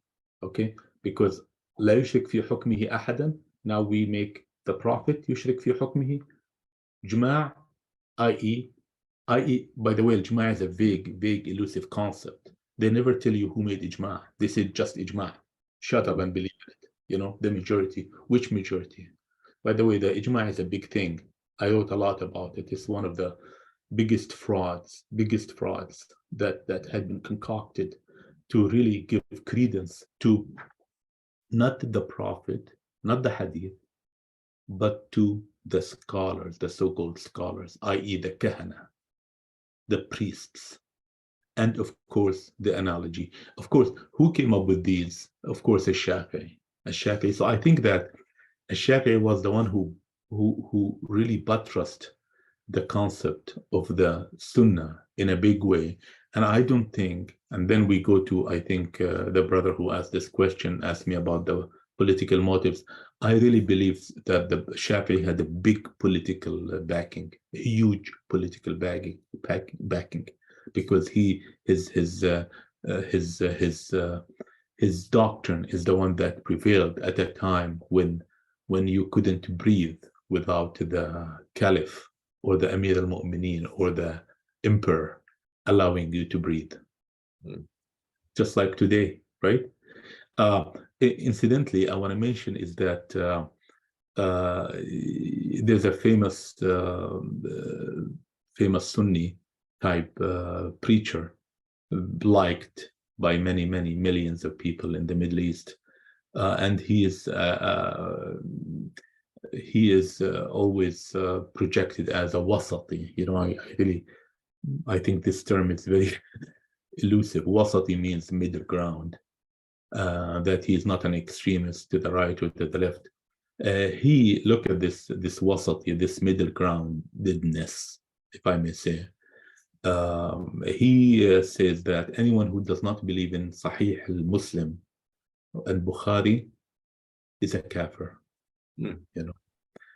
Okay, because لا يشرك في حكمه أحدا. Now we make the Prophet يشرك في حكمه. جماع, i.e., by the way, ijma' is a vague, elusive concept. They never tell you who made ijma'. They say just ijma'. Shut up and believe it. The majority. Which majority? By the way, the ijma' is a big thing. I wrote a lot about it. It's one of the biggest frauds that had been concocted to really give credence to not the Prophet, not the Hadith, but to the scholars, the so-called scholars, i.e. the kahana, the priests, and of course the analogy. Of course, who came up with these? Of course, Shafi'i. So I think that Shafi'i was the one who really buttressed the concept of the Sunnah in a big way. And I don't think, and then we go to, I think the brother who asked this question asked me about the political motives. I really believe that the Shafi'i had a big political backing, huge political backing, because his doctrine is the one that prevailed at a time when you couldn't breathe without the caliph or the Amir al-Mu'mineen or the emperor allowing you to breathe. Just like today, right? Incidentally, I want to mention is that there's a famous Sunni type preacher liked by many millions of people in the Middle East, and he is always projected as a wasati. You know, I think this term is very elusive. Wasati means middle ground, that he is not an extremist to the right or to the left. He look at this wasati, this middle groundedness, if I may say. He says that anyone who does not believe in Sahih al-Muslim and Bukhari is a kafir. You know,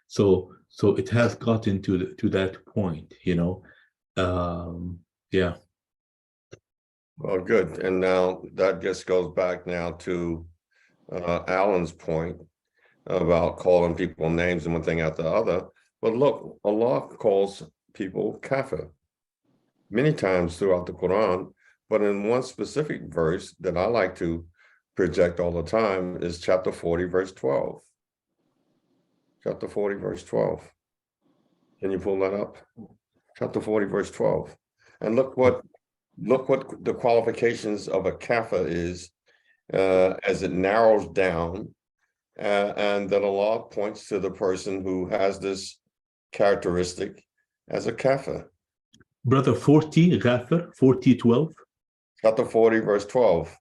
so it has gotten to that point. You know, yeah. Well, good. And now that just goes back now to Alan's point about calling people names and one thing after the other. But look, Allah calls people kafir many times throughout the Quran, but in one specific verse that I like to project all the time is chapter 40, verse 12. Chapter 40, verse 12. Can you pull that up? Chapter 40, verse 12. And look what the qualifications of a kafir is as it narrows down, and that Allah points to the person who has this characteristic as a kafir. Brother, 40, Ghafir, 40, 12. Chapter 40, verse 12.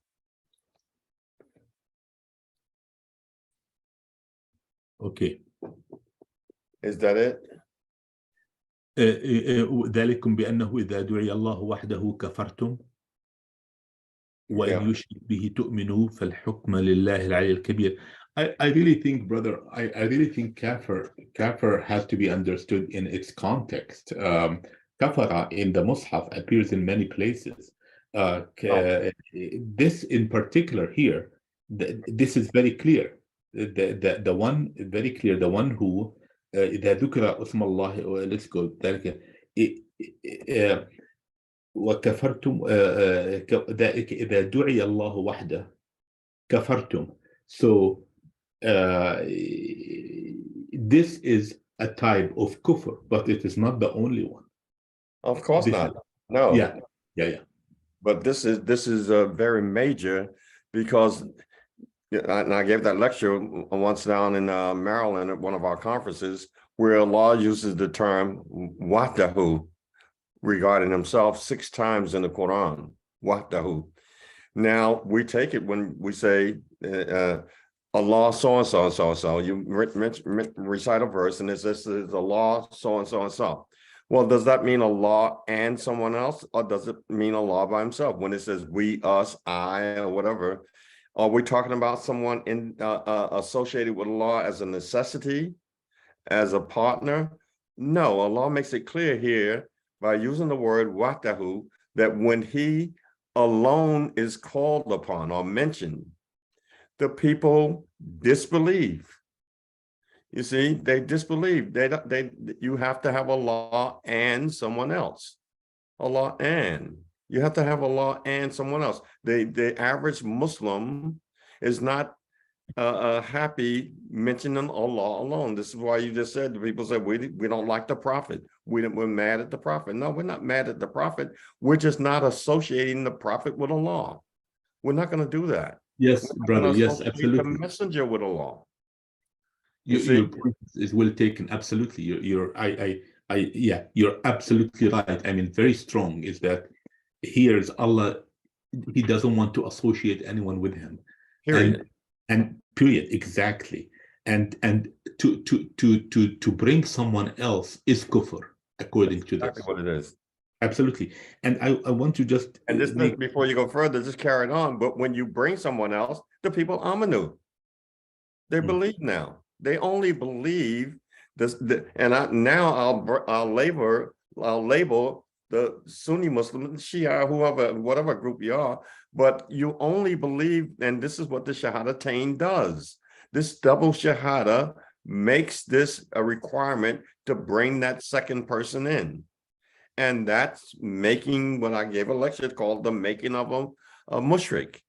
Okay. Is that it? ذلكم بأنه إذا دعي الله وحده كفرتم وإن يشرك به تؤمنوا فالحكم لله العلي الكبير. I really think, brother, I really think kafir has to be understood in its context. Kafara in the Mus'haf appears in many places. This in particular here, this is very clear. The one very clear, the one who إذا ذكر اسم الله, let's go ذلك وكفرتم إذا دعي الله وحده كفرتم. So this is a type of kufr, but it is not the only one. Of course not. No. Yeah. But this is very major, because and I gave that lecture once down in Maryland at one of our conferences, where Allah uses the term wahdahu regarding himself 6 times in the Quran. Wahdahu. Now we take it when we say Allah so and so and so and so. You recite a verse and it says this is Allah so and so and so. Well, does that mean Allah and someone else, or does it mean Allah by himself? When it says we, us, I, or whatever, are we talking about someone associated with Allah as a necessity, as a partner? No, Allah makes it clear here by using the word wahdahu that when he alone is called upon or mentioned, the people disbelieve. You see, they disbelieve. You have to have Allah and someone else. Allah and. You have to have Allah and someone else. The average Muslim is not happy mentioning Allah alone. This is why you just said, the people say, we don't like the Prophet. We're mad at the Prophet. No, we're not mad at the Prophet. We're just not associating the Prophet with Allah. We're not going to do that. Yes, brother. Yes, absolutely. The messenger with Allah. Your point is well taken. Absolutely. You're absolutely right. I mean, very strong is that here is Allah. He doesn't want to associate anyone with him. Period. And period. Exactly. And to bring someone else is kufr, according to this. Exactly what it is. Absolutely. And I want to just before you go further, just carry it on. But when you bring someone else, the people amanu. They believe now. They only believe this. I'll label the Sunni Muslim, Shia, whoever, whatever group you are, but you only believe, and this is what the Shahadatain does. This double Shahada makes this a requirement to bring that second person in. And that's making what I gave a lecture called the making of a mushrik.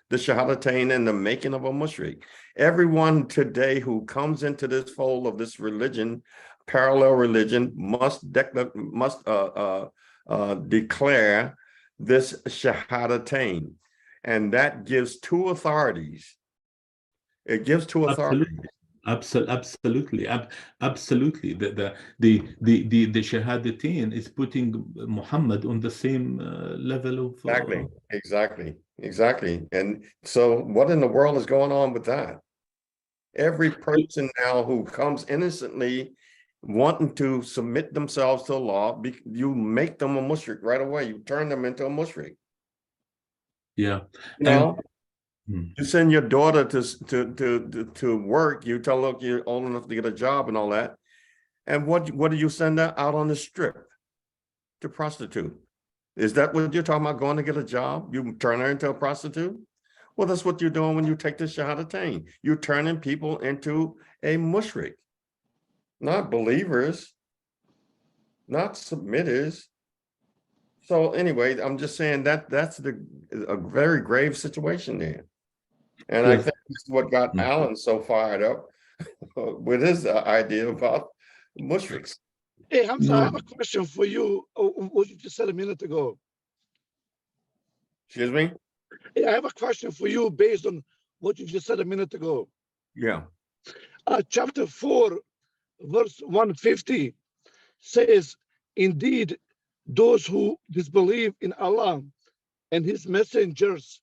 the Shahadatain and the making of a mushrik. Everyone today who comes into this fold of this religion, parallel religion, must declare this Shahadatain. And that gives two authorities. It gives two authorities. Absolutely. The Shahadatain is putting Muhammad on the same level of Exactly. And so what in the world is going on with that? Every person now who comes innocently wanting to submit themselves to law, you make them a mushrik right away. You turn them into a mushrik. Yeah. You know, you send your daughter to work, you tell her you're old enough to get a job and all that. And what do you send her out on the strip to prostitute? Is that what you're talking about, going to get a job? You turn her into a prostitute? Well, that's what you're doing when you take the Shahadatain. You're turning people into a mushrik. Not believers, not submitters. So anyway, I'm just saying that's a very grave situation there. And I think this is what got Alan so fired up with his idea about mushriks. Hey, Hamza, I have a question for you. What you just said a minute ago. Excuse me? Hey, I have a question for you based on what you just said a minute ago. Yeah. Chapter 4, verse 150 says, indeed, those who disbelieve in Allah and his messengers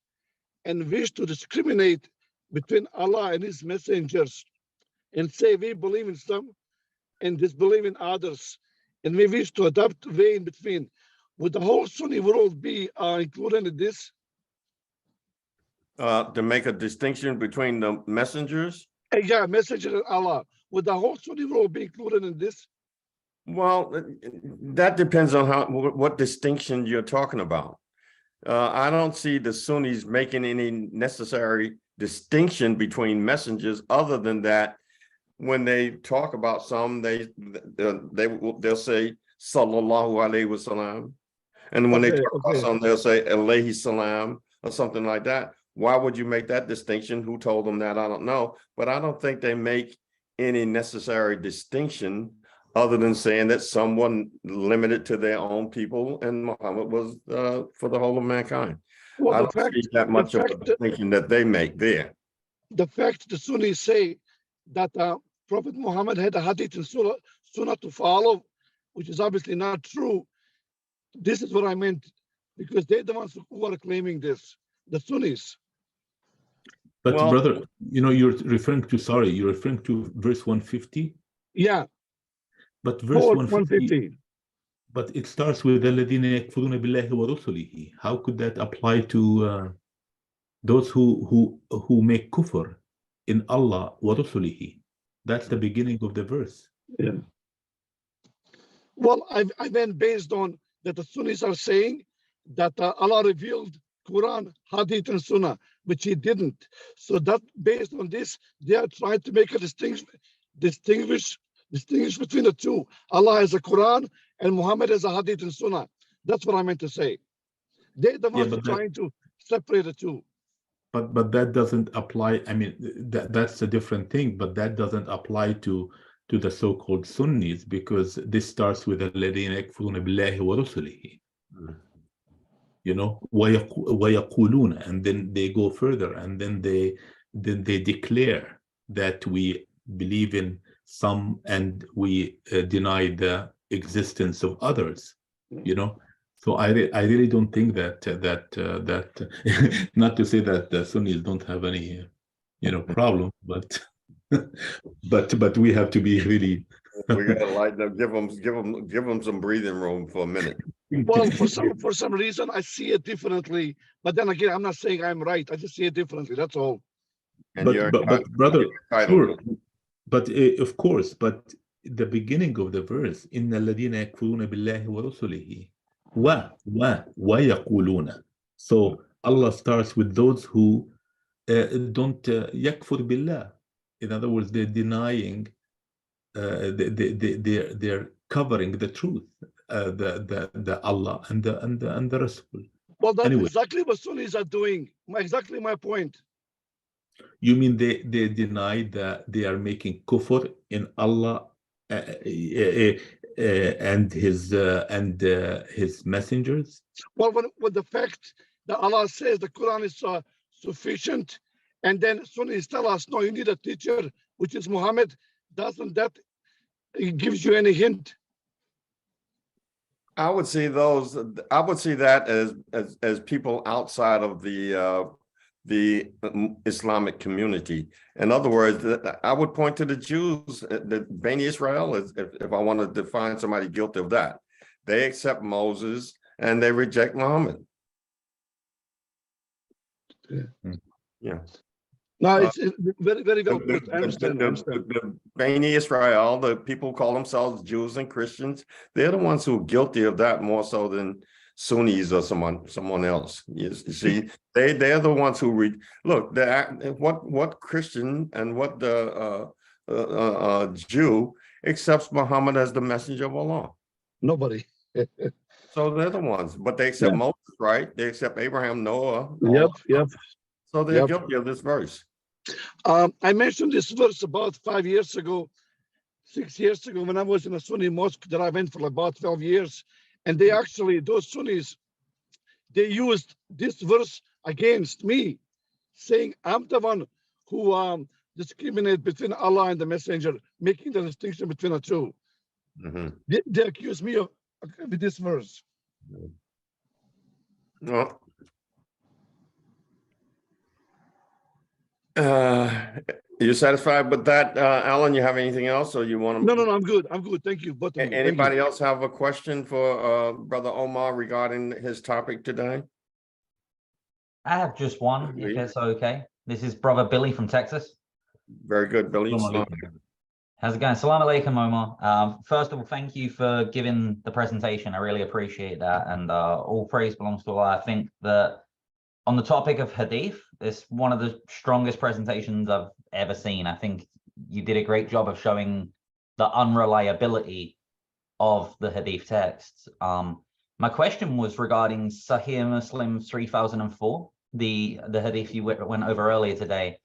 and wish to discriminate between Allah and his messengers and say we believe in some and disbelieve in others and we wish to adopt a way in between, would the whole Sunni world be included in this? To make a distinction between the messengers? Yeah, messenger of Allah. Would the whole Sunni world be included in this? Well, that depends on what distinction you're talking about. I don't see the Sunnis making any necessary distinction between messengers other than that when they talk about some, they'll say Sallallahu Alaihi Wasallam. And when they talk about some, they'll say Alayhi Salam or something like that. Why would you make that distinction? Who told them that? I don't know. But I don't think they make any necessary distinction other than saying that someone limited to their own people and Muhammad was for the whole of mankind. Well, I don't see that much of a distinction that they make there. The fact the Sunnis say that Prophet Muhammad had a hadith and sunnah to follow, which is obviously not true. This is what I meant, because they're the ones who are claiming this, the Sunnis. But brother, you're referring to verse 150? Yeah. But verse 150, but it starts with الَّذِينَ يَكْفُرُونَ بِاللَّهِ وَرُسُلِهِ. How could that apply to those who make kufr in Allah wa rusulihi? That's the beginning of the verse. Yeah. Well, I meant based on that the Sunnis are saying that Allah revealed Quran, Hadith, and Sunnah, which he didn't. So that based on this, they are trying to make a distinguish between the two. Allah has a Quran and Muhammad has a Hadith and Sunnah. That's what I meant to say. They're the ones trying to separate the two. But that doesn't apply. I mean, that's a different thing. But that doesn't apply to the so-called Sunnis, because this starts with الَّذِينَ يَكْفُرُونَ بِاللَّهِ وَرُسُلِهِ. وَيَقُولُونَ, and then they go further, and then they declare that we believe in some and we deny the existence of others. So I really don't think that not to say that the Sunnis don't have any problem, but we have to be really we gotta lighten up, give them some breathing room for a minute. Well, for some reason I see it differently, but then again, I'm not saying I'm right. I just see it differently. That's all. And but brother, sure. But of course, but the beginning of the verse, إِنَّ الَّذِينَ يَكْفُرُونَ بِاللَّهِ وَرُسُلِهِ وَيَقُولُونَ. So Allah starts with those who don't yakfur billah. In other words, they're denying, they're covering the truth, the Allah and the Rasul. Well, that's Anyway. exactly what Sunnis are doing. Exactly my point. You mean they deny that they are making kufr in Allah and his messengers? Well, with the fact that Allah says the Quran is sufficient, and then Sunnis tell us, no, you need a teacher, which is Muhammad, doesn't that it gives you any hint? I would see that as people outside of the Islamic community. In other words, I would point to the Jews, the Bani Israel, if I wanted to find somebody guilty of that. They accept Moses and they reject Muhammad. Yeah. No, it's very, very well put. I understand. The Bani Israel, the people who call themselves Jews and Christians, they're the ones who are guilty of that more so than Sunnis or someone else. You see, they're the ones who read. Look, what Christian and what the Jew accepts Muhammad as the messenger of Allah? Nobody. So they're the ones, but they accept Moses, right? They accept Abraham, Noah. Yep. So they're guilty of this verse. I mentioned this verse about 5 years ago, 6 years ago, when I was in a Sunni mosque that I went for about 12 years. And they actually, those Sunnis, they used this verse against me, saying I'm the one who discriminate between Allah and the messenger, making the distinction between the two. They accuse me of with this verse. Well, you satisfied with that, Alan? You have anything else, or you want to? No, I'm good. I'm good. Thank you. Both of you. Anybody else have a question for Brother Omar regarding his topic today? I have just one, if it's okay. This is Brother Billy from Texas. Very good, Billy. How's it going? Salamun Alaykum, Omar. First of all, thank you for giving the presentation. I really appreciate that. And all praise belongs to Allah. I think that on the topic of Hadith, it's one of the strongest presentations I've ever seen. I think you did a great job of showing the unreliability of the Hadith texts. My question was regarding Sahih Muslim 3004, the Hadith you went over earlier today,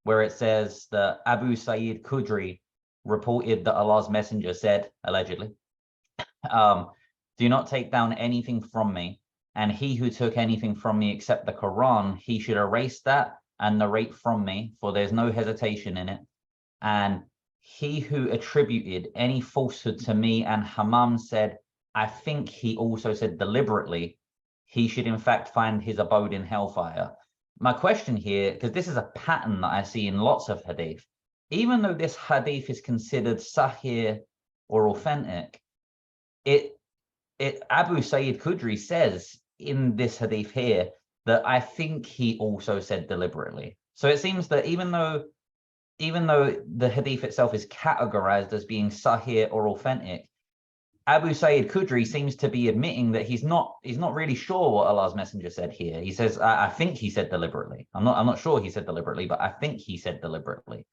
where it says that Abu Sa'id Khudri reported that Allah's messenger said, allegedly, do not take down anything from me. And he who took anything from me except the Quran, he should erase that and narrate from me, for there's no hesitation in it. And he who attributed any falsehood to me and Hammam said, I think he also said deliberately, he should in fact find his abode in hellfire. My question here, because this is a pattern that I see in lots of hadith, even though this hadith is considered sahih or authentic, Abu Sa'id Khudri says in this hadith here that I think he also said deliberately. So it seems that even though the hadith itself is categorized as being sahih or authentic, Abu Sa'id Khudri seems to be admitting that he's not really sure what Allah's messenger said here. He says, I think he said deliberately. I'm not sure he said deliberately, but I think he said deliberately.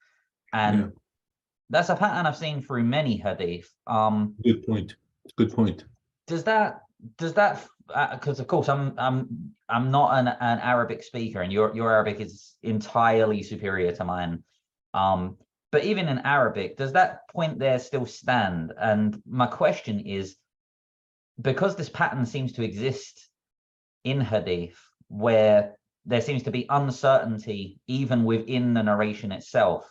And that's a pattern I've seen through many hadith. Good point. Good point. Does that because of course I'm not an Arabic speaker, and your Arabic is entirely superior to mine. But even in Arabic, does that point there still stand? And my question is, because this pattern seems to exist in hadith, where there seems to be uncertainty even within the narration itself,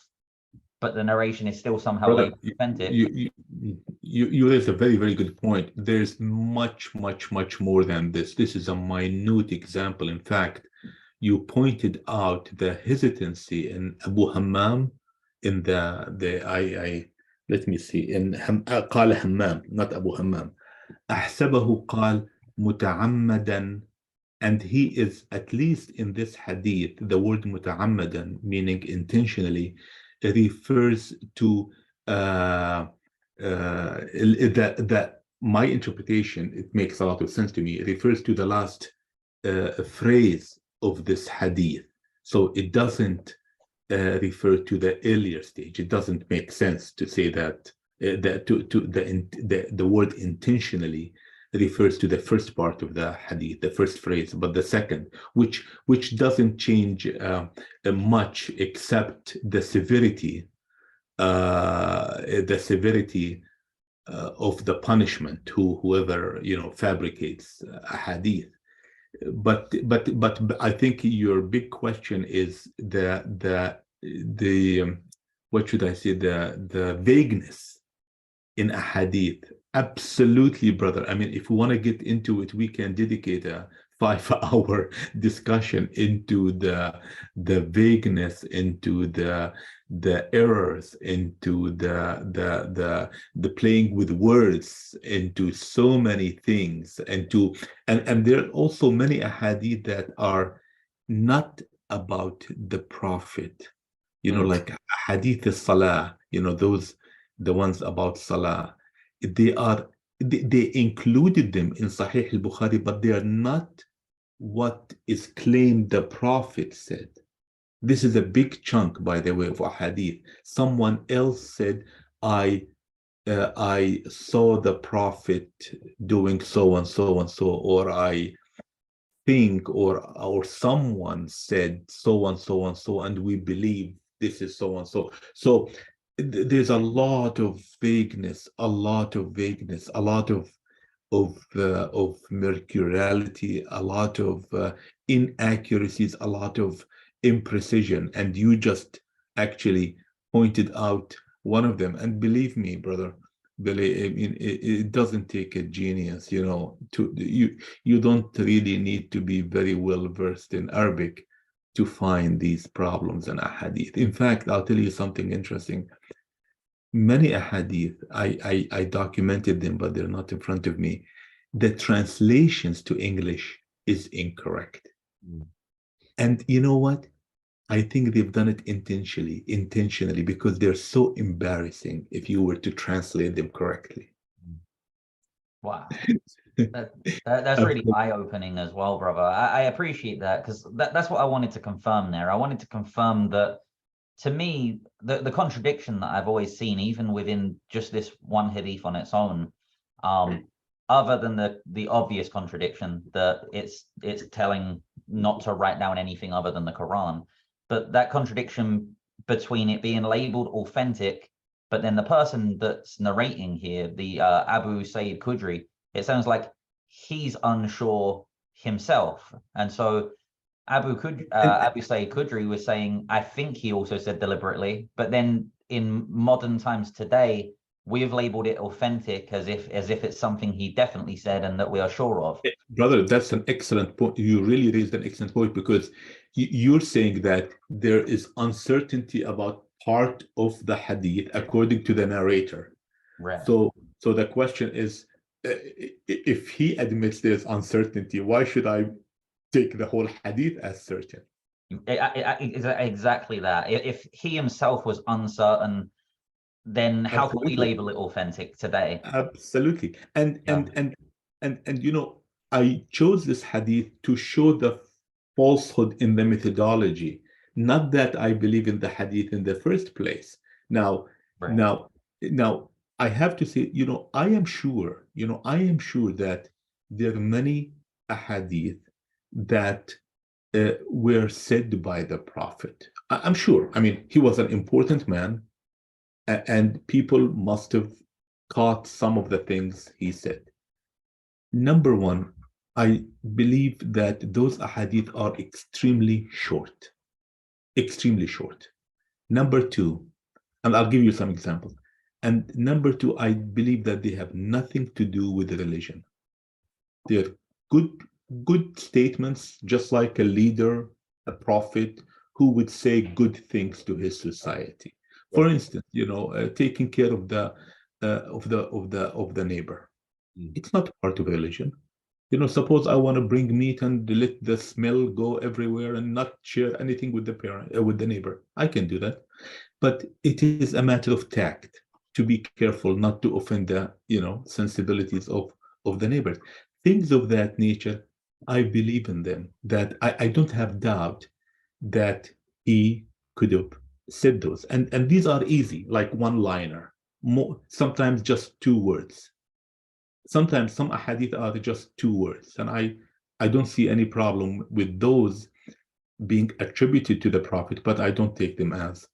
but the narration is still somehow authentic. You raise a very, very good point. There's much more than this. This is a minute example. In fact, you pointed out the hesitancy in Abu Hammam in let me see, in قال حمام, not Abu Hammam. أحسبه قال متعمدا, and he is, at least in this hadith, the word متعمدا, meaning intentionally, refers to that my interpretation, it makes a lot of sense to me, it refers to the last phrase of this hadith. So it doesn't refer to the earlier stage. It doesn't make sense to say that the word intentionally refers to the first part of the hadith, the first phrase, but the second, which doesn't change much except the severity of the punishment to whoever fabricates a hadith. But I think your big question is the what should I say, the vagueness in a hadith. Absolutely, brother. I mean, if we want to get into it, we can dedicate a 5-hour discussion into the vagueness, into the errors, into the playing with words, into so many things, and there are also many ahadith that are not about the Prophet, like hadith as-salah, the ones about salah. They included them in Sahih al-Bukhari, but they are not what is claimed the Prophet said. This is a big chunk, by the way, of a hadith. Someone else said, I saw the Prophet doing so and so and so, or I think, or someone said so and so and so, and we believe this is so and so. So there's a lot of vagueness, a lot of mercuriality, a lot of inaccuracies, a lot of imprecision, and you just actually pointed out one of them. And believe me, brother Billy, I mean, it doesn't take a genius, you don't really need to be very well versed in Arabic to find these problems in ahadith. In fact, I'll tell you something interesting. Many ahadith, I documented them, but they're not in front of me. The translations to English is incorrect. And you know what? I think they've done it intentionally, because they're so embarrassing if you were to translate them correctly. Wow. That's really eye-opening as well, brother. I appreciate that, because that's what I wanted to confirm there. I wanted to confirm that, to me, the contradiction that I've always seen, even within just this one hadith on its own, other than the obvious contradiction that it's telling not to write down anything other than the Quran, but that contradiction between it being labeled authentic, but then the person that's narrating here, the Abu Sayyid Khudri, it sounds like he's unsure himself. And so Abu Sayyid Khudri was saying, I think he also said deliberately, but then in modern times today, we've labeled it authentic as if it's something he definitely said and that we are sure of. Brother, that's an excellent point. You really raised an excellent point, because you're saying that there is uncertainty about part of the hadith according to the narrator. Right. So the question is, if he admits there's uncertainty, why should I take the whole hadith as certain? Exactly that. If he himself was uncertain, then how can we label it authentic today? Absolutely. And I chose this hadith to show the falsehood in the methodology, not that I believe in the hadith in the first place. Now I have to say, I am sure that there are many ahadith that were said by the Prophet. I'm sure. I mean, he was an important man, and people must have caught some of the things he said. Number one, I believe that those ahadith are extremely short. Number two, and I'll give you some examples. And number two, I believe that they have nothing to do with the religion. They're good statements, just like a leader, a prophet, who would say good things to his society. For instance, taking care of the neighbor. It's not part of religion. Suppose I want to bring meat and let the smell go everywhere and not share anything with the neighbor. I can do that, but it is a matter of tact to be careful not to offend the sensibilities of the neighbors. Things of that nature, I believe in them. That I don't have doubt that he could have said those, and these are easy, like one-liner, sometimes just 2 words. sometimes some ahadith are just 2 words, and I don't see any problem with those being attributed to the Prophet, but I don't take them as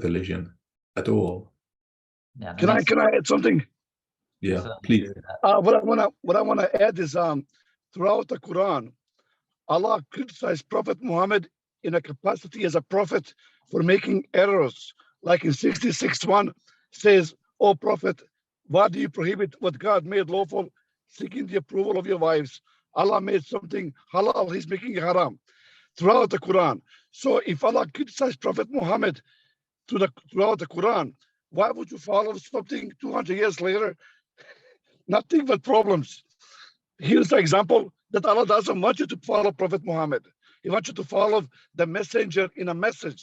religion at all. Yeah, Can I add something? Yeah, certainly please. agree with that. What I wanna add is throughout the Quran, Allah criticized Prophet Muhammad in a capacity as a prophet for making errors. Like in 66:1 says, "O Prophet, why do you prohibit what God made lawful, seeking the approval of your wives? Allah made something halal, He's making it haram." Throughout the Quran. So if Allah criticized Prophet Muhammad throughout the Quran, why would you follow something 200 years later? Nothing but problems. Here's the example that Allah doesn't want you to follow Prophet Muhammad. He wants you to follow the messenger in a message.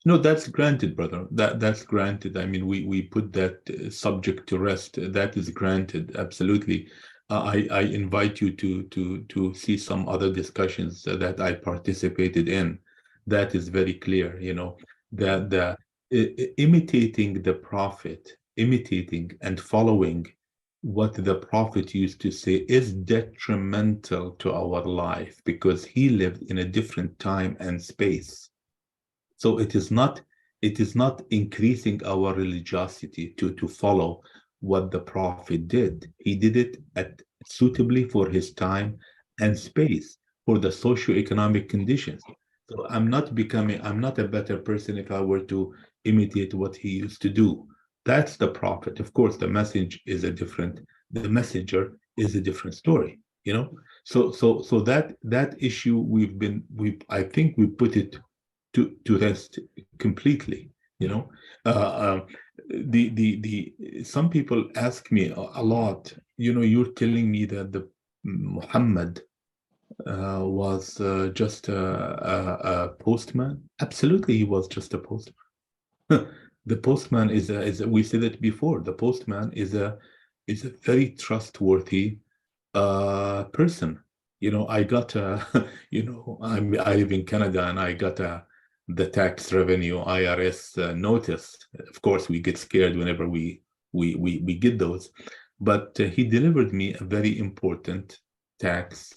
No, that's granted, brother. That's granted. I mean, we put that subject to rest. That is granted, absolutely. I invite you to see some other discussions that I participated in. That is very clear, you know, that imitating the Prophet, imitating and following what the Prophet used to say is detrimental to our life because he lived in a different time and space. So it is not increasing our religiosity to follow what the Prophet did. He did it suitably for his time and space, for the socio-economic conditions. So I'm not a better person if I were to imitate what he used to do. That's the Prophet. Of course, the messenger is a different story, you know. So that issue I think we put it to rest completely, you know. Some people ask me a lot, you know, you're telling me that the Muhammad was just a postman. Absolutely, he was just a postman. The postman is we said it before, the postman is a very trustworthy person. You know, I got you know, I live in Canada and I got the tax revenue IRS notice. Of course, we get scared whenever we get those, but he delivered me a very important tax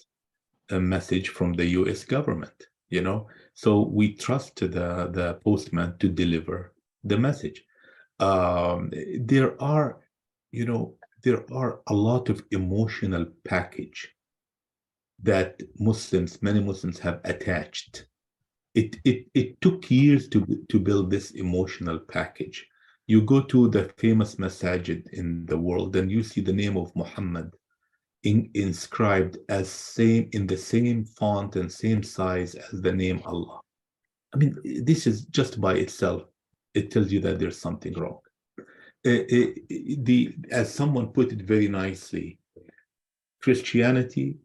message from the U.S. government. You know, so we trust the postman to deliver the message. There are, you know, there are a lot of emotional package that many Muslims have attached. It took years to build this emotional package. You go to the famous masajid in the world and you see the name of Muhammad inscribed in the same font and same size as the name Allah. I mean, this is just by itself, it tells you that there's something wrong. As someone put it very nicely, Christianity,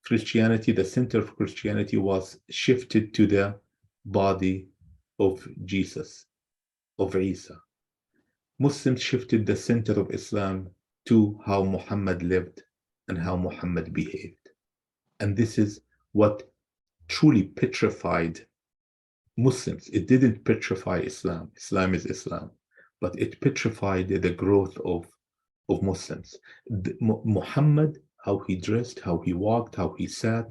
the center of Christianity was shifted to the body of Jesus, of Isa. Muslims shifted the center of Islam to how Muhammad lived and how Muhammad behaved. And this is what truly petrified Muslims. It didn't petrify Islam. Islam is Islam, but it petrified the growth of Muslims. Muhammad, how he dressed, how he walked, how he sat.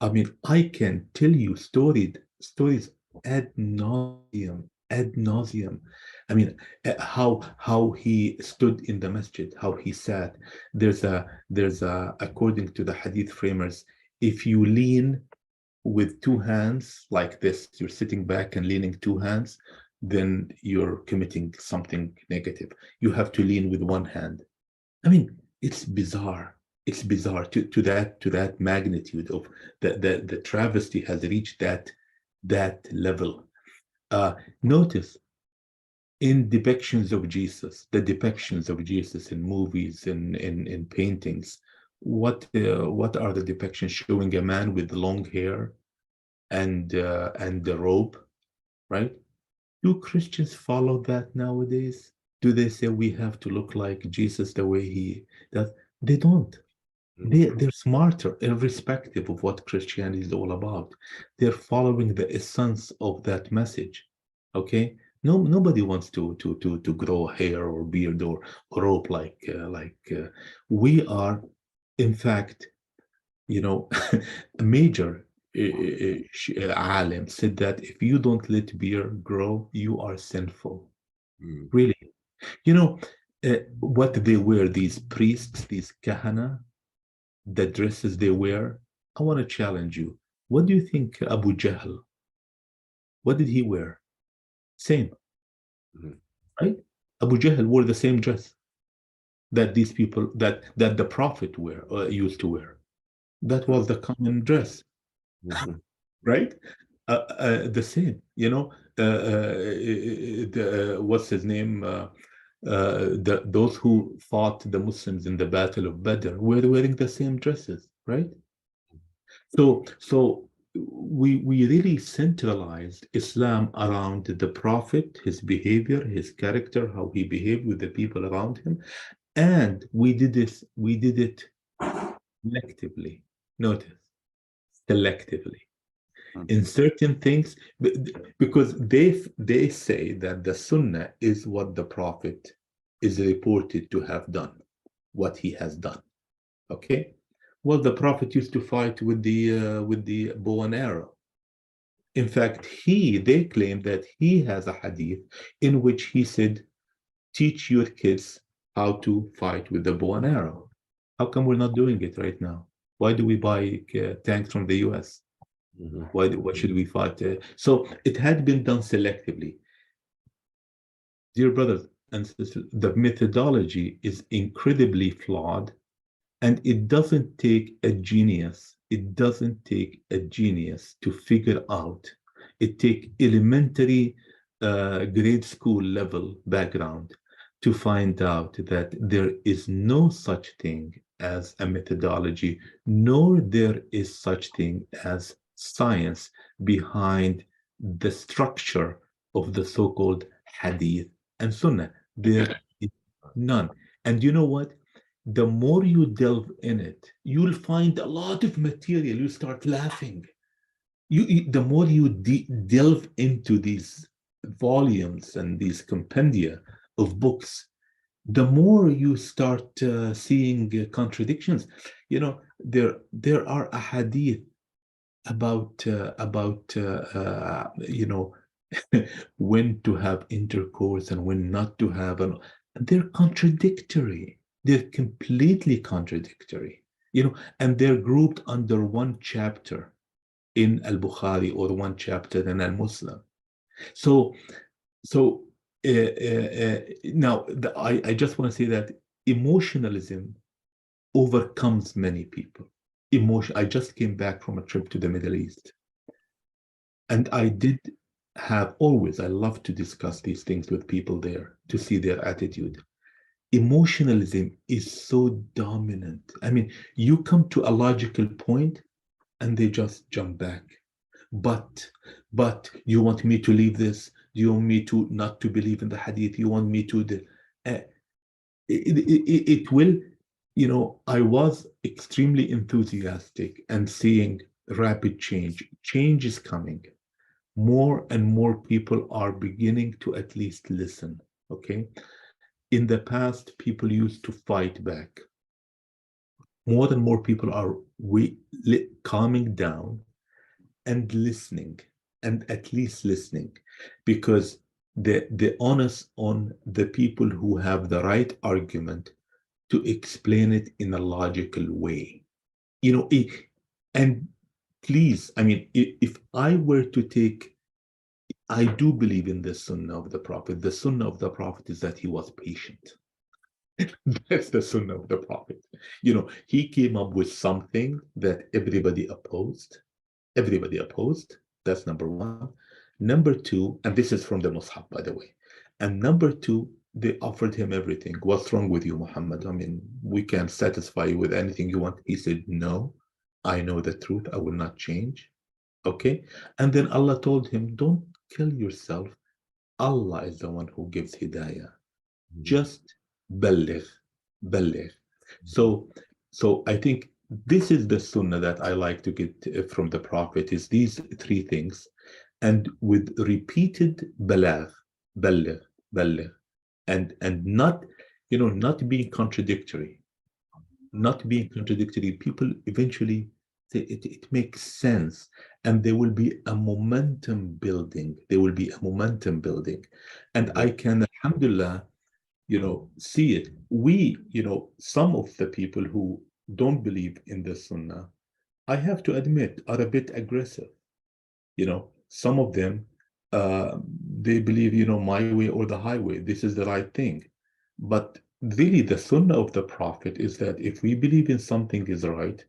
I mean, I can tell you stories ad nauseum. I mean, how he stood in the masjid, how he sat. There's a according to the hadith framers, if you lean with 2 hands like this, you're sitting back and leaning 2 hands, then you're committing something negative. You have to lean with 1 hand. I mean, it's bizarre. It's bizarre to that magnitude of the travesty has reached that level. Notice in depictions of Jesus, in movies, in paintings, what are the depictions showing? A man with long hair and the robe, right? Do Christians follow that nowadays? Do they say we have to look like Jesus the way he does? They don't. They're smarter, irrespective of what Christianity is all about. They're following the essence of that message. Okay, Nobody wants to grow hair or beard or rope we are. In fact, you know, a major alim said that if you don't let beard grow, you are sinful. Really, you know, what they wear, these priests, these kahana, the dresses they wear. I want to challenge you. What do you think Abu Jahl, what did he wear? Same, right? Abu Jahl wore the same dress that these people, that the Prophet used to wear. That was the common dress, right? The same, you know. What's his name? Those who fought the Muslims in the Battle of Badr were wearing the same dresses, right? So we really centralized Islam around the Prophet, his behavior, his character, how he behaved with the people around him, and we did it selectively. Notice, selectively. In certain things, because they say that the Sunnah is what the Prophet is reported to have done, what he has done. Okay. Well, the Prophet used to fight with the bow and arrow. In fact, they claim that he has a hadith in which he said, teach your kids how to fight with the bow and arrow. How come we're not doing it right now? Why do we buy tanks from the US? Why should we fight? So it had been done selectively. Dear brothers and sisters, the methodology is incredibly flawed. And it doesn't take a genius. It doesn't take a genius to figure out. It takes elementary grade school level background to find out that there is no such thing as a methodology, nor there is such thing as science behind the structure of the so-called hadith and sunnah. There is none. And you know what? The more you delve in it, you'll find a lot of material. You start laughing. The more you delve into these volumes and these compendia of books, the more you start seeing contradictions. You know, there are a hadith about you know, when to have intercourse and when not to have, and they're contradictory. They're completely contradictory, you know, and they're grouped under one chapter in Al-Bukhari or one chapter in Al-Muslim. So now I just want to say that emotionalism overcomes many people. I just came back from a trip to the Middle East, and I love to discuss these things with people there to see their attitude. Emotionalism is so dominant. I mean, you come to a logical point and they just jump back. But you want me to leave this? You want me to not to believe in the hadith? You want me to it will, you know, I was extremely enthusiastic and seeing rapid change. Change is coming. More and more people are beginning to at least listen. Okay. In the past, people used to fight back. More and more people are calming down and listening, and at least listening, because the onus on the people who have the right argument to explain it in a logical way. You know, and please, I mean, if I were to take, I do believe in the sunnah of the Prophet. The sunnah of the Prophet is that he was patient. That's the sunnah of the Prophet. You know, he came up with something that everybody opposed. Everybody opposed. That's number one. Number two, and this is from the Mus'haf, by the way. And number two, they offered him everything. What's wrong with you, Muhammad? I mean, we can satisfy you with anything you want. He said, no, I know the truth. I will not change. Okay. And then Allah told him, don't kill yourself. Allah is the one who gives hidayah. Just balligh. So I think this is the sunnah that I like to get from the Prophet, is these three things. And with repeated balagh, بلغ, بلغ, and not, not being contradictory, people eventually say it makes sense, and there will be a momentum building. And I can, alhamdulillah, see it. We, some of the people who don't believe in the Sunnah, I have to admit, are a bit aggressive. Some of them, they believe, my way or the highway, this is the right thing. But really, the Sunnah of the Prophet is that if we believe in something is right,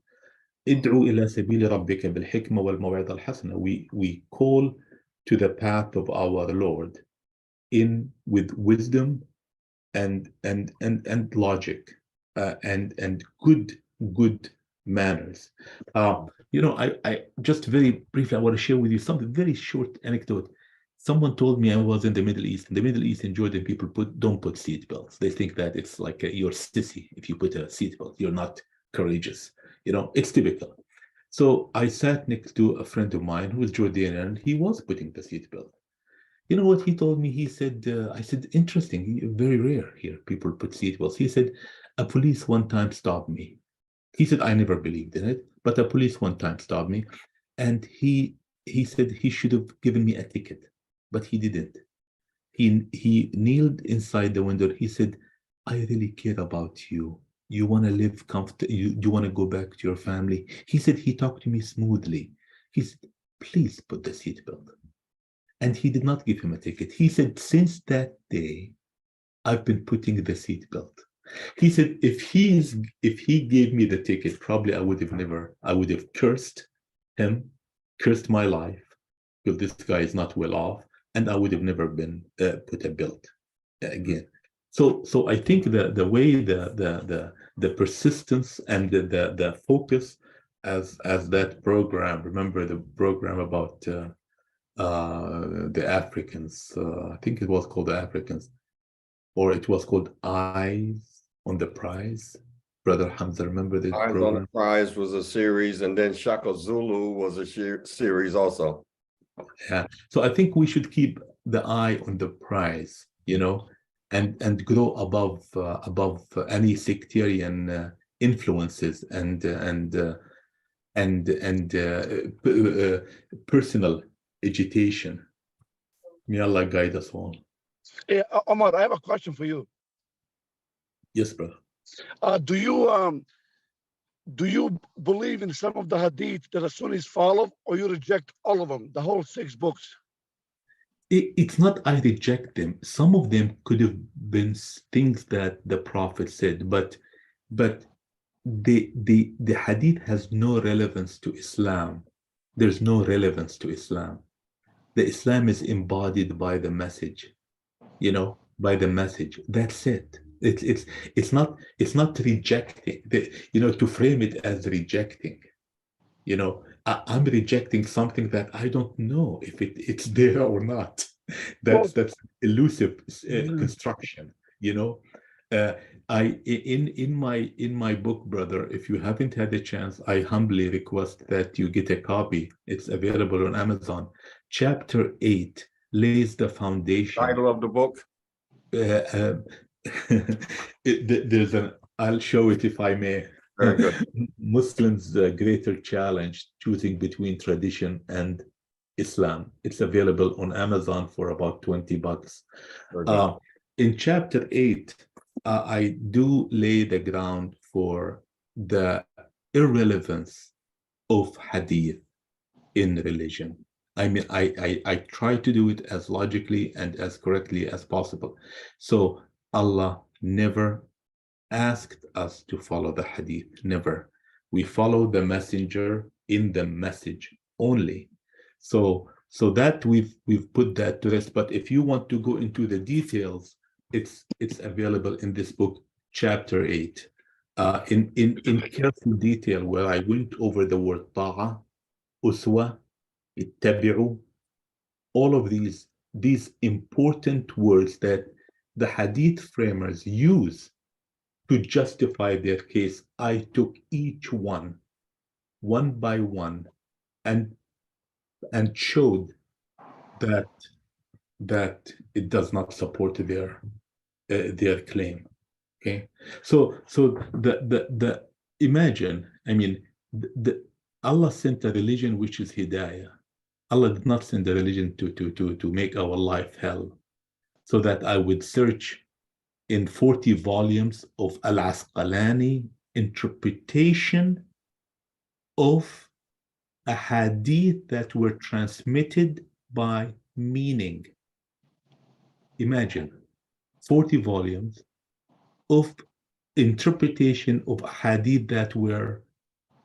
ادعوا إلى سبيل ربك بالحكمة والموعظة الحسنة. We call to the path of our Lord with wisdom and logic, and good manners. I just very briefly, I want to share with you something very short anecdote. Someone told me I was in the Middle East. In the Middle East, in Jordan, people don't put seat belts. They think that it's like you're sissy if you put a seat belt. You're not courageous. It's typical. So I sat next to a friend of mine who was Jordanian, and he was putting the seat belt. You know what he told me? He said, I said, interesting, very rare here, people put seat belts. He said, a police one time stopped me. He said, I never believed in it, but a police one time stopped me. And he said he should have given me a ticket, but he didn't. He kneeled inside the window. He said, I really care about you. You want to live comfortable. You want to go back to your family. He said, he talked to me smoothly. He said, please put the seatbelt. And he did not give him a ticket. He said, since that day, I've been putting the seatbelt. He said, if he gave me the ticket, probably I would have cursed him, cursed my life, because this guy is not well off, and I would have never been put a belt again. So I think the way the persistence and the focus as that program. Remember the program about the Africans? I think it was called the Africans, or it was called Eyes on the Prize. Brother Hamza, remember this Eyes program? on the Prize was a series, and then Shaka Zulu was a series also. Yeah. So I think we should keep the eye on the prize, and grow above any sectarian influences and personal agitation. May Allah guide us all. Hey, Omar, I have a question for you. Yes, brother. Do you believe in some of the hadith that the Sunnis follow, or you reject all of them, the whole 6 books? It's not I reject them. Some of them could have been things that the Prophet said, but the hadith has no relevance to Islam. There's no relevance to Islam. The Islam is embodied by the message, by the message. That's it. It's not rejecting. To frame it as rejecting. I'm rejecting something that I don't know if it's there or not. That's elusive construction. In my book, brother, if you haven't had a chance, I humbly request that you get a copy. It's available on Amazon. Chapter 8 lays the foundation. Title of the book? I'll show it if I may. Very good. Muslims' greater challenge, choosing between tradition and Islam. It's available on Amazon for about $20. In chapter 8, I do lay the ground for the irrelevance of hadith in religion. I mean, I try to do it as logically and as correctly as possible. So Allah never asked us to follow the hadith, never. We follow the messenger in the message only. So that we've put that to rest. But if you want to go into the details, it's available in this book, chapter 8, in careful detail, where I went over the word ta'a, uswa, ittabi'u, all of these important words that the hadith framers use to justify their case. I took each one by one and showed that that it does not support their claim. Okay, so the imagine, I mean, Allah sent a religion which is Hidayah. Allah did not send a religion to make our life hell, so that I would search in 40 volumes of Al-Asqalani interpretation of a hadith that were transmitted by meaning. Imagine 40 volumes of interpretation of hadith that were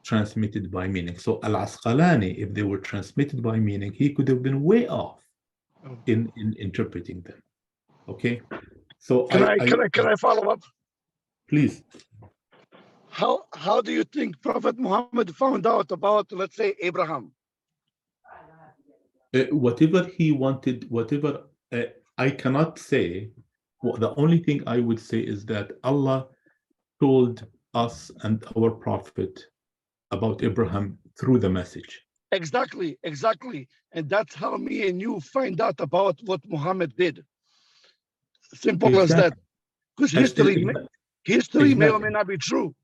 transmitted by meaning. So Al-Asqalani, if they were transmitted by meaning, he could have been way off in interpreting them. Okay, so can I follow up? Please. How do you think Prophet Muhammad found out about, let's say, Abraham? Whatever he wanted, whatever, I cannot say. Well, the only thing I would say is that Allah told us and our prophet about Abraham through the message. Exactly. And that's how me and you find out about what Muhammad did. Simple as that. Because history may or may not be true.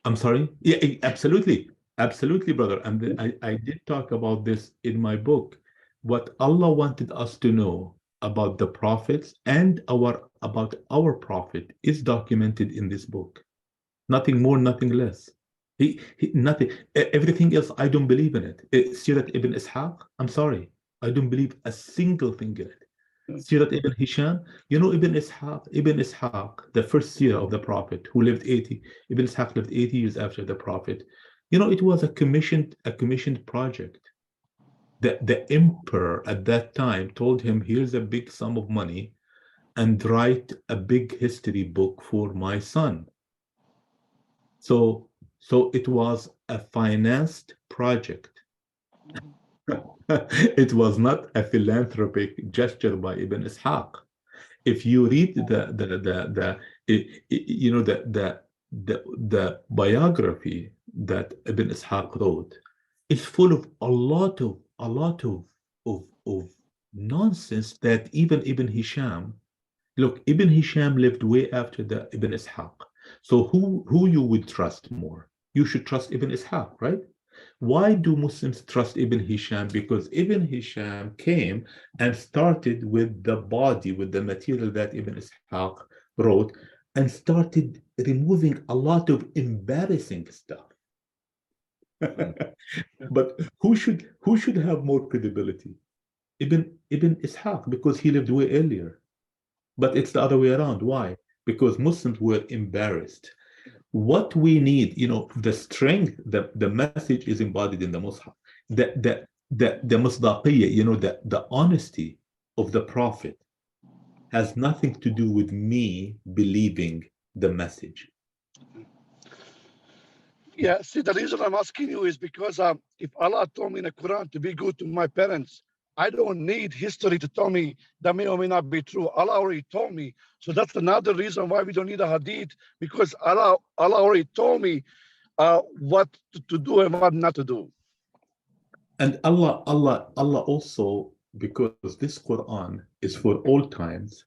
I'm sorry? Yeah, absolutely. Absolutely, brother. And I did talk about this in my book. What Allah wanted us to know about the prophets and about our prophet is documented in this book. Nothing more, nothing less. Nothing. Everything else, I don't believe in it. Sirat ibn Ishaq, I'm sorry. I don't believe a single thing in it. Sirat ibn Hisham, you know Ibn Ishaq, the first seerah of the Prophet, who lived 80. Ibn Ishaq lived 80 years after the Prophet. You know, it was a commissioned project. The emperor at that time told him, here's a big sum of money and write a big history book for my son. So it was a financed project. It was not a philanthropic gesture by Ibn Ishaq. If you read the biography that Ibn Ishaq wrote, it's full of a lot of nonsense that even Ibn Hisham. Look, Ibn Hisham lived way after the Ibn Ishaq. So who you would trust more? You should trust Ibn Ishaq, right? Why do Muslims trust Ibn Hisham? Because Ibn Hisham came and started with the body, with the material that Ibn Ishaq wrote, and started removing a lot of embarrassing stuff. But who should have more credibility? Ibn Ishaq, because he lived way earlier. But it's the other way around. Why? Because Muslims were embarrassed. What we need, the strength, the message is embodied in the Mus'haf. The misdaqiyya, the honesty of the Prophet has nothing to do with me believing the message. Yeah, see, the reason I'm asking you is because if Allah told me in the Quran to be good to my parents, I don't need history to tell me that may or may not be true. Allah already told me. So that's another reason why we don't need a hadith, because Allah already told me what to do and what not to do. And Allah also, because this Quran is for all times,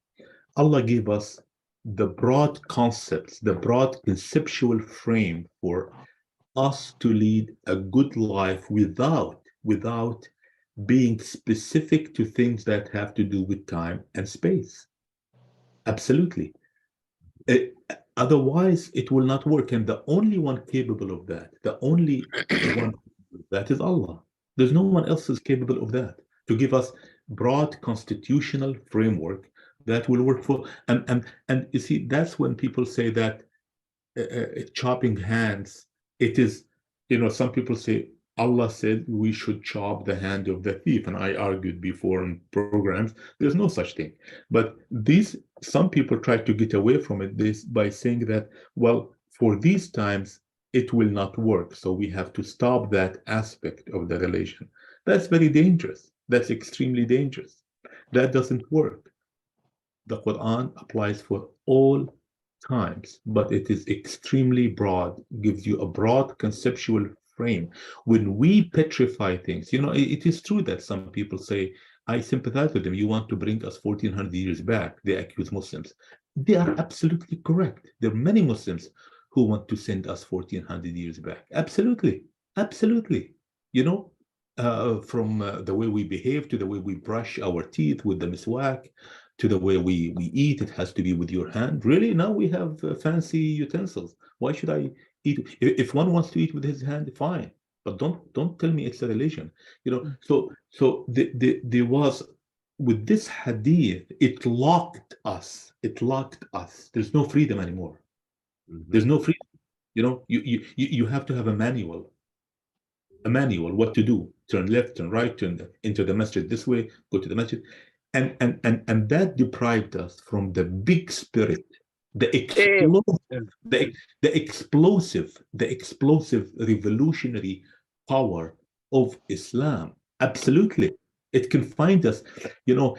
Allah gave us the broad concepts, the broad conceptual frame for us to lead a good life without being specific to things that have to do with time and space. Absolutely. Otherwise, it will not work. And the only one capable of that, that is Allah. There's no one else is capable of that, to give us broad constitutional framework that will work for. And you see, that's when people say that chopping hands, it is, some people say, Allah said we should chop the hand of the thief. And I argued before in programs, there's no such thing. But some people try to get away from it by saying that, well, for these times, it will not work. So we have to stop that aspect of the relation. That's very dangerous. That's extremely dangerous. That doesn't work. The Quran applies for all times, but it is extremely broad, gives you a broad conceptual frame. When we petrify things, it is true that some people say, I sympathize with them. You want to bring us 1400 years back, they accuse Muslims. They are absolutely correct. There are many Muslims who want to send us 1400 years back. Absolutely, absolutely. You know, from the way we behave to the way we brush our teeth with the miswak, to the way we eat, it has to be with your hand. Really, now we have fancy utensils. Why should I eat? If one wants to eat with his hand, fine. But don't tell me it's a religion. You know, so there was, with this hadith, it locked us. It locked us. There's no freedom anymore. There's no freedom. You know, you have to have a manual what to do. Turn left, turn right, turn into the masjid this way, go to the masjid. And that deprived us from the big spirit, the explosive revolutionary power of Islam. Absolutely. It can find us. You know,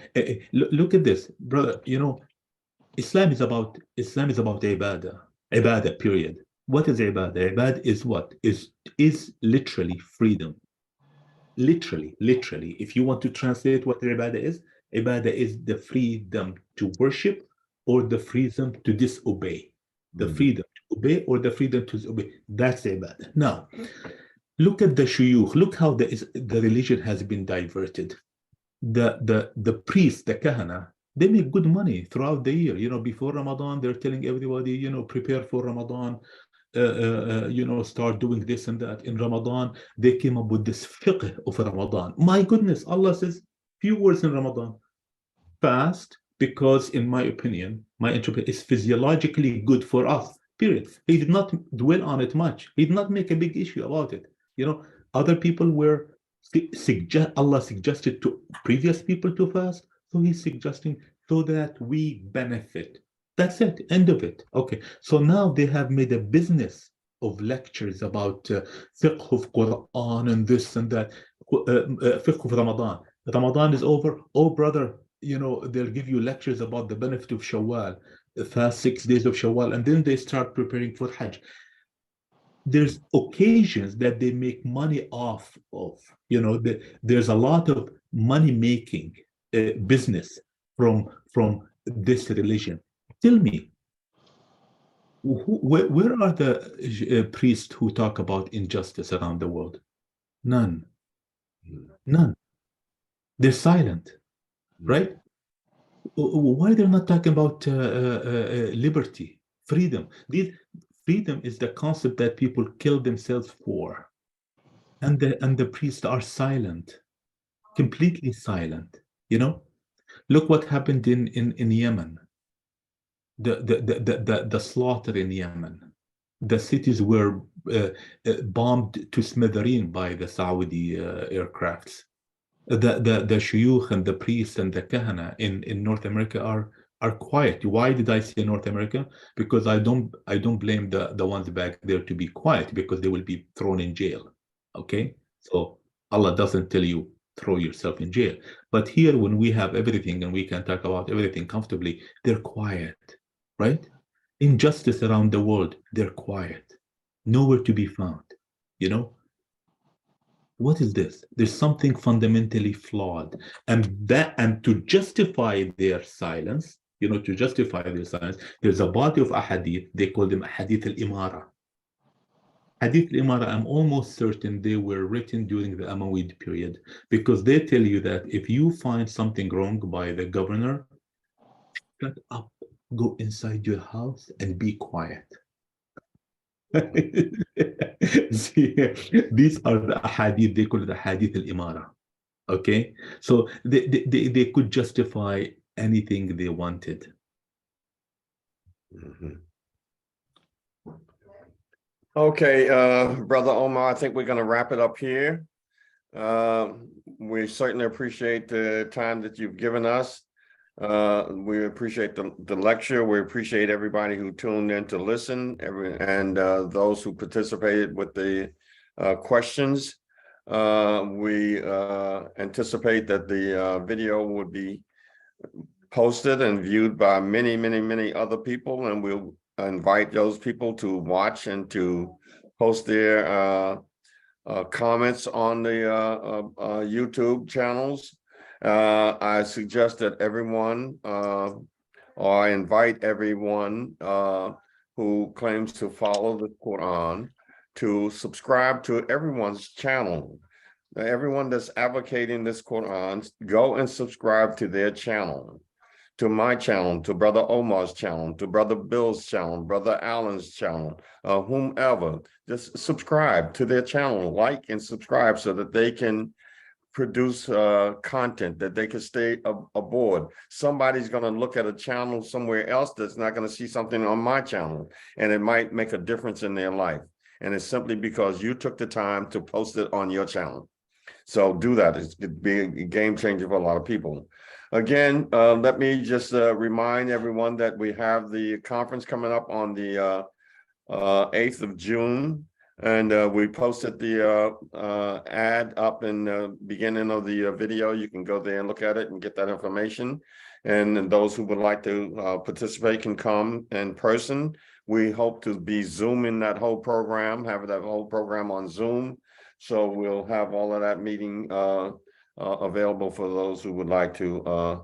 look at this, brother. You know, Islam is about ibadah, period. What is ibadah? Ibadah is what? Is literally freedom. Literally. If you want to translate what ibadah is the freedom to worship or the freedom to disobey. The freedom to obey or the freedom to disobey. That's ibadah. Now, look at the shuyukh. Look how the religion has been diverted. The priests, the kahana, they make good money throughout the year. You know, before Ramadan, they're telling everybody, you know, prepare for Ramadan. You know, start doing this and that. In Ramadan, they came up with this fiqh of Ramadan. My goodness, Allah says few words in Ramadan. Fast, because in my opinion, my interpretation is physiologically good for us, period. He did not dwell on it much. He did not make a big issue about it. You know, other people were, Allah suggested to previous people to fast, so he's suggesting so that we benefit. That's it, end of it. Okay, so now they have made a business of lectures about fiqh of Qur'an and this and that, fiqh of Ramadan. Ramadan is over. Oh, brother, you know, they'll give you lectures about the benefit of Shawwal, fast 6 days of Shawwal, and then they start preparing for Hajj. There's occasions that they make money off of. You know, there's a lot of money-making business from this religion. Tell me, where are the priests who talk about injustice around the world? None. They're silent, right? Why they're not talking about liberty, freedom? Freedom is the concept that people kill themselves for, and the priests are silent, completely silent. You know, look what happened in Yemen. The slaughter in Yemen. The cities were bombed to smithereens by the Saudi aircrafts. The shuyukh and the priests and the kahana in North America are quiet. Why did I say North America? Because I don't blame the ones back there to be quiet, because they will be thrown in jail. Okay, so Allah doesn't tell you throw yourself in jail. But here, when we have everything and we can talk about everything comfortably, they're quiet, right? Injustice around the world, they're quiet, nowhere to be found. You know, what is this? There's something fundamentally flawed, and to justify their silence, you know, there's a body of ahadith. They call them Hadith al-Imara. Hadith al-Imara, I'm almost certain they were written during the Umayyad period, because they tell you that if you find something wrong by the governor, shut up, go inside your house and be quiet. See, these are the hadith, they call it the hadith al-Imara. Okay, so they could justify anything they wanted. Okay, Brother Omar, I think we're going to wrap it up here. We certainly appreciate the time that you've given us. We appreciate the lecture. We appreciate everybody who tuned in to listen, and those who participated with the questions. We anticipate that the video would be posted and viewed by many other people, and we'll invite those people to watch and to post their comments on the YouTube channels. I suggest that everyone, or I invite everyone who claims to follow the Quran to subscribe to everyone's channel. Everyone that's advocating this Quran, go and subscribe to their channel, to my channel, to Brother Omar's channel, to Brother Bill's channel, Brother Allen's channel, whomever. Just subscribe to their channel, like and subscribe so that they can produce content, that they can stay aboard. Somebody's going to look at a channel somewhere else that's not going to see something on my channel, and it might make a difference in their life. And it's simply because you took the time to post it on your channel. So do that. It could be a game changer for a lot of people. Again, let me just remind everyone that we have the conference coming up on the 8th of June. And we posted the ad up in the beginning of the video. You can go there and look at it and get that information. And those who would like to participate can come in person. We hope to be Zooming that whole program, have that whole program on Zoom. So we'll have all of that meeting available for those who would like to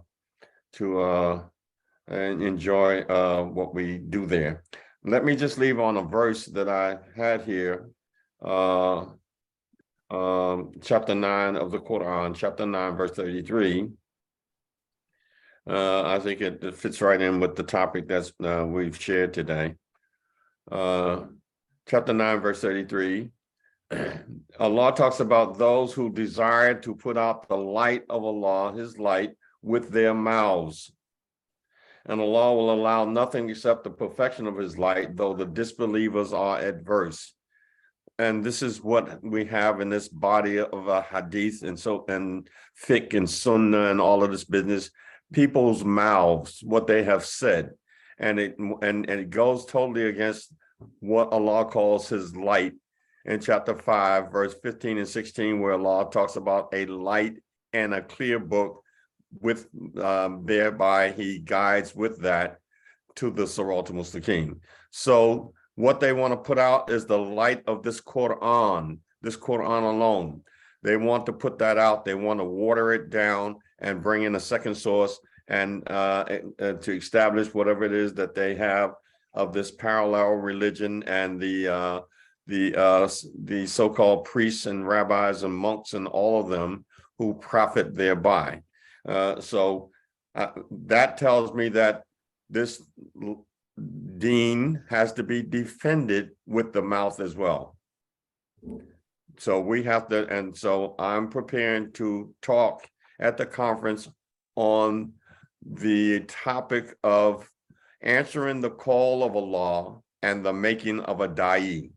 enjoy what we do there. Let me just leave on a verse that I had here, chapter 9 of the Qur'an, chapter 9, verse 33. I think it fits right in with the topic that's we've shared today. Chapter 9, verse 33. Allah talks about those who desire to put out the light of Allah, his light, with their mouths. And Allah will allow nothing except the perfection of his light, though the disbelievers are adverse. And this is what we have in this body of a hadith and fiqh and sunnah and all of this business, people's mouths, what they have said. And it goes totally against what Allah calls his light in chapter 5, verse 15 and 16, where Allah talks about a light and a clear book, with thereby he guides with that to the Salamun Alaykum. So what they want to put out is the light of this Qur'an alone. They want to put that out. They want to water it down and bring in a second source and to establish whatever it is that they have of this parallel religion and the so-called priests and rabbis and monks and all of them who profit thereby. So that tells me that this deen has to be defended with the mouth as well. So we have to, and so I'm preparing to talk at the conference on the topic of answering the call of Allah and the making of a da'i.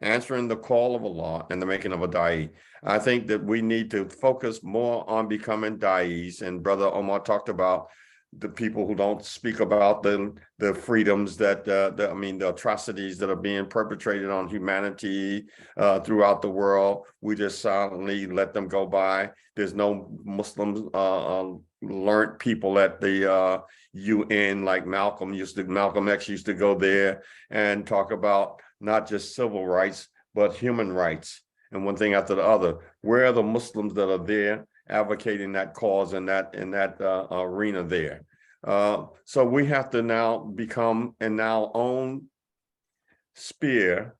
Answering the call of Allah and the making of a da'i. I think that we need to focus more on becoming da'is. And Brother Omar talked about the people who don't speak about the freedoms that, the atrocities that are being perpetrated on humanity throughout the world. We just silently let them go by. There's no Muslim learned people at the UN like Malcolm X used to go there and talk about not just civil rights, but human rights, and one thing after the other. Where are the Muslims that are there advocating that cause in that arena there? So we have to now become in our own sphere,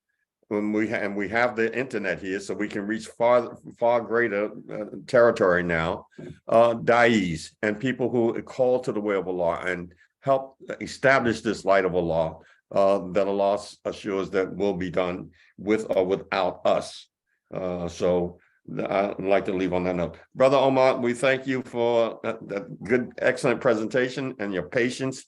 when we have the internet here, so we can reach far greater territory now. Da'is and people who call to the way of Allah and help establish this light of Allah. That Allah assures that will be done with or without us. So I'd like to leave on that note. Brother Omar, we thank you for that good, excellent presentation and your patience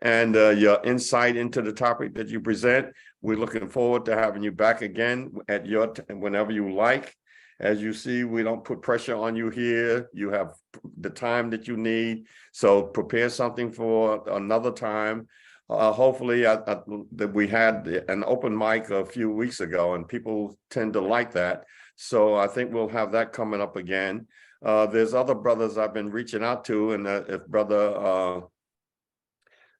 and your insight into the topic that you present. We're looking forward to having you back again at whenever you like. As you see, we don't put pressure on you here. You have the time that you need. So prepare something for another time. Hopefully that we had an open mic a few weeks ago and people tend to like that. So I think we'll have that coming up again. There's other brothers I've been reaching out to, and if Brother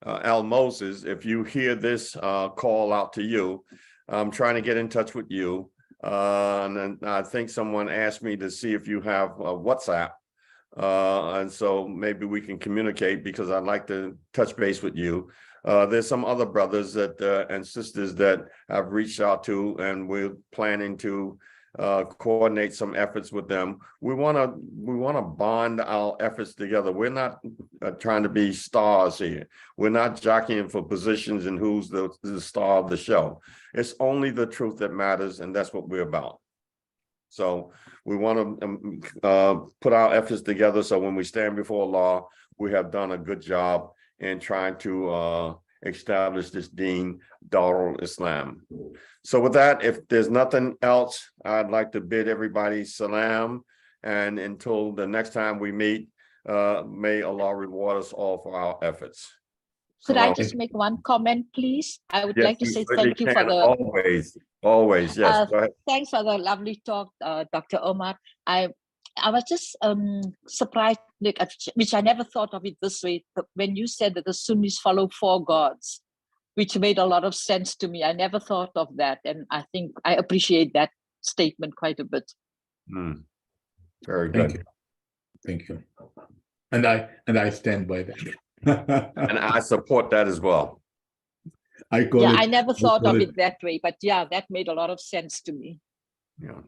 Al Moses, if you hear this call out to you, I'm trying to get in touch with you. And then I think someone asked me to see if you have WhatsApp. And so maybe we can communicate, because I'd like to touch base with you. There's some other brothers that and sisters that I've reached out to, and we're planning to coordinate some efforts with them. We want to bond our efforts together. We're not trying to be stars here. We're not jockeying for positions and who's the star of the show. It's only the truth that matters, and that's what we're about. So we want to put our efforts together, so when we stand before Allah, we have done a good job in trying to establish this Deen, Darul Islam. So with that, if there's nothing else, I'd like to bid everybody salam, and until the next time we meet, may Allah reward us all for our efforts. Could I just make one comment, please? I would Yes, like to you say certainly thank you for can. the Always, yes. Go ahead. thanks for the lovely talk, Dr. Omar. I was just surprised, which I never thought of it this way, when you said that the Sunnis follow 4 gods, which made a lot of sense to me. I never thought of that, and I think I appreciate that statement quite a bit. Very good. Thank you. And I stand by that. And I support that as well. I call it, I never thought of it that way, but yeah, that made a lot of sense to me. Yeah.